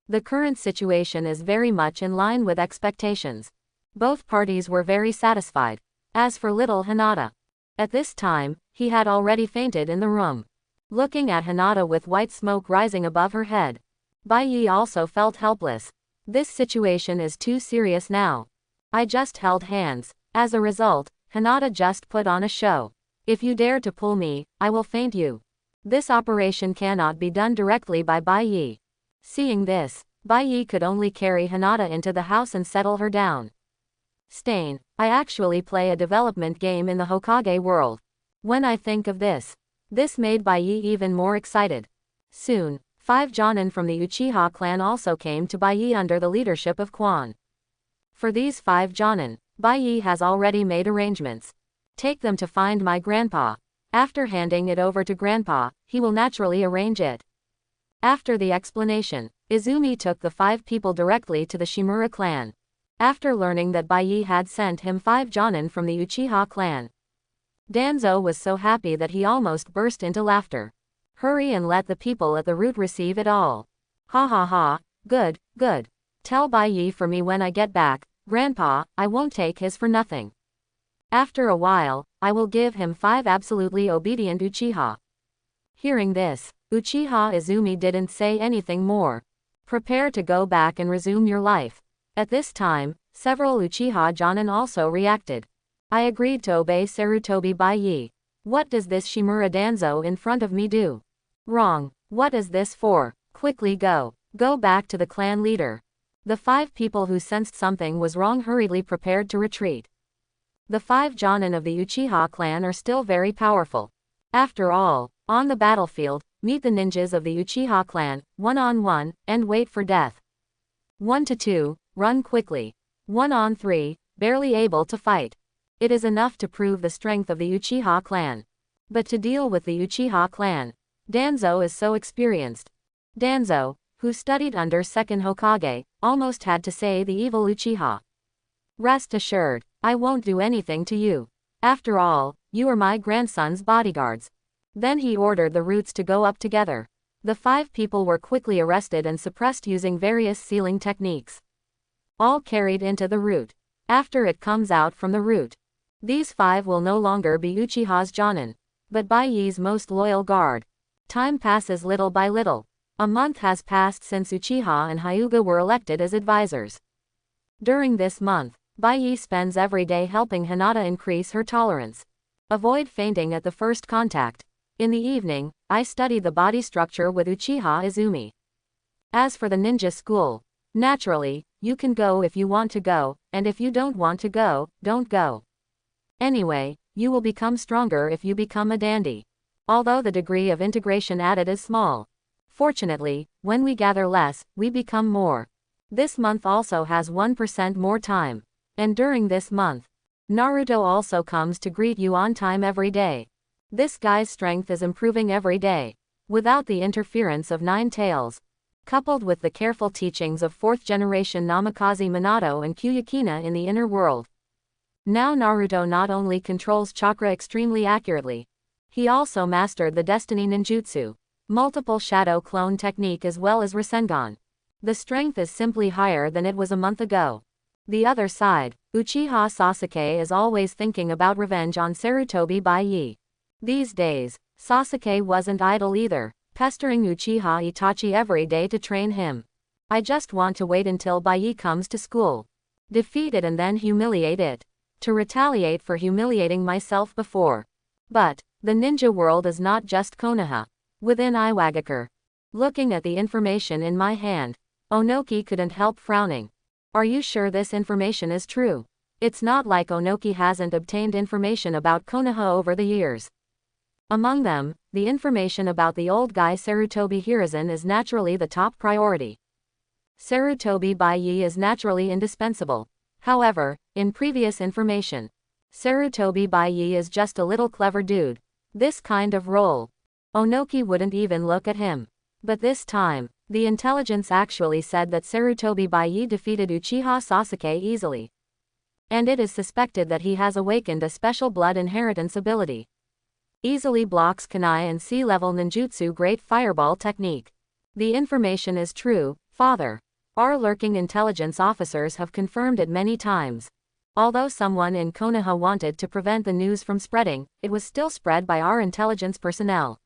A: The current situation is very much in line with expectations. Both parties were very satisfied. As for little Hinata, at this time, he had already fainted in the room. Looking at Hinata with white smoke rising above her head, Baiyi also felt helpless. This situation is too serious now. I just held hands. As a result, Hinata just put on a show. If you dare to pull me, I will faint you. This operation cannot be done directly by Baiyi. Seeing this, Baiyi could only carry Hinata into the house and settle her down. Stain, I actually play a development game in the Hokage world. When I think of this made Baiyi even more excited. Soon, 5 Jonin from the Uchiha clan also came to Baiyi under the leadership of Quan. For these 5 Jonin, Baiyi has already made arrangements. Take them to find my grandpa. After handing it over to grandpa, he will naturally arrange it. After the explanation, Izumi took the 5 people directly to the Shimura clan. After learning that Baiyi had sent him 5 Jonin from the Uchiha clan, Danzo was so happy that he almost burst into laughter. Hurry and let the people at the root receive it all. Ha ha ha, good, good. Tell Baiyi for me when I get back, grandpa, I won't take his for nothing. After a while, I will give him 5 absolutely obedient Uchiha. Hearing this, Uchiha Izumi didn't say anything more. Prepare to go back and resume your life. At this time, several Uchiha Jonin also reacted. I agreed to obey Sarutobi Baiyi. What does this Shimura Danzo in front of me do? Wrong. What is this for? Quickly go. Go back to the clan leader. The 5 people who sensed something was wrong hurriedly prepared to retreat. The 5 Jonin of the Uchiha clan are still very powerful. After all, on the battlefield, meet the ninjas of the Uchiha clan, 1-on-1, and wait for death. 1-2, run quickly. 1-on-3, barely able to fight. It is enough to prove the strength of the Uchiha clan. But to deal with the Uchiha clan, Danzo is so experienced. Danzo, who studied under second Hokage, almost had to say the evil Uchiha. Rest assured, I won't do anything to you. After all, you are my grandson's bodyguards. Then he ordered the roots to go up together. The 5 people were quickly arrested and suppressed using various sealing techniques. All carried into the root. After it comes out from the root, these 5 will no longer be Uchiha's Jonin, but Baiyi's most loyal guard. Time passes little by little. A month has passed since Uchiha and Hyuga were elected as advisors. During this month, Baiyi spends every day helping Hinata increase her tolerance. Avoid fainting at the first contact. In the evening, I study the body structure with Uchiha Izumi. As for the ninja school, naturally, you can go if you want to go, and if you don't want to go, don't go. Anyway, you will become stronger if you become a dandy. Although the degree of integration added is small. Fortunately, when we gather less, we become more. This month also has 1% more time. And during this month, Naruto also comes to greet you on time every day. This guy's strength is improving every day. Without the interference of 9 tails. Coupled with the careful teachings of 4th generation Namikaze Minato and Kyuyukina in the inner world, Now Naruto not only controls chakra extremely accurately, he also mastered the Destiny Ninjutsu, multiple shadow clone technique as well as Rasengan. The strength is simply higher than it was a month ago. The other side, Uchiha Sasuke is always thinking about revenge on Sarutobi Bai. These days, Sasuke wasn't idle either, pestering Uchiha Itachi every day to train him. I just want to wait until Bai comes to school, defeat it and then humiliate it, to retaliate for humiliating myself before. But the ninja world is not just Konoha. Within Iwagakure, looking at the information in my hand, Onoki couldn't help frowning. Are you sure this information is true? It's not like Onoki hasn't obtained information about Konoha over the years. Among them, the information about the old guy Sarutobi Hiruzen is naturally the top priority. Sarutobi Bai is naturally indispensable. However, in previous information, Sarutobi Bai is just a little clever dude. This kind of role, Onoki wouldn't even look at him. But this time, the intelligence actually said that Sarutobi Bai defeated Uchiha Sasuke easily. And it is suspected that he has awakened a special blood inheritance ability. Easily blocks Kunai and sea-level ninjutsu great fireball technique. The information is true, father. Our lurking intelligence officers have confirmed it many times. Although someone in Konoha wanted to prevent the news from spreading, it was still spread by our intelligence personnel.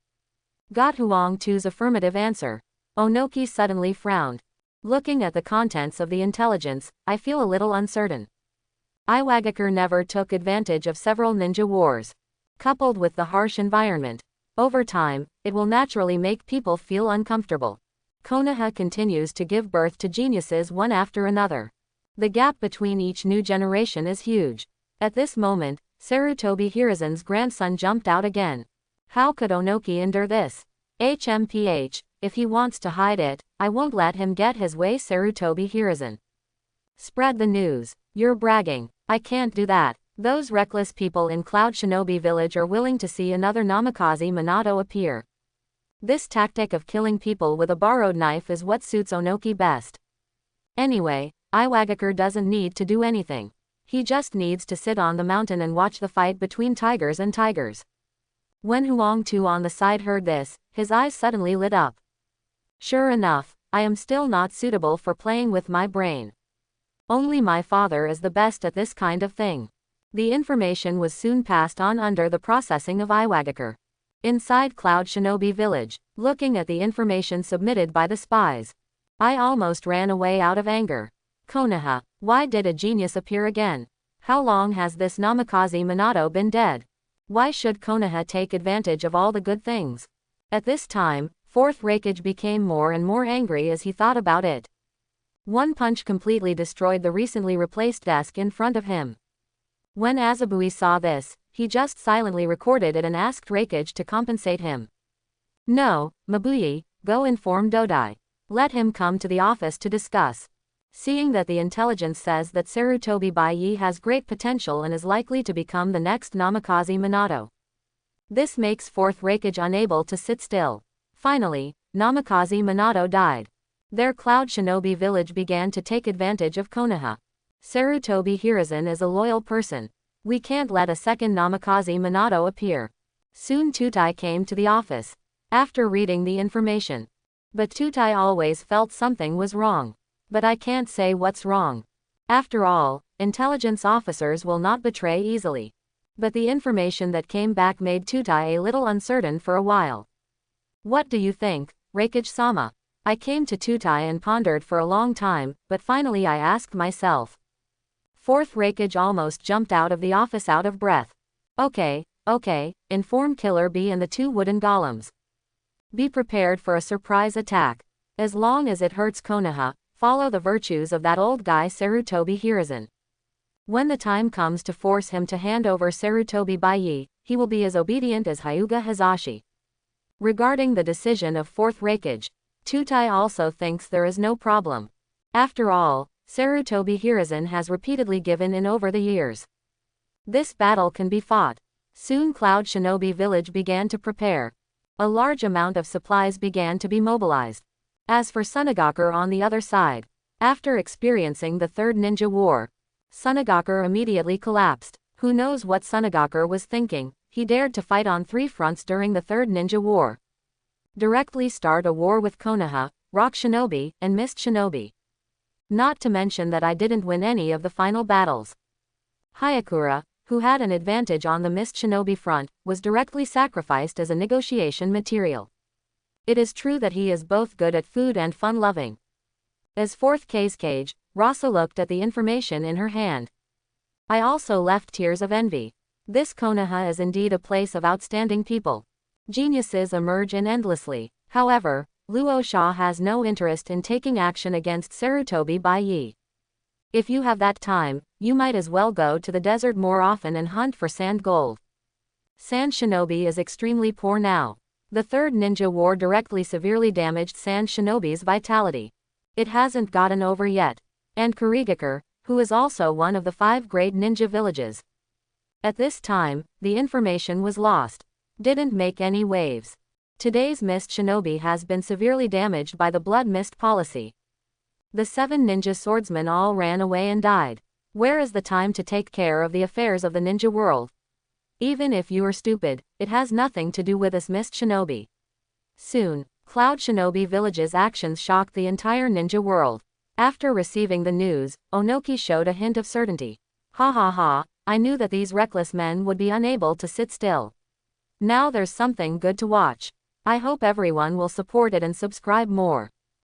A: Got Huang Tu's affirmative answer. Onoki suddenly frowned. Looking at the contents of the intelligence, I feel a little uncertain. Iwagakure never took advantage of several ninja wars. Coupled with the harsh environment, over time, it will naturally make people feel uncomfortable. Konoha continues to give birth to geniuses one after another. The gap between each new generation is huge. At this moment, Sarutobi Hiruzen's grandson jumped out again. How could Onoki endure this? HMPH, if he wants to hide it, I won't let him get his way. Sarutobi Hiruzen. Spread the news. You're bragging. I can't do that. Those reckless people in Cloud Shinobi Village are willing to see another Namikaze Minato appear. This tactic of killing people with a borrowed knife is what suits Onoki best. Anyway, Iwagakure doesn't need to do anything. He just needs to sit on the mountain and watch the fight between tigers and tigers. When Huang Tu on the side heard this, his eyes suddenly lit up. Sure enough, I am still not suitable for playing with my brain. Only my father is the best at this kind of thing. The information was soon passed on under the processing of Iwagakure. Inside Cloud Shinobi Village, looking at the information submitted by the spies, I almost ran away out of anger. Konoha, why did a genius appear again? How long has this Namikaze Minato been dead? Why should Konoha take advantage of all the good things? At this time, Fourth Raikage became more and more angry as he thought about it. One punch completely destroyed the recently replaced desk in front of him. When Azabui saw this, he just silently recorded it and asked Raikage to compensate him. No, Mabuyi, go inform Dodai. Let him come to the office to discuss. Seeing that the intelligence says that Sarutobi Bai has great potential and is likely to become the next Namikaze Minato. This makes Fourth Raikage unable to sit still. Finally, Namikaze Minato died. Their Cloud Shinobi Village began to take advantage of Konoha. Sarutobi Hiruzen is a loyal person. We can't let a second Namikaze Minato appear. Soon Tutai came to the office. After reading the information. But Tutai always felt something was wrong. But I can't say what's wrong. After all, intelligence officers will not betray easily. But the information that came back made Tutai a little uncertain for a while. What do you think, Raikage-sama? I came to Tutai and pondered for a long time, but finally I asked myself. Fourth Raikage almost jumped out of the office out of breath. Okay, inform Killer Bee and the two wooden golems. Be prepared for a surprise attack. As long as it hurts Konoha, follow the virtues of that old guy Sarutobi Hiruzen. When the time comes to force him to hand over Sarutobi Bai, he will be as obedient as Hyuga Hazashi. Regarding the decision of Fourth Raikage, Tutai also thinks there is no problem. After all, Sarutobi Hiruzen has repeatedly given in over the years. This battle can be fought. Soon Cloud Shinobi Village began to prepare. A large amount of supplies began to be mobilized. As for Sunagakure on the other side, after experiencing the Third Ninja War, Sunagakur immediately collapsed. Who knows what Sunagakur was thinking? He dared to fight on 3 fronts during the Third Ninja War. Directly start a war with Konoha, Rock Shinobi, and Mist Shinobi. Not to mention that I didn't win any of the final battles. Hayakura, who had an advantage on the Mist Shinobi front, was directly sacrificed as a negotiation material. It is true that he is both good at food and fun-loving. As fourth cage, Rasa looked at the information in her hand. I also left tears of envy. This Konoha is indeed a place of outstanding people. Geniuses emerge in endlessly. However, Luo Sha has no interest in taking action against Sarutobi Bai. If you have that time, you might as well go to the desert more often and hunt for sand gold. Sand Shinobi is extremely poor now. The Third Ninja War directly severely damaged Sand Shinobi's vitality. It hasn't gotten over yet. And Kurigakure, who is also one of the 5 great ninja villages. At this time, the information was lost. Didn't make any waves. Today's Mist Shinobi has been severely damaged by the Blood Mist policy. The 7 ninja swordsmen all ran away and died. Where is the time to take care of the affairs of the ninja world? Even if you are stupid, it has nothing to do with this Mist Shinobi. Soon, Cloud Shinobi Village's actions shocked the entire ninja world. After receiving the news, Onoki showed a hint of certainty. Ha ha ha, I knew that these reckless men would be unable to sit still. Now there's something good to watch. I hope everyone will support it and subscribe more.